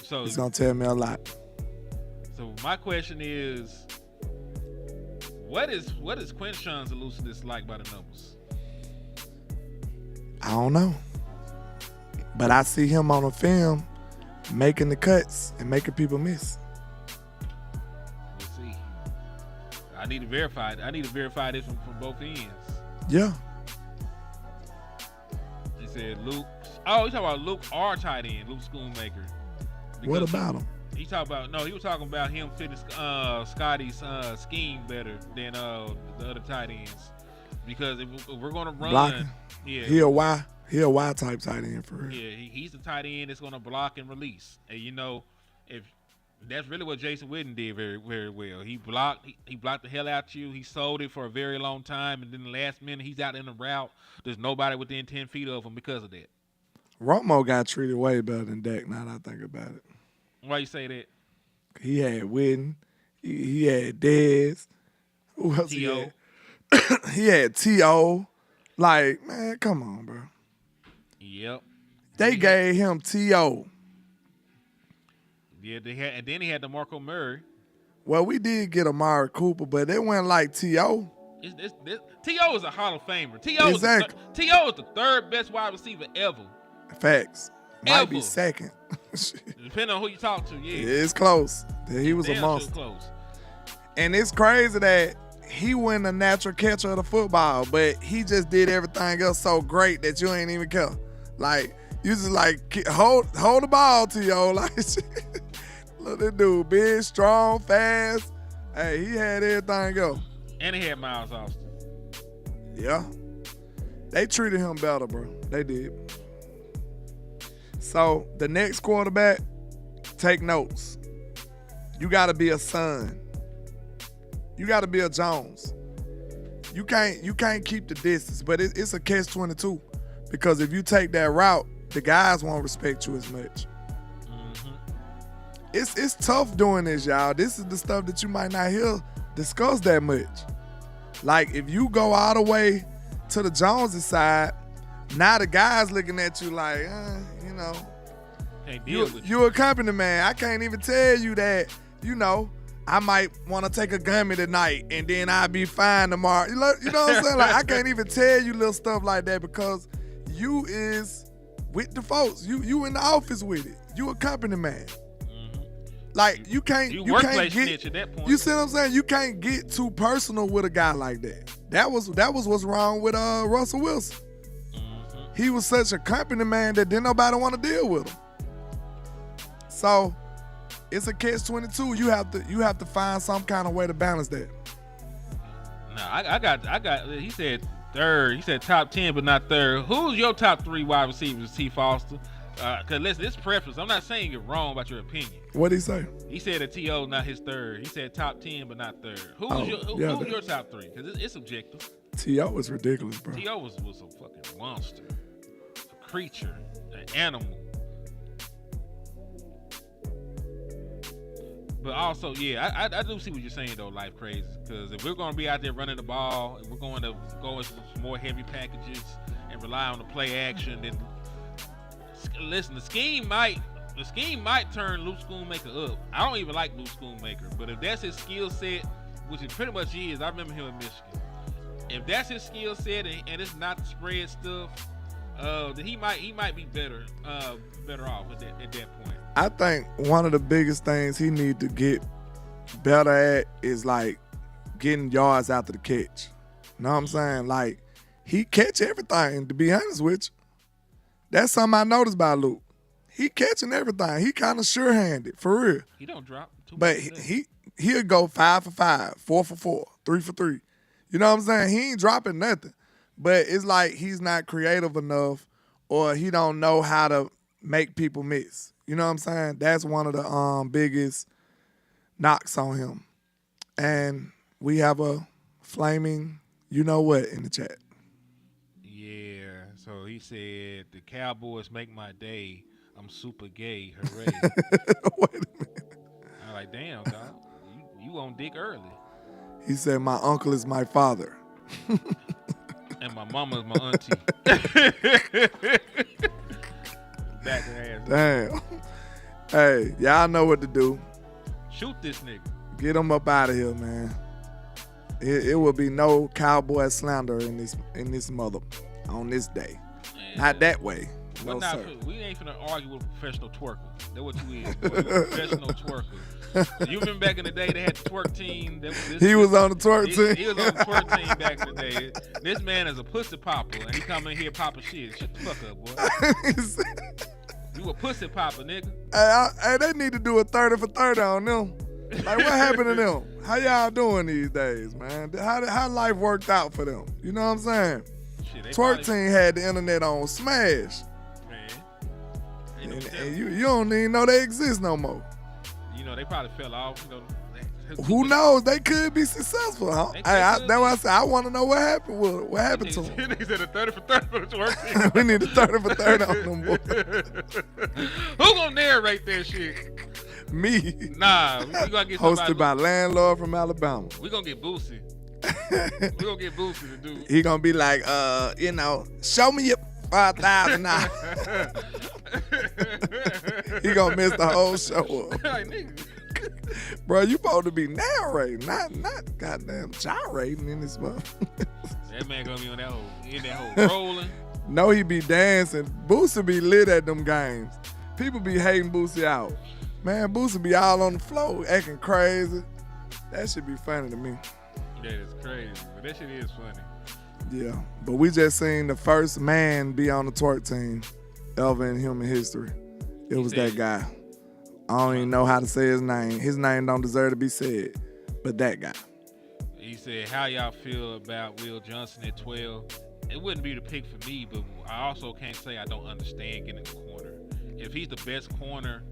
So it's going to tell me a lot. So my question is, what is Quinshon's elusiveness like by the numbers? I don't know. But I see him on a film making the cuts and making people miss. We'll see. I need to verify it. I need to verify this from both ends. Yeah. He said Luke. Oh, he's talking about Luke, our tight end, Luke Schoonmaker. What about him? He was talking about him fitting Scotty's scheme better than the other tight ends. Because if we're going to run, blocking. Yeah, He a Y type tight end for real. Yeah, he's the tight end that's going to block and release. And if that's really what Jason Witten did very, very well. He blocked the hell out you. He sold it for a very long time, and then the last minute he's out in the route. There's nobody within 10 feet of him because of that. Romo got treated way better than Dak. Now that I think about it. Why you say that? He had Witten. He had Dez. Who else he had? He had T.O. Like, man, come on, bro. Yep. They gave him T.O. Yeah, and then he had DeMarco Murray. Well, we did get Amari Cooper, but it went like T.O. T.O. is a Hall of Famer. T.O. Exactly. T.O. is the third best wide receiver ever. Facts. Might be second. Depending on who you talk to, yeah. It's close. He was a monster. Close. And it's crazy that he wasn't a natural catcher of the football, but he just did everything else so great that you ain't even care. Like, you just like, hold the ball to yo. Like, look, that dude, big, strong, fast. Hey, he had everything else. And he had Miles Austin. Yeah. They treated him better, bro. They did. So, the next quarterback, take notes. You got to be a Son. You got to be a Jones. You can't keep the distance, but it's a catch-22 because if you take that route, the guys won't respect you as much. Mm-hmm. It's tough doing this, y'all. This is the stuff that you might not hear discussed that much. Like, if you go all the way to the Jones' side, now the guys looking at you like, you a company man. I can't even tell you that, I might want to take a gummy tonight and then I'll be fine tomorrow. You know what I'm saying? Like, I can't even tell you little stuff like that because you is with the folks. You in the office with it. You a company man. Mm-hmm. Like, you can't workplace get, snitch at that point. You see what I'm saying? You can't get too personal with a guy like that. That was what's wrong with Russell Wilson. Mm-hmm. He was such a company man that didn't nobody want to deal with him. So it's a catch-22. You have to find some kind of way to balance that. No, I got. He said third. He said top 10, but not third. Who's your top 3 wide receivers, T. Foster? Because listen, this preference. I'm not saying you're wrong about your opinion. What'd he say? He said that T.O. not his third. He said top 10, but not third. Who's your top 3? Because it's subjective. T.O. was ridiculous, bro. T.O. was a fucking monster, a creature, an animal. But also, yeah, I do see what you're saying though, Life Crazy. Because if we're going to be out there running the ball, and we're going to go with some more heavy packages and rely on the play action, then listen, the scheme might the scheme might turn Luke Schoonmaker up. I don't even like Luke Schoonmaker, but if that's his skill set, which it pretty much is, I remember him in Michigan. If that's his skill set and it's not the spread stuff, then he might be better off at that point. I think one of the biggest things he need to get better at is like getting yards after the catch. You know what I'm saying? Like, he catch everything, to be honest with you. That's something I noticed about Luke. He catching everything. He kind of sure-handed, for real. He don't drop too But much. he'll go 5 for 5, 4 for 4, 3 for 3. You know what I'm saying? He ain't dropping nothing. But it's like he's not creative enough, or he don't know how to make people miss. You know what I'm saying? That's one of the biggest knocks on him. And we have a flaming you-know-what in the chat. Yeah, so he said, the Cowboys make my day. I'm super gay. Hooray. Wait a minute. I'm like, damn, dog. You on dick early. He said, my uncle is my father. And my mama is my auntie. Back the ass. Damn. Hey, y'all know what to do. Shoot this nigga. Get him up out of here, man. It will be no cowboy slander in this mother on this day. Man, Not that way. No, but sir. we ain't finna argue with a professional twerker. That's what you is. Boy. You a professional twerker. You remember back in the day they had the twerk team. He was on the twerk team. He was on the twerk team back in the day. This man is a pussy popper, and he come in here popping shit. Shut the fuck up, boy. You a pussy popper, nigga. Hey, they need to do a 30 for 30 on them. Like, what happened to them? How y'all doing these days, man? How life worked out for them? You know what I'm saying? Shit, Twerk team had the internet on smash. Man. And you don't even know they exist no more. You know, they probably fell off. You know, Who knows? They could be successful. Huh? That's why I said I want to know what happened. What happened to them? They said a 30 for 30 for the twerk team. We need a 30 for 30 on them, boy. Who gonna narrate that shit? Me. Nah, we gonna get somebody. Hosted by Landlord from Alabama. We gonna get Boosie. We gonna get Boosie to do. He gonna be like, show me your $5,000. He gonna miss the whole show up. Like, nigga. Bro, you supposed to be narrating, not goddamn gyrating in this month. That man gonna be on that whole rolling. No, he be dancing. Boosie be lit at them games. People be hating Boosie out. Man, Boosie be all on the floor acting crazy. That should be funny to me. That is crazy, but that shit is funny. Yeah, but we just seen the first man be on the twerk team ever in human history. It was that guy. I don't even know how to say his name. His name don't deserve to be said, but that guy. He said, how y'all feel about Will Johnson at 12? It wouldn't be the pick for me, but I also can't say I don't understand getting the corner. If he's the best corner,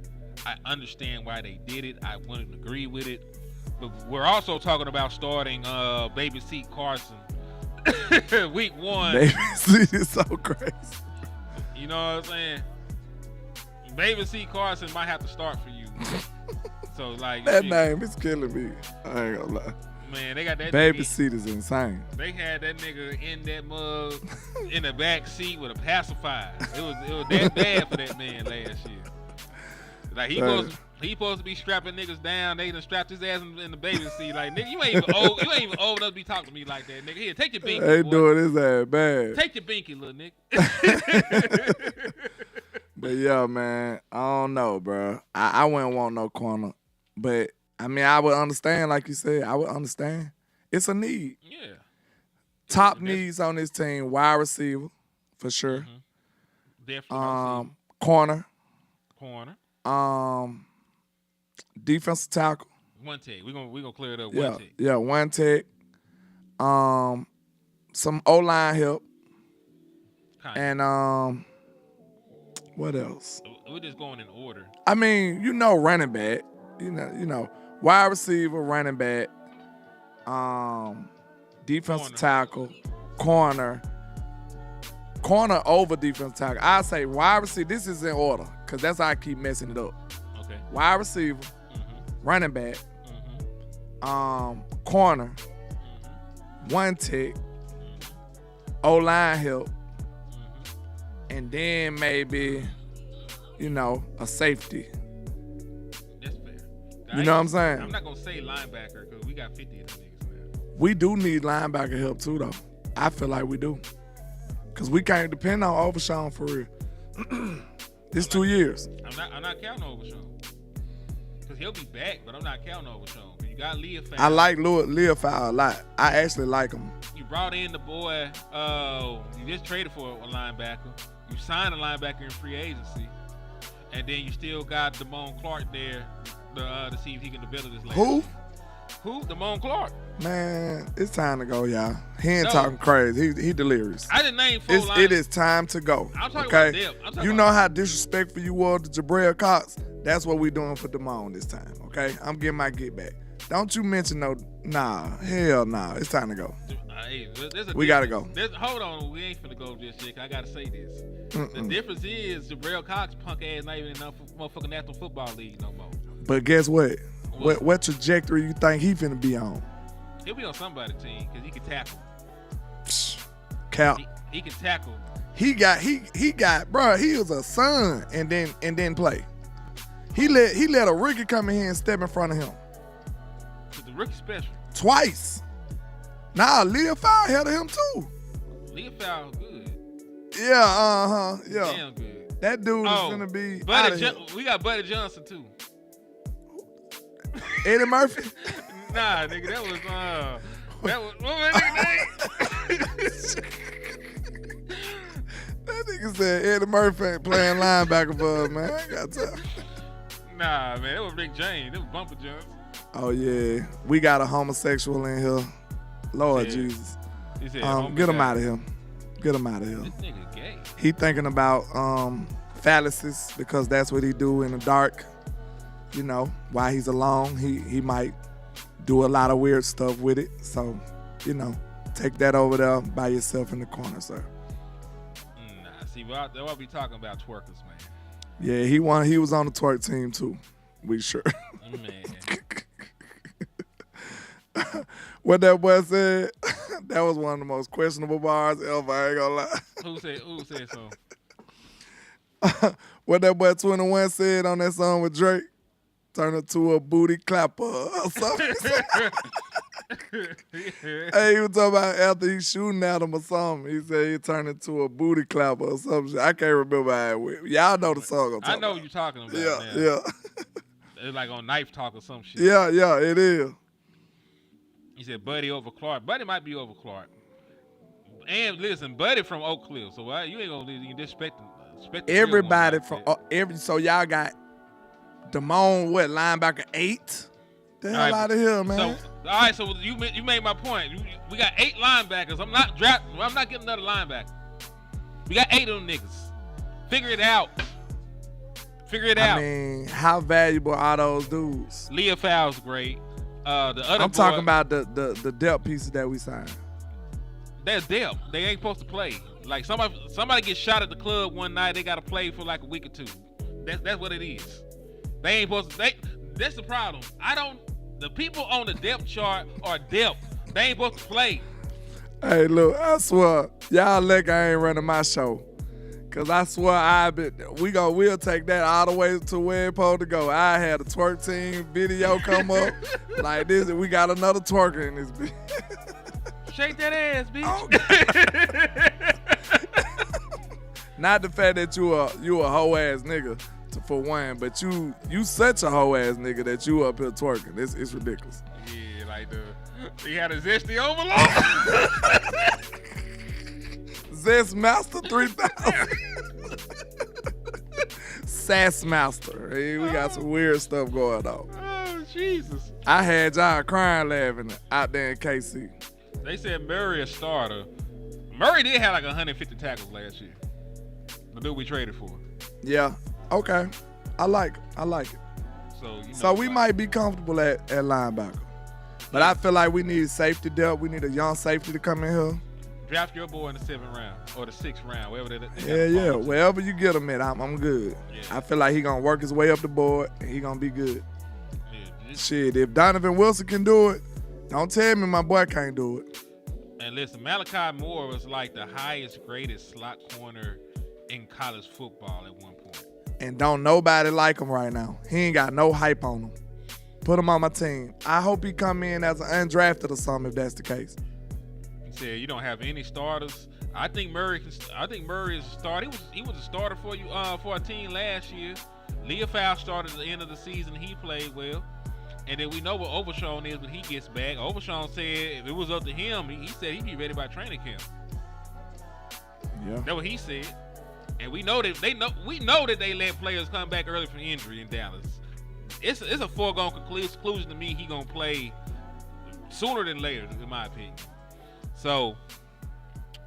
I understand why they did it. I wouldn't agree with it. But we're also talking about starting Baby Seat Carson week 1. Baby Seat is so crazy. You know what I'm saying? Baby C. Carson might have to start for you. So, like, that name is killing me. I ain't gonna lie. Man, they got that Baby nigga, Seat is insane. They had that nigga in that mug in the back seat with a pacifier. It was that bad for that man last year. Like, he supposed to be strapping niggas down. They done strapped his ass in the baby seat. Like, nigga, you ain't even old enough to be talking to me like that, nigga. Here, take your binky, They boy. doing his ass bad. Take your binky, little nigga. But yeah, man, I don't know, bro. I wouldn't want no corner. But, I mean, I would understand, like you said. I would understand. It's a need. Yeah. Top needs on this team, wide receiver, for sure. Mm-hmm. Definitely. Corner. Corner. Defensive tackle. One tech. We're gonna clear it up. Yeah, One tech. yeah, one tech. Some O-line help. And what else? We're just going in order. I mean, running back. You know, wide receiver, running back, defensive tackle, corner over defensive tackle. I say wide receiver. This is in order because that's how I keep messing it up. Okay. Wide receiver, running back, corner, one tech, O-line help, and then maybe a safety. That's fair. You know what I'm saying? I'm not gonna say linebacker because we got 50 of them niggas now. We do need linebacker help too, though. I feel like we do. Because we can't depend on Overshawn for real. It's 2 years. I'm not counting Overshawn. Because he'll be back, but I'm not counting Overshawn. You got Leofow. I like Leofow a lot. I actually like him. You brought in the boy. You just traded for a linebacker. You signed a linebacker in free agency. And then you still got Damone Clark there to see if he can develop this last Who? year. Who? Damone Clark. Man, it's time to go, y'all. He ain't talking crazy. He delirious. I didn't name 4 linebackers. It is time to go. I'm talking okay? about depth. I'm talking You about know how disrespectful you were to Jabril Cox? That's what we doing for Damone this time, okay? I'm getting my get back. Don't you mention hell nah. It's time to go. Hey, We gotta go. Hold on, we ain't finna go just yet. I gotta say this. The difference is Jabril Cox punk ass not even in the motherfucking National Football League no more. But guess what? What trajectory you think he finna be on? He'll be on somebody's team because he can tackle. Cap. He can tackle. He got, bro. He was a son and then play. He let a rookie come in here and step in front of him. The rookie special. Twice. Nah, Leofow held him too. Leofow good. Yeah, yeah. Damn good. That dude is gonna be out of here. We got Buddy Johnson too. Eddie Murphy. Nah, nigga, that was what was that nigga name? That nigga said Eddie Murphy ain't playing linebacker for us, man. I ain't got time. Nah, man, that was Rick James. That was Bumper Johnson. Oh yeah, we got a homosexual in here. Lord Yeah. Jesus. He said, Get him out of here. Get him out of here. This nigga gay. He thinking about phalluses because that's what he do in the dark. You know, while he's alone, he might do a lot of weird stuff with it. So, take that over there by yourself in the corner, sir. Nah, see, what we talking about twerkers, man. Yeah, he was on the twerk team too. We sure. Man. What that boy said, that was one of the most questionable bars ever, I ain't gonna lie. Who said so? What that boy 21 said on that song with Drake, turn it to a booty clapper or something. Hey, he was talking about after he shooting at him or something. He said he turned into a booty clapper or something. I can't remember how it went. Y'all know the song I'm talking I know about. what you're talking about. Yeah. It's like on Knife Talk or some shit. Yeah, it is. He said Buddy over Clark. Buddy might be over Clark. And listen, Buddy from Oak Cliff. So you ain't gonna you disrespect the Everybody real one from like that. so y'all got Damone, linebacker 8? The hell out of here, man. So, all right, so you made my point. We got 8 linebackers. I'm not getting another linebacker. We got 8 of them niggas. Figure it out. I mean, how valuable are those dudes? Leofow's great. The other I'm talking about the depth pieces that we signed. They're depth. They ain't supposed to play. Like somebody gets shot at the club one night, they gotta play for like a week or 2. That's what it is. They ain't supposed to. That's the problem. The people on the depth chart are depth. They ain't supposed to play. Hey, look, I swear, y'all like I ain't running my show. Cause I swear we'll take that all the way to where it's supposed to go. I had a twerk team video come up like this, and we got another twerker in this bitch. Shake that ass, bitch. Not the fact that you a hoe ass nigga for one, but you such a hoe ass nigga that you up here twerking. It's ridiculous. Yeah, like he had a zesty overload. Zest Master 3000. Sass Master. Hey, we got some weird stuff going on. Oh, Jesus. I had y'all crying laughing out there in KC. They said Murray a starter. Murray did have like 150 tackles last year. The dude we traded for. Yeah. Okay. I like it. So we might be comfortable at linebacker. But I feel like we need safety depth. We need a young safety to come in here. Draft your boy in the 7th round or the 6th round, wherever they Yeah. Wherever you get him at, I'm good. Yeah. I feel like he gonna work his way up the board and he gonna be good. Yeah, Shit, if Donovan Wilson can do it, don't tell me my boy can't do it. And listen, Malachi Moore was like the highest graded slot corner in college football at one point. and don't nobody like him right now. He ain't got no hype on him. Put him on my team. I hope he come in as an undrafted or something if that's the case. He said you don't have any starters. I think Murray is a starter. He was a starter for you for a team last year. Leofau started at the end of the season. He played well. And then we know what Overshawn is when he gets back. Overshawn said if it was up to him, he said he'd be ready by training camp. Yeah. That's what he said. And we know that they let players come back early from injury in Dallas. It's a foregone conclusion to me he gonna play sooner than later, in my opinion. So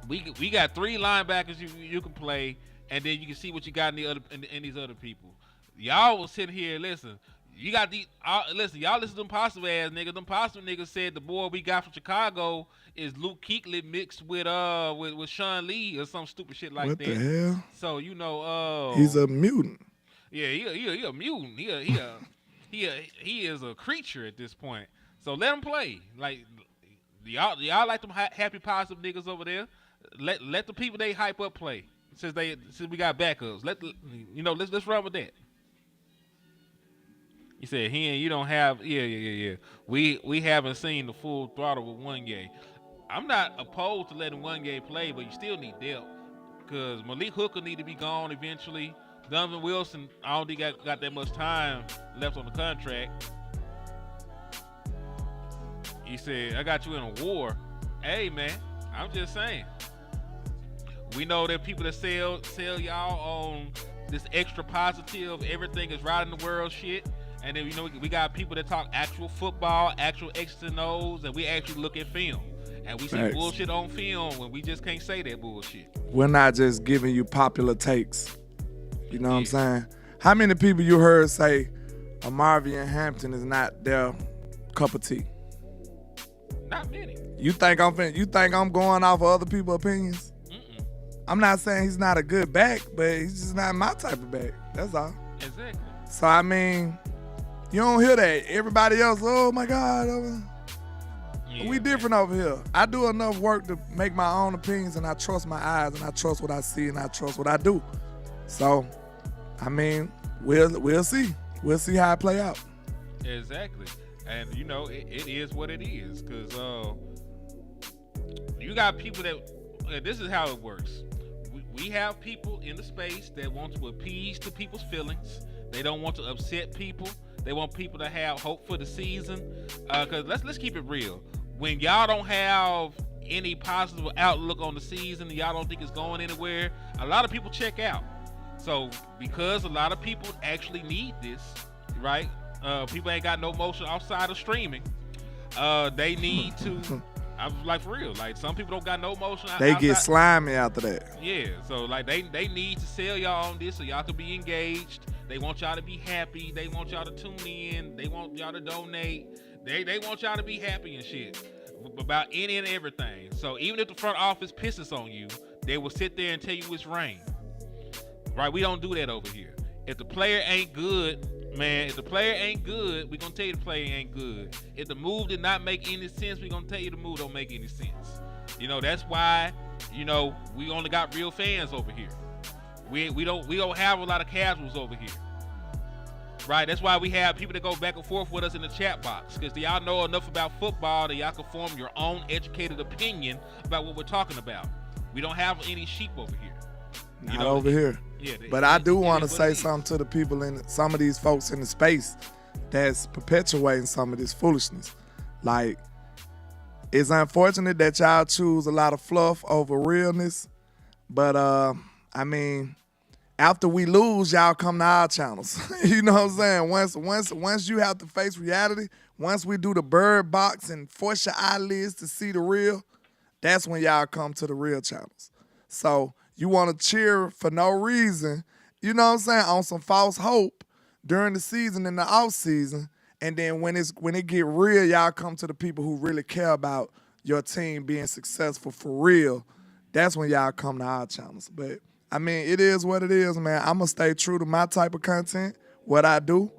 we got 3 linebackers you can play, and then you can see what you got in these other people. Y'all was sitting here, listen. You got these. Listen, y'all listen to them possible ass niggas. Them possible niggas said the boy we got from Chicago is Luke Kuechly mixed with Sean Lee or some stupid shit like that. What the hell? So you know, he's a mutant. Yeah, he a mutant. He is a creature at this point. So let him play. Like y'all like them happy positive niggas over there. Let the people they hype up play. Since we got backups. Let's run with that. He said, you don't have, yeah. We haven't seen the full throttle with Wanye. I'm not opposed to letting Wanye play, but you still need depth. Because Malik Hooker need to be gone eventually. Donovan Wilson, I don't think got that much time left on the contract. He said, I got you in a war. Hey, man, I'm just saying. We know that people that sell y'all on this extra positive, everything is right in the world shit. And then, we got people that talk actual football, actual X's and O's, and we actually look at film. And we see bullshit on film when we just can't say that bullshit. We're not just giving you popular takes. You know what I'm saying? How many people you heard say Marvin Hampton is not their cup of tea? Not many. You think I'm going off of other people's opinions? Mm-mm. I'm not saying he's not a good back, but he's just not my type of back. That's all. Exactly. So, I mean, you don't hear that. Everybody else, oh, my God. We different over here. I do enough work to make my own opinions, and I trust my eyes, and I trust what I see, and I trust what I do. So, I mean, we'll see. We'll see how it play out. Exactly. And, it is what it is. Because you got people that, this is how it works. We have people in the space that want to appease to people's feelings. They don't want to upset people. They want people to have hope for the season. Because let's keep it real. When y'all don't have any positive outlook on the season, y'all don't think it's going anywhere, a lot of people check out. So because a lot of people actually need this, right? People ain't got no motion outside of streaming. They need to. I was like, for real. Like, some people don't got no motion. They get slimy after that. Yeah. So like they need to sell y'all on this so y'all can be engaged. They want y'all to be happy. They want y'all to tune in. They want y'all to donate. They want y'all to be happy and shit about any and everything. So even if the front office pisses on you, they will sit there and tell you it's rain. Right? We don't do that over here. If the player ain't good, man, we're going to tell you the player ain't good. If the move did not make any sense, we're going to tell you the move don't make any sense. That's why, we only got real fans over here. We don't have a lot of casuals over here. Right? That's why we have people that go back and forth with us in the chat box. Because y'all know enough about football that y'all can form your own educated opinion about what we're talking about. We don't have any sheep over here. Not over here. Yeah, but I do want to say something to the people some of these folks in the space that's perpetuating some of this foolishness. Like, it's unfortunate that y'all choose a lot of fluff over realness. But, I mean, after we lose, y'all come to our channels. You know what I'm saying? Once you have to face reality, once we do the bird box and force your eyelids to see the real, that's when y'all come to the real channels. So you want to cheer for no reason, you know what I'm saying, on some false hope during the season and the off season, and then when it get real, y'all come to the people who really care about your team being successful for real. That's when y'all come to our channels. But I mean, it is what it is, man. I'm going to stay true to my type of content, what I do.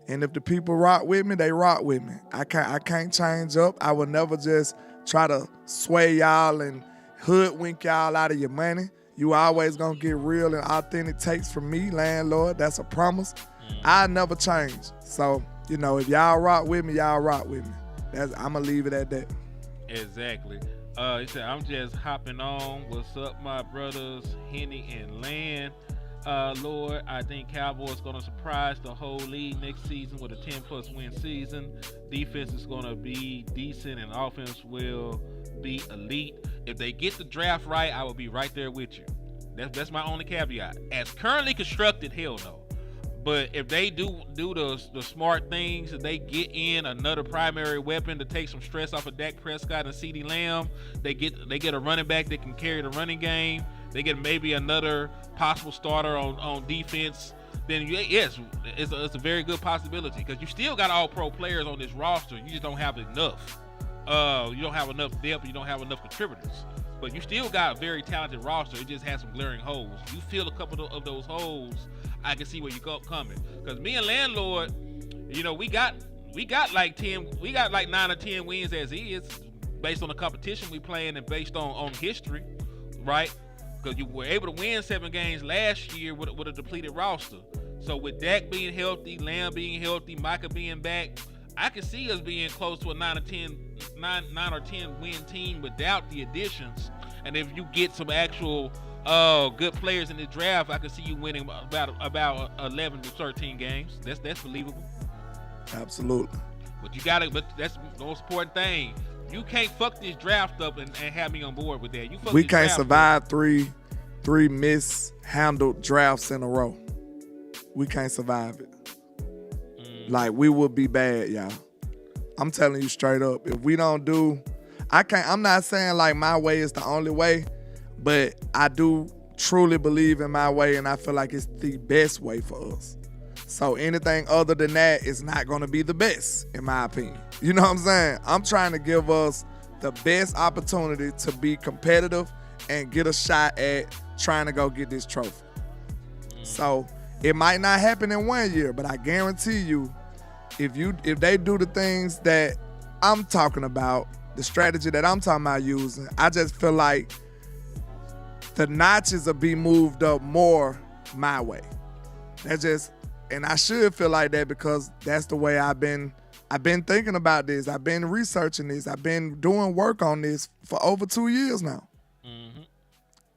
And if the people rock with me, they rock with me. I can't change up. I will never just try to sway y'all and hoodwink y'all out of your money. You always gonna get real and authentic takes from me, landlord. That's a promise. I never change. So, you know, if y'all rock with me, y'all rock with me. I'm gonna leave it at that. Exactly. He said, I'm just hopping on. What's up, my brothers, Henny and Land? Lord, I think Cowboys going to surprise the whole league next season with a 10-plus win season. Defense is going to be decent, and offense will be elite. If they get the draft right, I will be right there with you. That's my only caveat. As currently constructed, hell no. But if they do the smart things, if they get in another primary weapon to take some stress off of Dak Prescott and CeeDee Lamb, they get a running back that can carry the running game. They get maybe another possible starter on defense. Then yes, it's a very good possibility because you still got all pro players on this roster. You just don't have enough. You don't have enough depth. You don't have enough contributors. But you still got a very talented roster. It just has some glaring holes. You fill a couple of those holes, I can see where you go coming. Because me and Landlord, you know, we got like 9 or 10 wins as is, based on the competition we playing and based on history, right? Because you were able to win 7 games last year with a depleted roster. So with Dak being healthy, Lamb being healthy, Micah being back, I can see us being close to a 9 or 10 win team without the additions. And if you get some actual good players in the draft, I can see you winning about 11 to 13 games. That's believable. Absolutely. But that's the most important thing. You can't fuck this draft up and have me on board with that. We can't survive three mishandled drafts in a row. We can't survive it. Like, we would be bad, y'all. I'm telling you straight up. If we don't do, I'm not saying like my way is the only way, but I do truly believe in my way, and I feel like it's the best way for us. So anything other than that is not going to be the best, in my opinion. You know what I'm saying? I'm trying to give us the best opportunity to be competitive and get a shot at trying to go get this trophy. So it might not happen in 1 year, but I guarantee you, if they do the things that I'm talking about, the strategy that I'm talking about using, I just feel like the notches will be moved up more my way. And I should feel like that because that's the way I've been thinking about this. I've been researching this. I've been doing work on this for over 2 years now. Mm-hmm.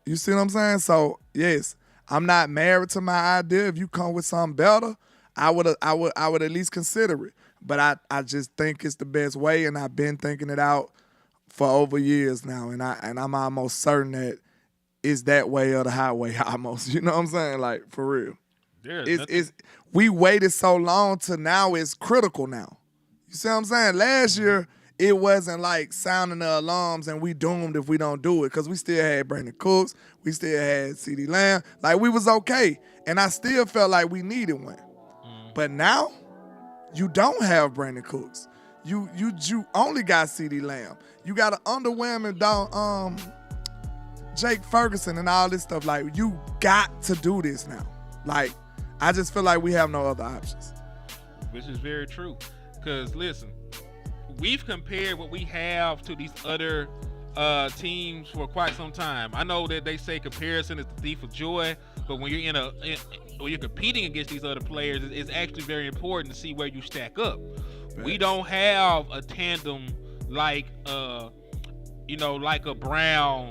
You see what I'm saying? So yes, I'm not married to my idea. If you come with something better, I would at least consider it. But I just think it's the best way, and I've been thinking it out for over years now, and I'm almost certain that it's that way or the highway almost. You know what I'm saying? Like, for real. We waited so long to now it's critical now. You see what I'm saying? Last year, it wasn't like sounding the alarms and we doomed if we don't do it because we still had Brandon Cooks. We still had CeeDee Lamb. Like, we was okay. And I still felt like we needed one. But now, you don't have Brandon Cooks. You only got CeeDee Lamb. You got an underwhelming Jake Ferguson and all this stuff. Like, you got to do this now. Like, I just feel like we have no other options. Which is very true. Because, listen, we've compared what we have to these other teams for quite some time. I know that they say comparison is the thief of joy, but when you're when you're competing against these other players, it's actually very important to see where you stack up. Right. We don't have a tandem like like a Brown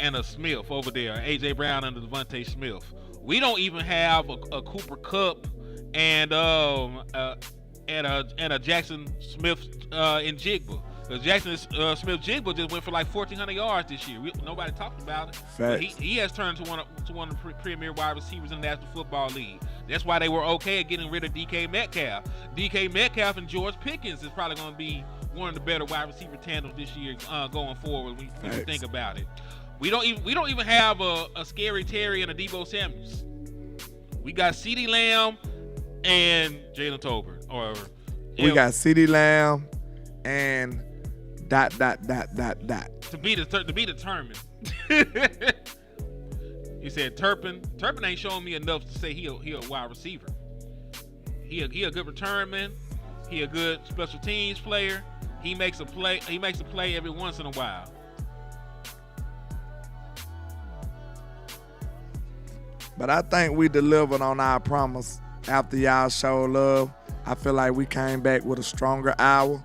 and a Smith over there, AJ Brown and Devontae Smith. We don't even have a Cooper Kupp and a Jackson Smith in Jigba. Jackson Smith-Jigba just went for like 1,400 yards this year. Nobody talked about it. But he has turned to one of the premier wide receivers in the National Football League. That's why they were okay at getting rid of DK Metcalf. DK Metcalf and George Pickens is probably going to be one of the better wide receiver tandems this year going forward when you think about it. We don't even have a Scary Terry and a Deebo Samuels. We got CeeDee Lamb and Jalen Tolbert. We got CeeDee Lamb and ... To be determined. He said Turpin ain't showing me enough to say he a wide receiver. He a good return man. He a good special teams player. He makes a play every once in a while. But I think we delivered on our promise after y'all showed love. I feel like we came back with a stronger hour.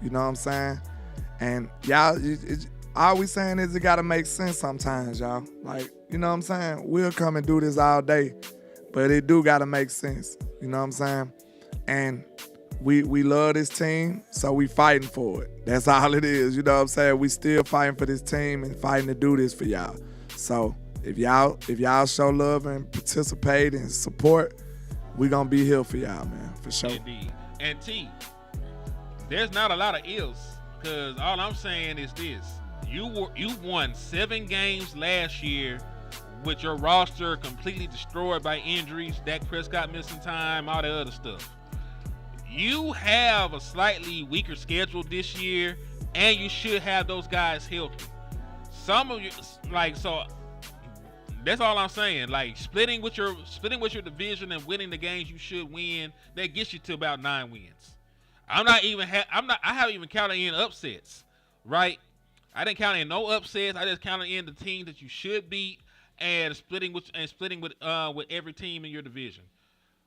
You know what I'm saying? And y'all, all we saying is it got to make sense sometimes, y'all. Like, you know what I'm saying? We'll come and do this all day, but it do got to make sense. You know what I'm saying? And we love this team, so we fighting for it. That's all it is. You know what I'm saying? We still fighting for this team and fighting to do this for y'all. So if y'all show love and participate and support, we gonna be here for y'all, man, for sure. Indeed. And T, there's not a lot of ifs, because all I'm saying is this. You won 7 games last year with your roster completely destroyed by injuries, Dak Prescott missing time, all that other stuff. You have a slightly weaker schedule this year, and you should have those guys healthy. Some of you, like, so that's all I'm saying. Like, splitting with your division and winning the games you should win, that gets you to about 9 wins. I haven't even counted in upsets, right? I didn't count in no upsets. I just counted in the teams that you should beat and splitting with every team in your division.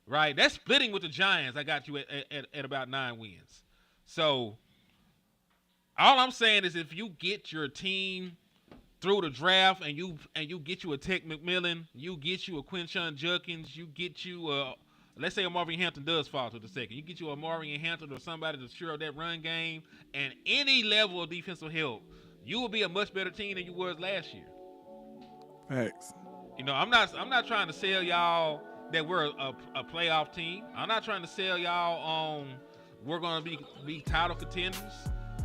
Right, that's splitting with the Giants. I got you at about 9 wins. So all I'm saying is, if you get your team through the draft and you get you a Tech McMillan, you get you a Quinshon Judkins, you get you let's say a Marvin Hampton does fall to the second. You get you a Marvin Hampton or somebody to sure up that run game and any level of defensive help, you will be a much better team than you was last year. Thanks. You know, I'm not trying to sell y'all that we're a playoff team. I'm not trying to sell y'all on we're going to be title contenders,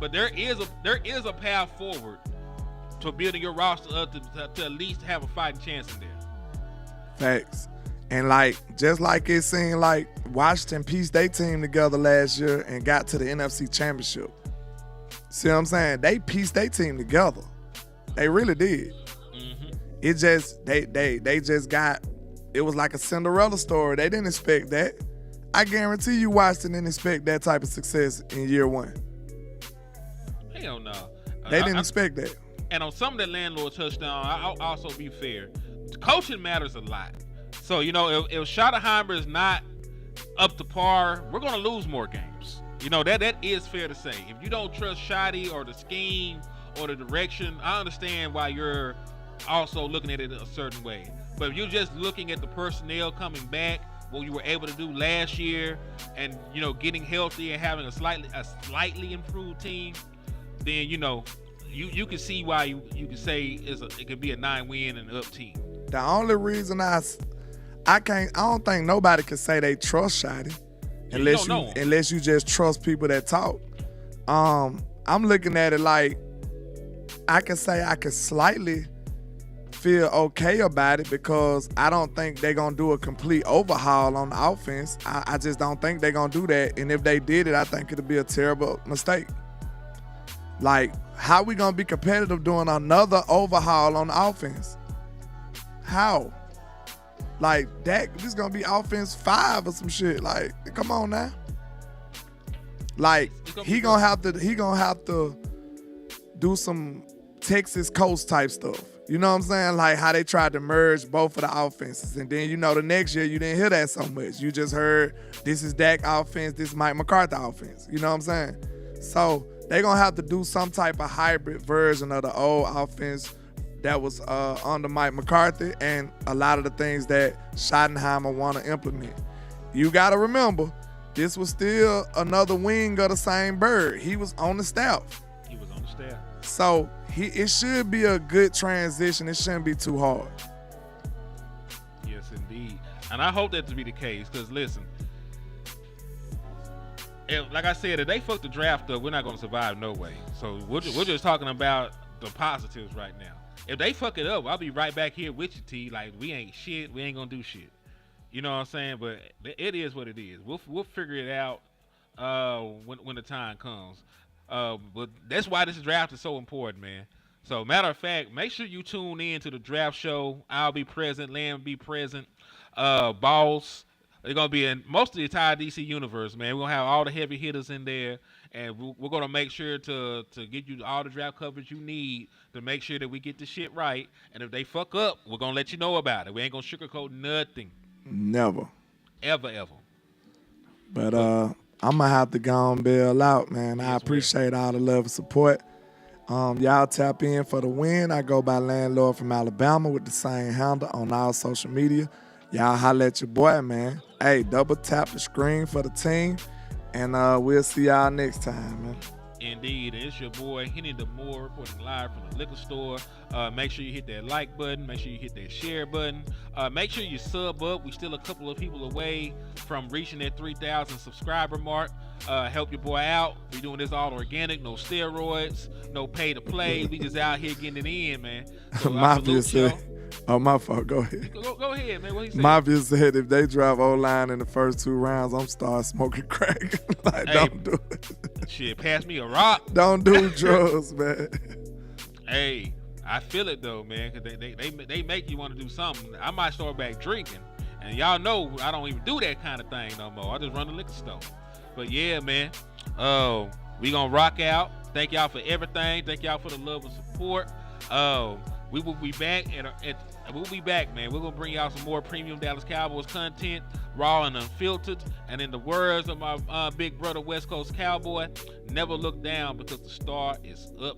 but there is a path forward to building your roster up to at least have a fighting chance in there. Facts. And just like it seemed like Washington pieced their team together last year and got to the NFC Championship. See what I'm saying? They pieced their team together. They really did. Mm-hmm. It just they just got. It was like a Cinderella story. They didn't expect that. I guarantee you Washington didn't expect that type of success in year 1. Hell no. They didn't expect that. And on some of that landlord touchdown, I'll also be fair. Coaching matters a lot. So, you know, if Schottenheimer is not up to par, we're going to lose more games. You know, that is fair to say. If you don't trust Shotty or the scheme or the direction, I understand why you're also looking at it a certain way. But if you're just looking at the personnel coming back, what you were able to do last year, and, you know, getting healthy and having a slightly improved team, then, you know, you can see why you can say it could be a 9-win and up team. The only reason I don't think nobody can say they trust Shotty unless you just trust people that talk. I'm looking at it like I can say I can slightly feel okay about it because I don't think they're going to do a complete overhaul on the offense. I just don't think they're going to do that. And if they did it, I think it'd be a terrible mistake. Like, how we going to be competitive doing another overhaul on the offense? How? Like, Dak, this is going to be offense 5 or some shit. Like, come on now. Like, he going to have to do some Texas Coast type stuff. You know what I'm saying? Like how they tried to merge both of the offenses. And then, you know, the next year you didn't hear that so much. You just heard this is Dak offense, this is Mike McCarthy offense. You know what I'm saying? So they're going to have to do some type of hybrid version of the old offense that was under Mike McCarthy and a lot of the things that Schottenheimer want to implement. You got to remember, this was still another wing of the same bird. He was on the staff. So it should be a good transition. It shouldn't be too hard. Yes, indeed. And I hope that to be the case because, listen, like I said, if they fuck the draft up, we're not going to survive no way. So we're just talking about the positives right now. If they fuck it up, I'll be right back here with you, T. Like, we ain't shit. We ain't going to do shit. You know what I'm saying? But it is what it is. We'll figure it out when the time comes. But that's why this draft is so important, man. So, matter of fact, make sure you tune in to the draft show. I'll be present. Lamb be present. Boss, It's gonna be in most of the entire DC universe, man. We're gonna have all the heavy hitters in there, and we're gonna make sure to get you all the draft coverage you need to make sure that we get the shit right. And if they fuck up, we're gonna let you know about it. We ain't gonna sugarcoat nothing. Never. Ever. But I'm gonna have to go and bail out, man. I appreciate all the love and support. Y'all tap in for the win. I go by Landlord from Alabama with the same handle on all social media. Y'all holla at your boy, man. Hey, double tap the screen for the team, and we'll see y'all next time, man. Indeed, it's your boy Henny the Moore reporting live from the liquor store. Make sure you hit that like button. Make sure you hit that share button. Make sure you sub up. We still a couple of people away from reaching that 3,000 subscriber mark. Help your boy out. We doing this all organic, no steroids, no pay to play. We just out here getting it in, man. So Mafia said, oh, my fault. Go ahead. Go ahead, man. What he said? Mafia said if they drive O-line in the first 2 rounds, I'm start smoking crack. Like, don't do it. Shit, pass me a rock. Don't do drugs, man. Hey, I feel it though, man, because they make you want to do something. I might start back drinking, and y'all know I don't even do that kind of thing no more. I just run the liquor store. But yeah, man, we gonna rock out. Thank y'all for everything. Thank y'all for the love and support. We will be back we'll be back, man. We're gonna bring y'all some more premium Dallas Cowboys content, raw and unfiltered. And in the words of my big brother West Coast Cowboy, never look down because the star is up.